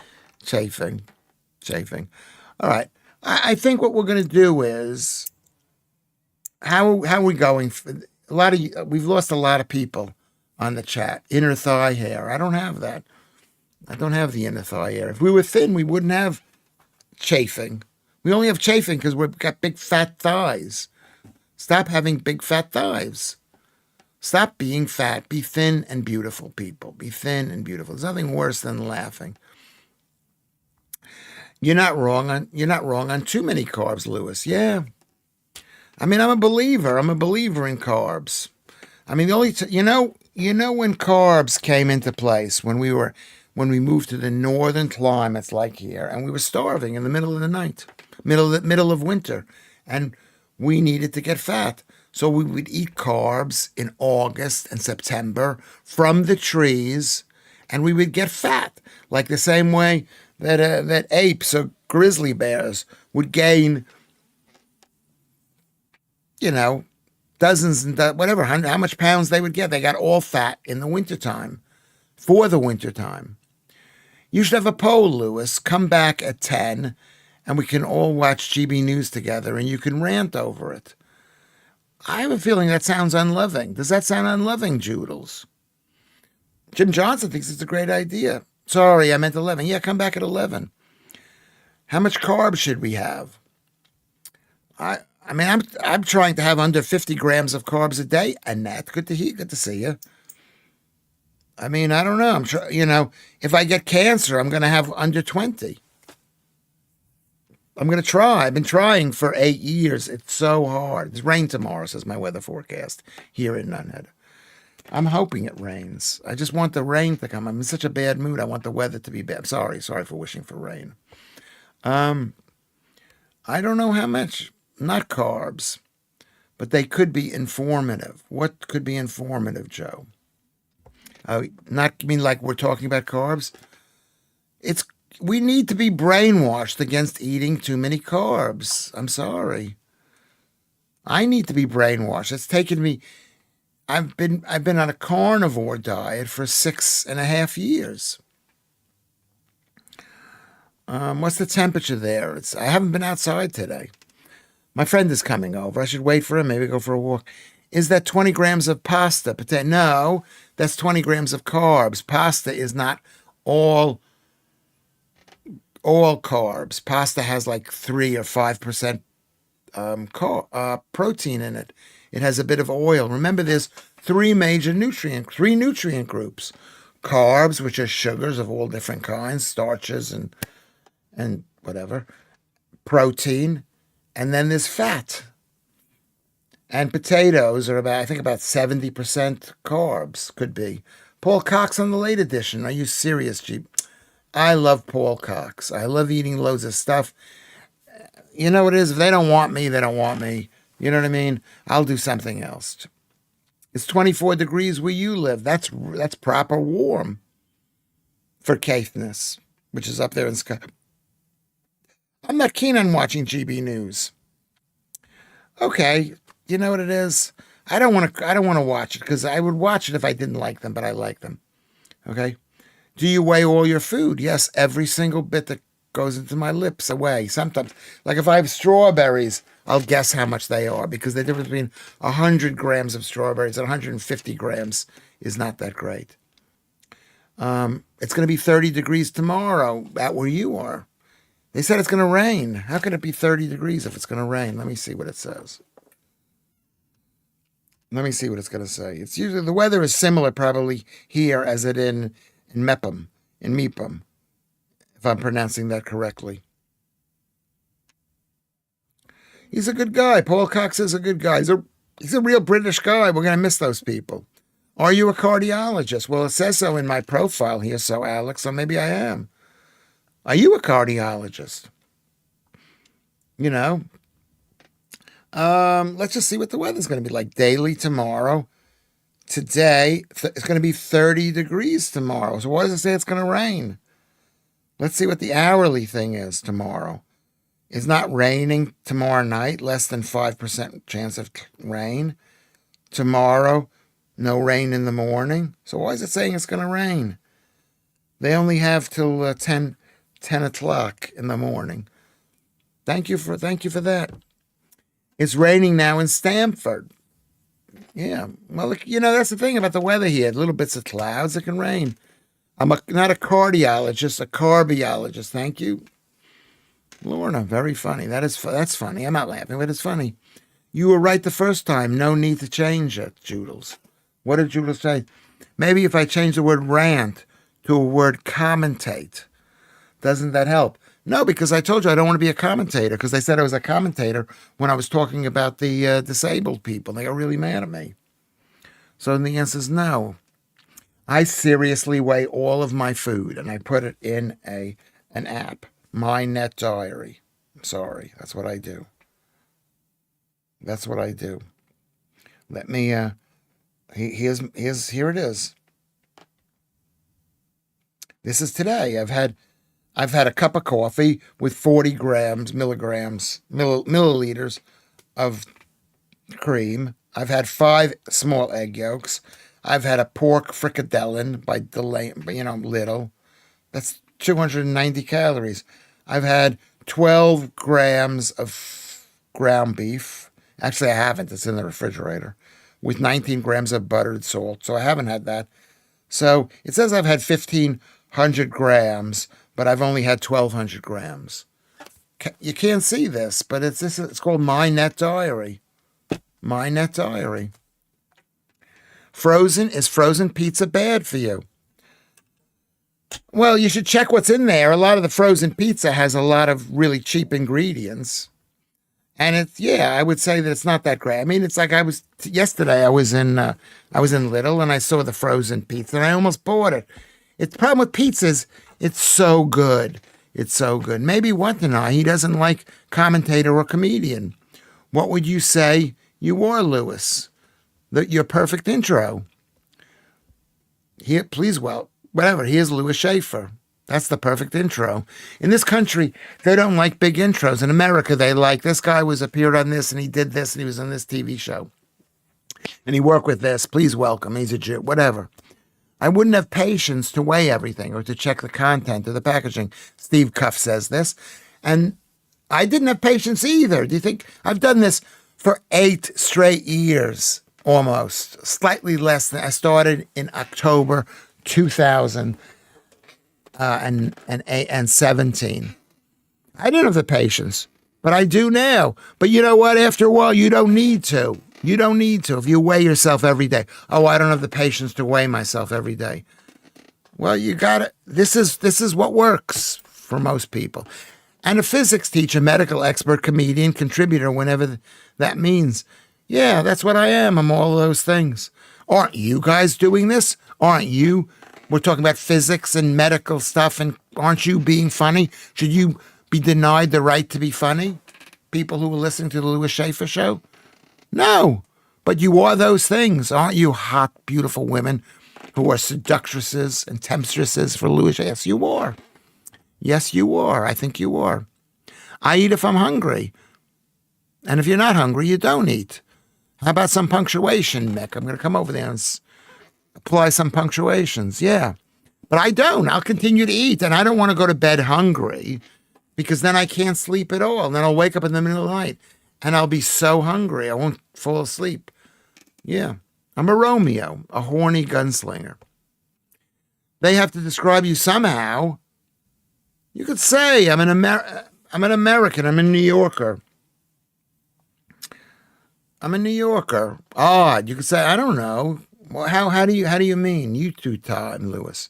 All right. I think what we're going to do is, how are we going? We've lost a lot of people on the chat. Inner thigh hair. I don't have that. I don't have the inner thigh hair. If we were thin, we wouldn't have chafing. We only have chafing because we've got big fat thighs. Stop having big fat thighs. Stop being fat. Be thin and beautiful, people. Be thin and beautiful. There's nothing worse than laughing. You're not wrong on too many carbs, Lewis. Yeah. I'm a believer. I'm a believer in carbs. The only when carbs came into place, when we moved to the northern climates like here, and we were starving in the middle of the night, middle of winter, and we needed to get fat. So we would eat carbs in August and September from the trees, and we would get fat, like the same way that apes or grizzly bears would gain, dozens and whatever, how much pounds they would get. They got all fat in the wintertime, for the wintertime. You should have a poll, Lewis. Come back at 10 and we can all watch GB News together and you can rant over it. I have a feeling that sounds unloving. Does that sound unloving, Joodles? Jim Johnson thinks it's a great idea. Sorry, I meant 11. Yeah, come back at 11. How much carbs should we have? I mean, I'm trying to have under 50 grams of carbs a day. Annette, good to see you. I mean, I don't know. If I get cancer, I'm going to have under 20. I'm going to try. I've been trying for 8 years. It's so hard. It's rain tomorrow, says my weather forecast here in Nunhead. I'm hoping it rains. I just want the rain to come. I'm in such a bad mood. I want the weather to be bad. Sorry for wishing for rain. I don't know how much. Not carbs, but they could be informative. What could be informative, Joe? Not mean like we're talking about carbs. We need to be brainwashed against eating too many carbs. I'm sorry. I need to be brainwashed. It's taken me. I've been on a carnivore diet for 6.5 years. What's the temperature there? I haven't been outside today. My friend is coming over. I should wait for him, maybe go for a walk. Is that 20 grams of pasta? No, that's 20 grams of carbs. Pasta is not all carbs. Pasta has like 3 or 5% protein in it. It has a bit of oil. Remember, there's three nutrient groups. Carbs, which are sugars of all different kinds, starches and whatever. Protein. And then there's fat. And potatoes are about 70% carbs, could be. Paul Cox on the late edition. Are you serious, G? I love Paul Cox. I love eating loads of stuff. You know what it is? If they don't want me, they don't want me. You know what I mean? I'll do something else. It's 24 degrees where you live. That's proper warm for Caithness, which is up there in Sky. I'm not keen on watching GB News. Okay, you know what it is? I don't want to watch it because I would watch it if I didn't like them, but I like them. Okay? Do you weigh all your food? Yes, every single bit that goes into my lips away. Sometimes, like if I have strawberries, I'll guess how much they are because the difference between 100 grams of strawberries and 150 grams is not that great. It's going to be 30 degrees tomorrow out where you are. They said it's going to rain. How can it be 30 degrees if it's going to rain? Let me see what it says. Let me see what it's going to say. It's usually the weather is similar probably here as it in Mepham, if I'm pronouncing that correctly. He's a good guy. Paul Cox is a good guy. He's a real British guy. We're going to miss those people. Are you a cardiologist? Well, it says so in my profile here, so Alex, so maybe I am. Are you a cardiologist? You know, let's just see what the weather's going to be like daily tomorrow. Today, it's going to be 30 degrees tomorrow. So why does it say it's going to rain? Let's see what the hourly thing is tomorrow. It's not raining tomorrow night, less than 5% chance of rain. Tomorrow, no rain in the morning. So why is it saying it's going to rain? They only have till 10 o'clock in the morning. Thank you for that. It's raining now in Stamford. Yeah, well, that's the thing about the weather here. Little bits of clouds, it can rain. I'm not a cardiologist, a carbiologist. Thank you, Lorna. Very funny. That's funny. I'm not laughing, but it's funny. You were right the first time. No need to change it, Joodles. What did Joodles say? Maybe if I change the word rant to a word commentate, doesn't that help? No, because I told you I don't want to be a commentator because they said I was a commentator when I was talking about the disabled people. They got really mad at me. So the answer is no. I seriously weigh all of my food and I put it in an app, My Net Diary. I'm sorry, that's what I do. That's what I do. Let me, here it is. This is today. I've had a cup of coffee with 40 milliliters of cream. I've had 5 small egg yolks. I've had a pork fricadellen by Little. That's 290 calories. I've had 12 grams of ground beef. Actually, I haven't. It's in the refrigerator. With 19 grams of buttered salt. So I haven't had that. So it says I've had 1,500 grams, but I've only had 1,200 grams. You can't see this, but it's called My Net Diary. My Net Diary. Is frozen pizza bad for you? Well, you should check what's in there. A lot of the frozen pizza has a lot of really cheap ingredients. And I would say that it's not that great. I mean, it's like yesterday I was in Lidl and I saw the frozen pizza and I almost bought it. The problem with pizzas, it's so good. It's so good. Maybe Watanabe, he doesn't like commentator or comedian. What would you say you are, Lewis? Your perfect intro. Here's Lewis Schaffer. That's the perfect intro. In this country, they don't like big intros. In America, they like, this guy appeared on this and he did this and he was on this TV show. And he worked with this. Please welcome. He's a Jew. Whatever. I wouldn't have patience to weigh everything or to check the content or the packaging. Steve Cuff says this. And I didn't have patience either. Do you think? I've done this for 8 straight years, almost. Slightly less than I started in October 2017. I didn't have the patience, but I do now. But you know what? After a while, you don't need to. You don't need to. If you weigh yourself every day. Oh, I don't have the patience to weigh myself every day. Well, you got it. This is what works for most people. And a physics teacher, medical expert, comedian, contributor, whenever that means. Yeah, that's what I am. I'm all of those things. Aren't you guys doing this? Aren't you? We're talking about physics and medical stuff, and aren't you being funny? Should you be denied the right to be funny? People who are listening to the Lewis Schaffer show? No, but you are those things. Aren't you hot, beautiful women who are seductresses and temptresses for Lewis? Yes, you are. Yes, you are. I think you are. I eat if I'm hungry. And if you're not hungry, you don't eat. How about some punctuation, Mick? I'm going to come over there and apply some punctuations. Yeah. But I don't. I'll continue to eat. And I don't want to go to bed hungry because then I can't sleep at all. And then I'll wake up in the middle of the night and I'll be so hungry I won't fall asleep. Yeah. I'm a Romeo, a horny gunslinger. They have to describe you somehow. You could say I'm an American. I'm a New Yorker. I'm a New Yorker. Odd. You could say, I don't know. Well, how do you mean? You two time, Lewis.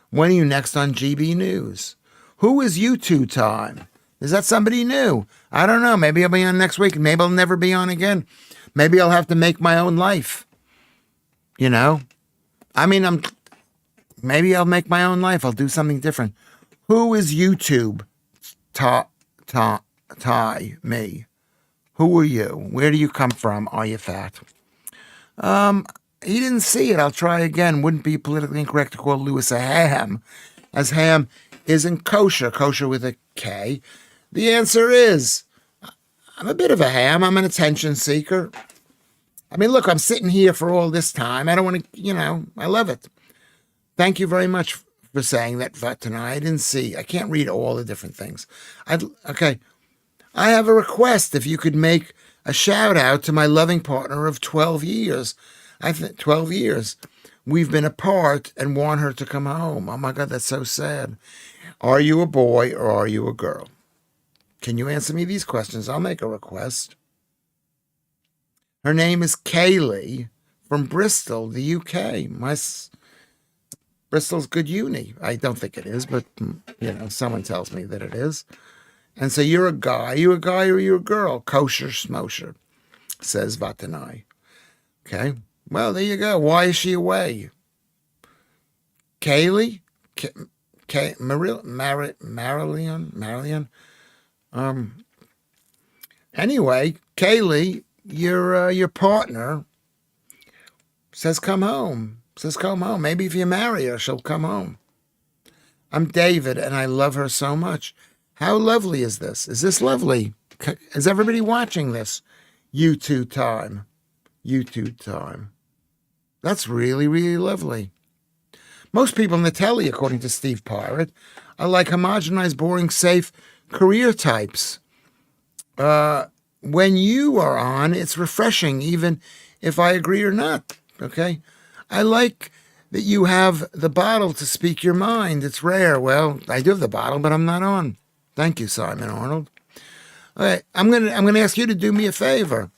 When are you next on GB News? Who is you two time? Is that somebody new? I don't know. Maybe I'll be on next week. Maybe I'll never be on again. Maybe I'll have to make my own life. You know? I mean, maybe I'll make my own life. I'll do something different. Who is YouTube? Me. Who are you? Where do you come from? Are you fat? He didn't see it. I'll try again. Wouldn't be politically incorrect to call Lewis a ham, as ham isn't kosher with a K. The answer is, I'm a bit of a ham. I'm an attention seeker. I mean, look, I'm sitting here for all this time. I don't want to, I love it. Thank you very much for saying that, tonight. I didn't see. I can't read all the different things. Okay. I have a request. If you could make a shout out to my loving partner of 12 years. I think 12 years. We've been apart and want her to come home. Oh my God, that's so sad. Are you a boy or are you a girl? Can you answer me these questions? I'll make a request. Her name is Kaylee from Bristol, the UK. Bristol's good uni. I don't think it is, but someone tells me that it is. And so you're a guy. Are you a guy or are you a girl? Kosher smosher, says Vatanai. Okay. Well, there you go. Why is she away? Kaylee? Marilyn? Anyway, Kaylee, your partner says come home. Maybe if you marry her, she'll come home. I'm David, and I love her so much. How lovely is this? Is this lovely? Is everybody watching this? YouTube time. That's really, really lovely. Most people in the telly, according to Steve Pirate, I like homogenized, boring, safe career types. When you are on, it's refreshing, even if I agree or not. Okay? I like that you have the bottle to speak your mind. It's rare. Well, I do have the bottle, but I'm not on. Thank you, Simon Arnold. Okay, I'm gonna ask you to do me a favor.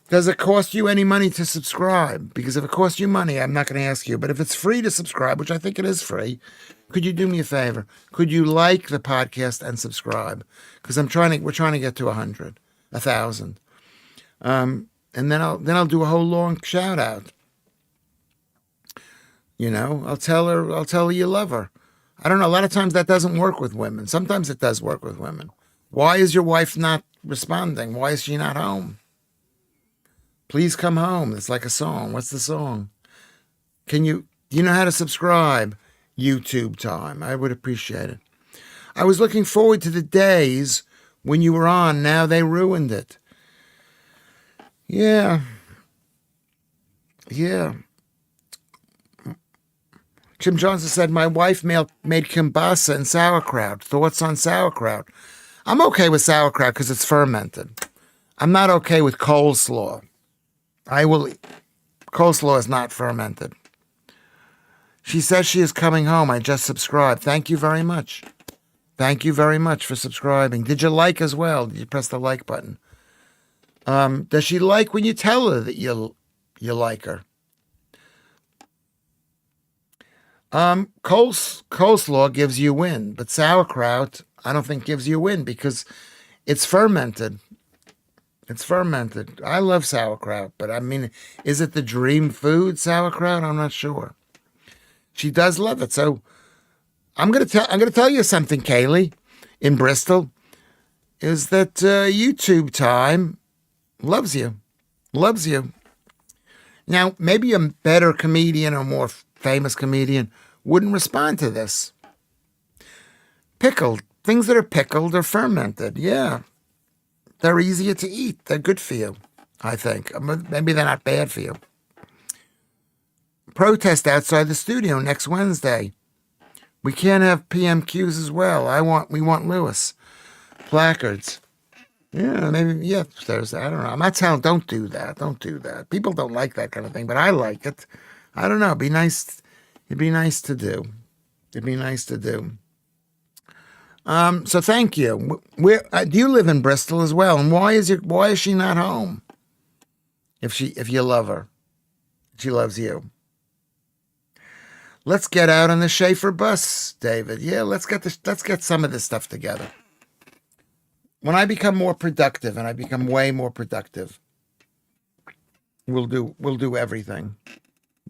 Does it cost you any money to subscribe? Because if it costs you money, I'm not going to ask you. But if it's free to subscribe, which I think it is free, could you do me a favor? Could you like the podcast and subscribe? Because we're trying to get to 100, 1,000, and then I'll do a whole long shout out. You know, I'll tell her you love her. I don't know. A lot of times that doesn't work with women. Sometimes it does work with women. Why is your wife not responding? Why is she not home? Please come home. It's like a song. What's the song? Do you know how to subscribe? YouTube time. I would appreciate it. I was looking forward to the days when you were on. Now they ruined it. Yeah. Yeah. Jim Johnson said, my wife made kielbasa and sauerkraut. Thoughts on sauerkraut? I'm okay with sauerkraut because it's fermented. I'm not okay with coleslaw. Coleslaw is not fermented. She says she is coming home. I just subscribed. Thank you very much. Thank you very much for subscribing. Did you like as well? Did you press the like button? Does she like when you tell her that you like her? Coleslaw gives you win, but sauerkraut I don't think gives you a win because it's fermented. It's fermented. I love sauerkraut, but I mean, is it the dream food, sauerkraut? I'm not sure. She does love it, so I'm gonna tell you something, Kaylee, in Bristol, is that YouTube time loves you, loves you. Now, maybe a better comedian or more famous comedian wouldn't respond to this. Pickled things that are pickled or fermented, yeah. They're easier to eat. They're good for you, I think. Maybe they're not bad for you. Protest outside the studio next Wednesday. We can't have PMQs as well. We want Lewis. Placards. Yeah, maybe, yeah, Thursday. I don't know. I'm not telling, don't do that. Don't do that. People don't like that kind of thing, but I like it. I don't know. It'd be nice to do. It'd be nice to do. So thank you. Where do you live in Bristol as well? And why is she not home? If you love her, she loves you. Let's get out on the Schaffer bus, David. Yeah, let's get some of this stuff together. When I become more productive, and I become way more productive, we'll do everything.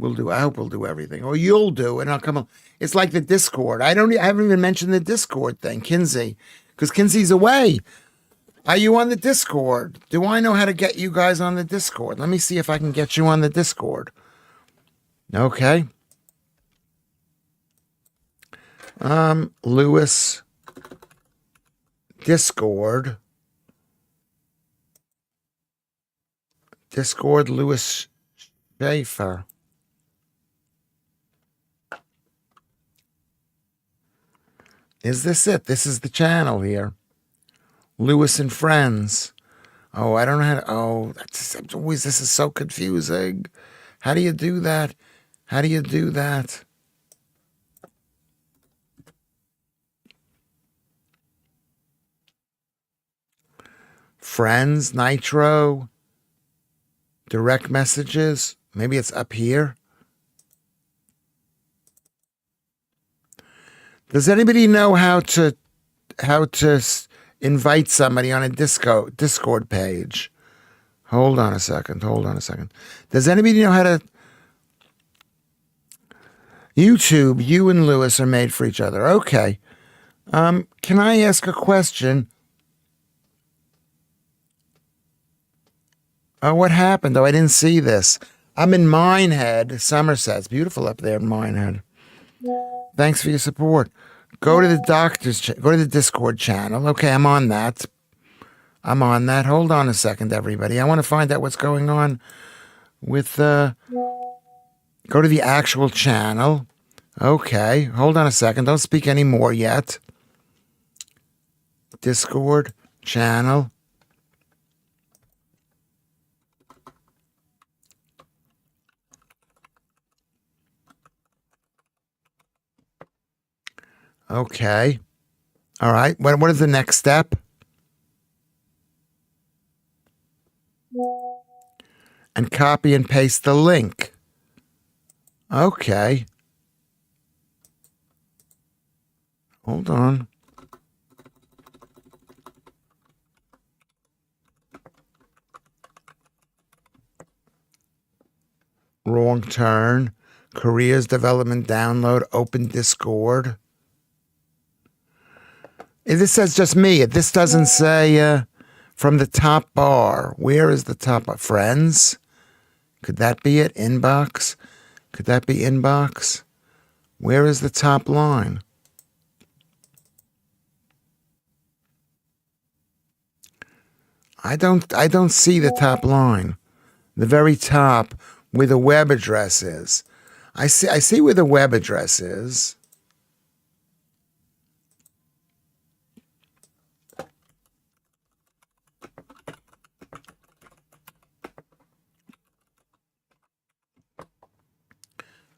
I hope we'll do everything. Or you'll do, and I'll come on. It's like the Discord. I haven't even mentioned the Discord thing, Kinsey, because Kinsey's away. Are you on the Discord? Do I know how to get you guys on the Discord? Let me see if I can get you on the Discord. Okay. Lewis Discord. Lewis Schaffer. Is this it? This is the channel here. Lewis and Friends. Oh, I don't know how to... Oh, this is so confusing. How do you do that? How do you do that? Friends, Nitro, direct messages. Maybe it's up here. Does anybody know how to invite somebody on a Discord page? Hold on a second. Does anybody know how to... YouTube, you and Lewis are made for each other. Okay. Can I ask a question? Oh, what happened? Oh, I didn't see this. I'm in Minehead, Somerset. It's beautiful up there in Minehead. Thanks for your support. Go to the Discord channel. Okay, I'm on that. Hold on a second, everybody. I want to find out what's going on with go to the actual channel. Okay, hold on a second. Don't speak any more yet. Discord channel. Okay. All right. What is the next step? And copy and paste the link. Okay. Hold on. Wrong turn. Careers development download. Open Discord. This says just me. This doesn't say from the top bar. Where is the top bar? Friends? Could that be it? Inbox? Could that be inbox? Where is the top line? I don't see the top line. The very top where the web address is. I see where the web address is.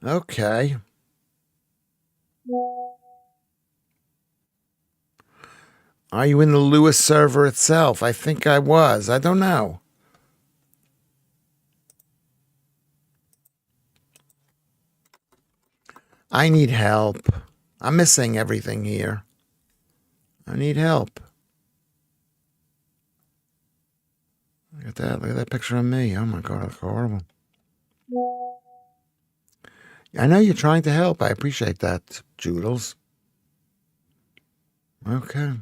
Okay. Are you in the Lewis server itself? I think I was. I don't know. I need help. I'm missing everything here. I need help. Look at that. Look at that picture of me. Oh my God, that's horrible. I know you're trying to help. I appreciate that, Joodles. Okay.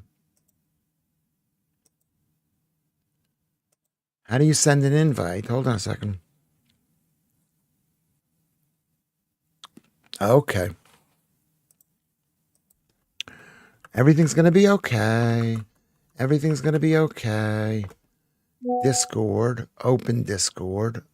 How do you send an invite? Hold on a second. Okay. Everything's going to be okay. Everything's going to be okay. Discord. Open Discord.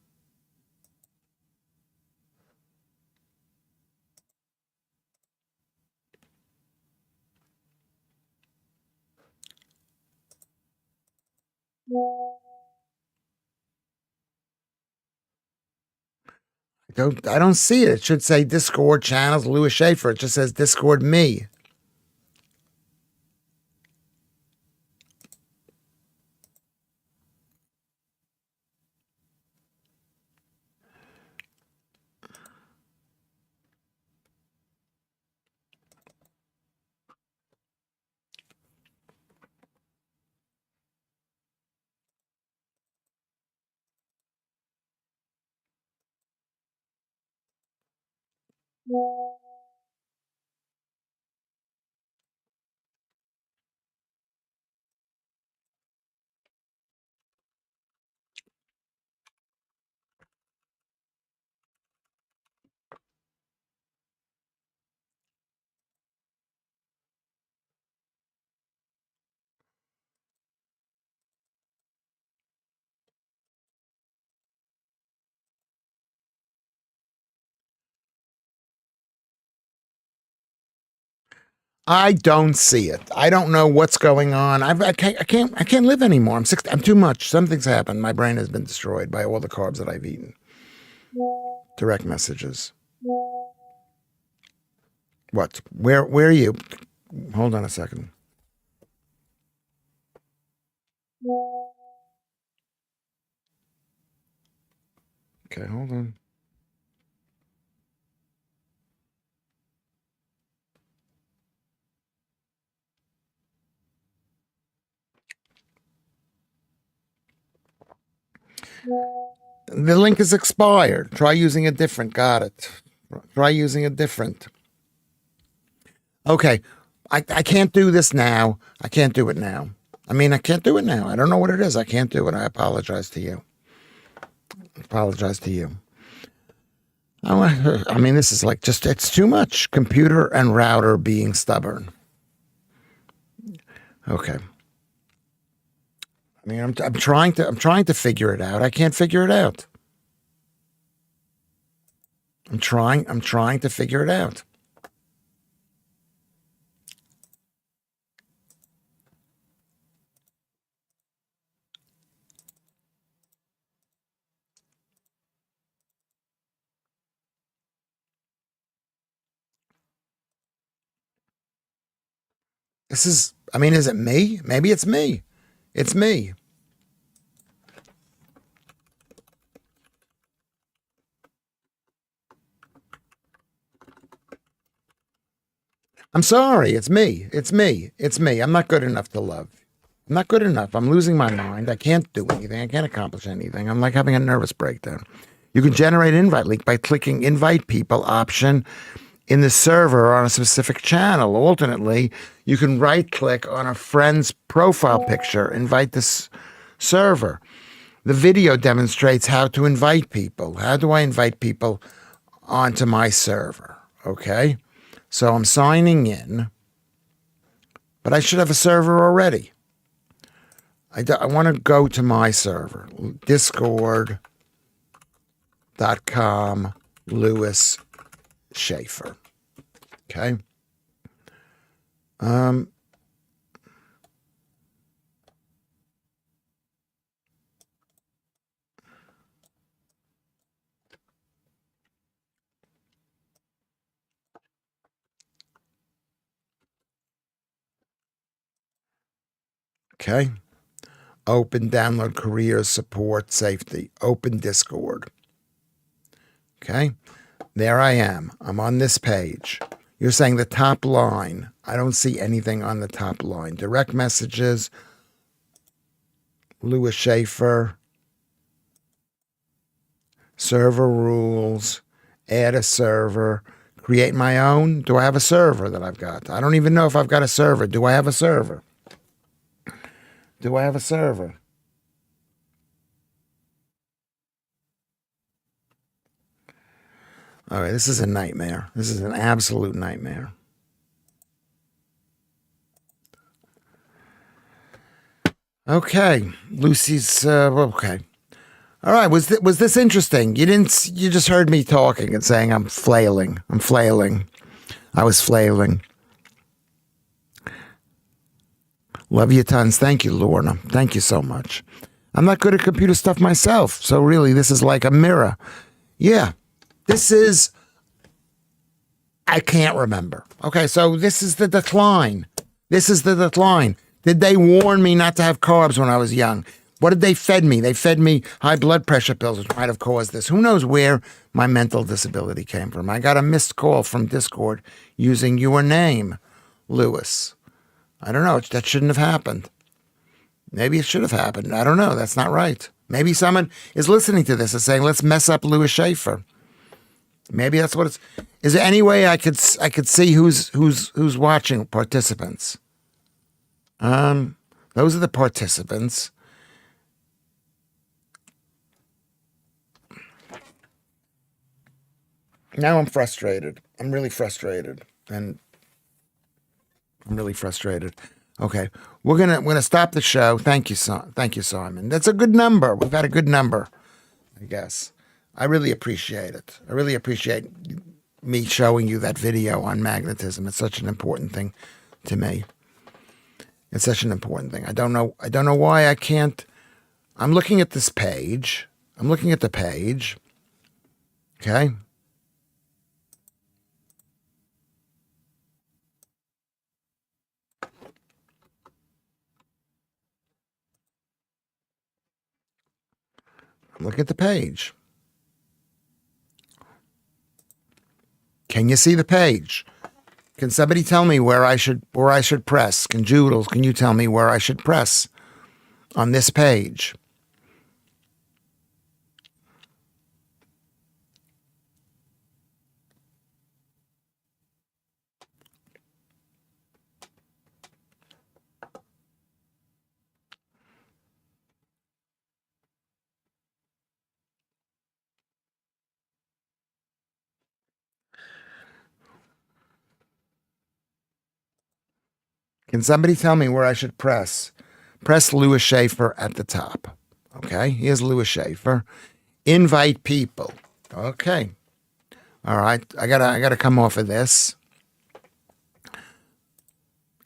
I don't see it. It should say Discord channels, Lewis Schaffer. It just says Discord me. I don't see it. I don't know what's going on. I can't live anymore. I'm too much. Something's happened. My brain has been destroyed by all the carbs that I've eaten. Direct messages. What? Where are you? Hold on a second. Okay, hold on. The link is expired. Try using a different. Got it. Try using a different. Okay. I can't do this now. I can't do it now. I mean, I can't do it now. I don't know what it is. I can't do it. I apologize to you. Apologize to you. I mean, this is like just, it's too much. Computer and router being stubborn. Okay. I mean, I'm trying to figure it out. I can't figure it out. I'm trying to figure it out. This is, I mean, is it me? Maybe it's me. It's me. I'm sorry. It's me. It's me. It's me. I'm not good enough to love. I'm not good enough. I'm losing my mind. I can't do anything. I can't accomplish anything. I'm like having a nervous breakdown. You can generate an invite link by clicking invite people option in the server or on a specific channel. Alternately, you can right click on a friend's profile picture, invite this server. The video demonstrates how to invite people. How do I invite people onto my server? Okay. So I'm signing in, but I should have a server already. I want to go to my server, discord.com, Lewis Schaffer. Okay. Okay. Open, download, careers, support, safety. Open Discord. Okay. There I am. I'm on this page. You're saying the top line. I don't see anything on the top line. Direct messages. Lewis Schaffer. Server rules. Add a server. Create my own. Do I have a server that I've got? I don't even know if I've got a server. Do I have a server? Do I have a server? All right, this is a nightmare. This is an absolute nightmare. Okay, Lucy's okay. All right, was this interesting? You just heard me talking and saying I'm flailing. I'm flailing. I was flailing. Love you tons. Thank you, Lorna. Thank you so much. I'm not good at computer stuff myself, so really this is like a mirror. Yeah. This is, I can't remember. Okay, so this is the decline. This is the decline. Did they warn me not to have carbs when I was young? What did they fed me? They fed me high blood pressure pills, which might have caused this. Who knows where my mental disability came from? I got a missed call from Discord using your name, Lewis. I don't know. That shouldn't have happened. Maybe it should have happened. I don't know. That's not right. Maybe someone is listening to this and saying, let's mess up Lewis Schaffer. Maybe that's what it's. Is there any way I could see who's watching? Participants. Those are the participants. Now I'm frustrated. I'm really frustrated, and I'm really frustrated. Okay, we're gonna stop the show. Thank you, Simon. That's a good number. We've got a good number, I guess. I really appreciate it. I really appreciate me showing you that video on magnetism. It's such an important thing to me. It's such an important thing. I don't know why I can't. I'm looking at this page. I'm looking at the page. Okay. I'm looking at the page. Can you see the page? Can somebody tell me where I should press? Can you tell me where I should press on this page? Can somebody tell me where I should press? Press Lewis Schaffer at the top. Okay, here's Lewis Schaffer. Invite people. Okay. All right, I gotta come off of this.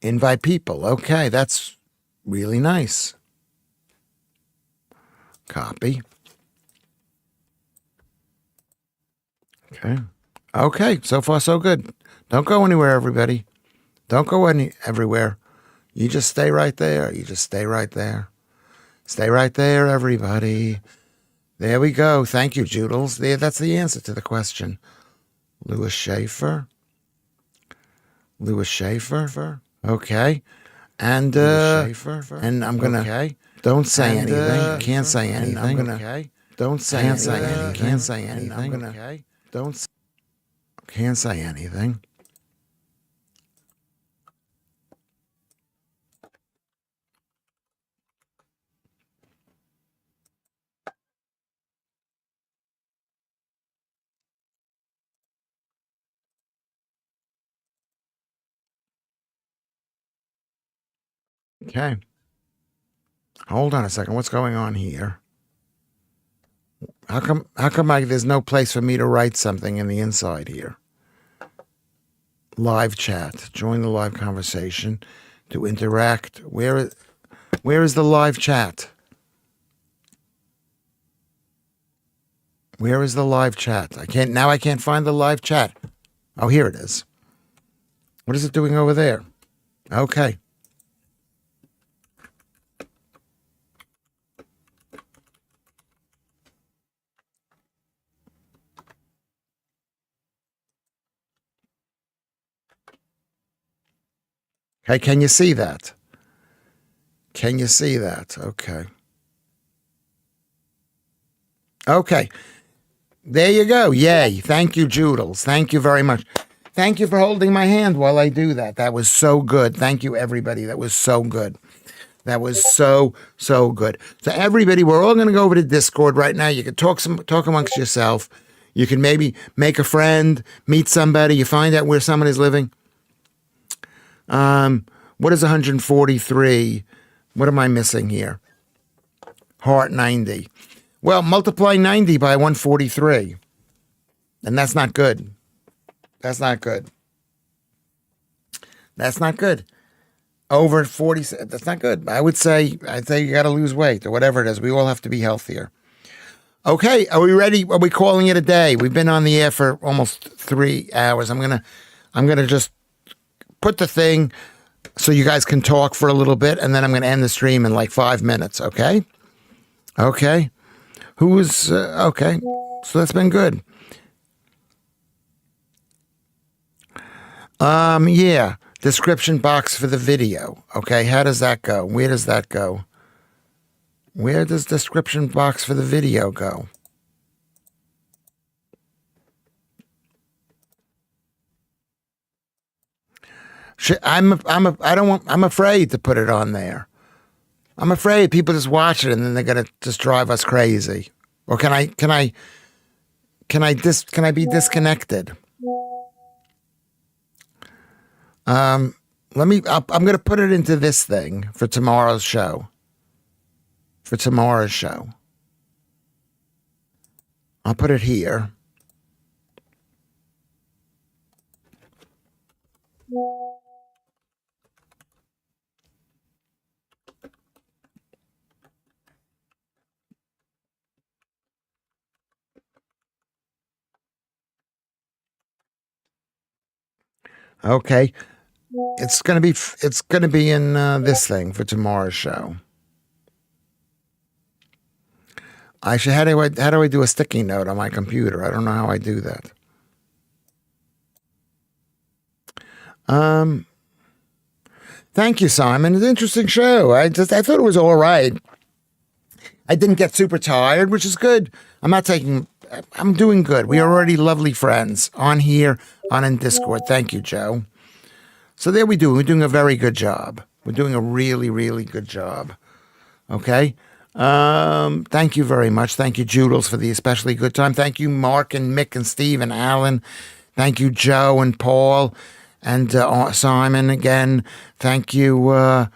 Invite people. Okay, that's really nice. Copy. Okay. Okay, so far so good. Don't go anywhere, everybody. Don't go everywhere. You just stay right there. You just stay right there. Stay right there, everybody. There we go. Thank you, Joodles. There, that's the answer to the question. Lewis Schaffer. Lewis Schaffer. Okay. And and I'm gonna. Okay. Don't say anything. Can't say anything. I'm gonna. Okay. Don't say anything. Can't say anything. I'm gonna. Okay. Don't. Can't say anything. Okay. Hold on a second. What's going on here? How come there's no place for me to write something in the inside here? Live chat. Join the live conversation to interact. Where is the live chat? Where is the live chat? I can't find the live chat. Oh, here it is. What is it doing over there? Okay. Hey, can you see that? Can you see that? Okay. Okay. There you go. Yay. Thank you, Joodles. Thank you very much. Thank you for holding my hand while I do that. That was so good. Thank you, everybody. That was so good. That was so good. So everybody, we're all going to go over to Discord right now. You can talk amongst yourself. You can maybe make a friend, meet somebody. You find out where someone is living. What is 143? What am I missing here? Heart 90. Well, multiply 90 by 143. And that's not good. That's not good. That's not good. Over 40, that's not good. I'd say you got to lose weight or whatever it is. We all have to be healthier. Okay, are we ready? Are we calling it a day? We've been on the air for almost 3 hours. I'm gonna just put the thing so you guys can talk for a little bit, and then I'm gonna end the stream in like 5 minutes. Okay. Okay. Who's okay? So that's been good. Yeah. Description box for the video. Okay, how does that go? Where does that go? Where does description box for the video go? I'm afraid to put it on there. I'm afraid people just watch it and then they're gonna just drive us crazy. Or can I be disconnected? I'm going to put it into this thing for tomorrow's show. I'll put it here. Okay. It's gonna be in this thing for tomorrow's show. How do I do a sticky note on my computer? I don't know how I do that. Thank you, Simon. It's an interesting show. I thought it was all right. I didn't get super tired, which is good. I'm doing good. We are already lovely friends on here, in Discord. Thank you, Joe. So there we do. We're doing a very good job. We're doing a really, really good job. Okay. Thank you very much. Thank you, Joodles, for the especially good time. Thank you, Mark and Mick and Steve and Alan. Thank you, Joe and Paul and Simon again. Thank you.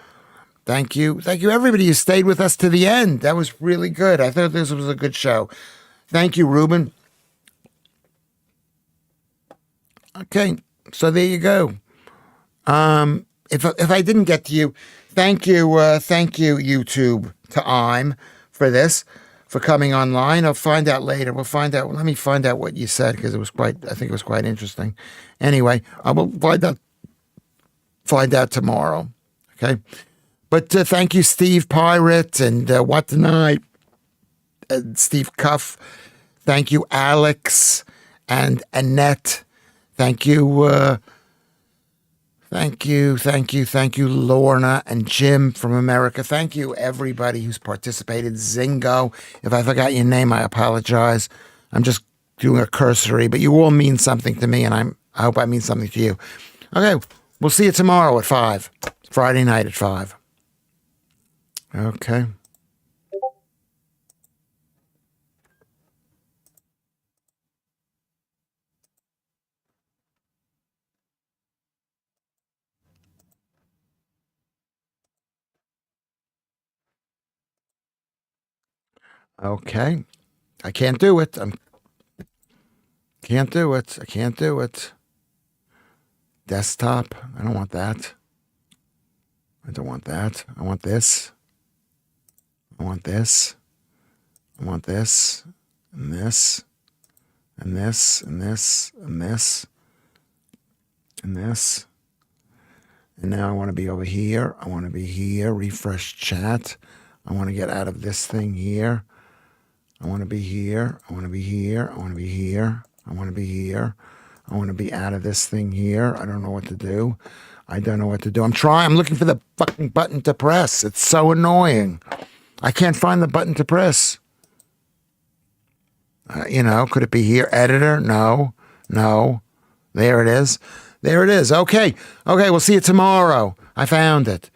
Thank you, everybody who stayed with us to the end. That was really good. I thought this was a good show. Thank you, Ruben. Okay, so there you go. If I didn't get to you, thank you, YouTube for this, for coming online. I'll find out later. We'll find out. Let me find out what you said because I think it was quite interesting. Anyway, I will find out tomorrow. Okay. Okay. But thank you, Steve Pirate and What the Night, Steve Cuff. Thank you, Alex and Annette. Thank you. Thank you, Lorna and Jim from America. Thank you, everybody who's participated. Zingo, if I forgot your name, I apologize. I'm just doing a cursory, but you all mean something to me, and I hope I mean something to you. Okay, we'll see you tomorrow at 5. Friday night at 5. Okay. Okay. I can't do it. Can't do it. I can't do it. Desktop. I don't want that. I don't want that. I want this. I want this. I want this. And this. And this. And this. And this. And this. And now I want to be over here. I want to be here. Refresh chat. I want to get out of this thing here. I want to be here. I want to be here. I want to be here. I want to be here. I want to be out of this thing here. I don't know what to do. I don't know what to do. I'm looking for the fucking button to press. It's so annoying. I can't find the button to press. Could it be here? Editor? No. There it is. There it is. Okay. We'll see you tomorrow. I found it.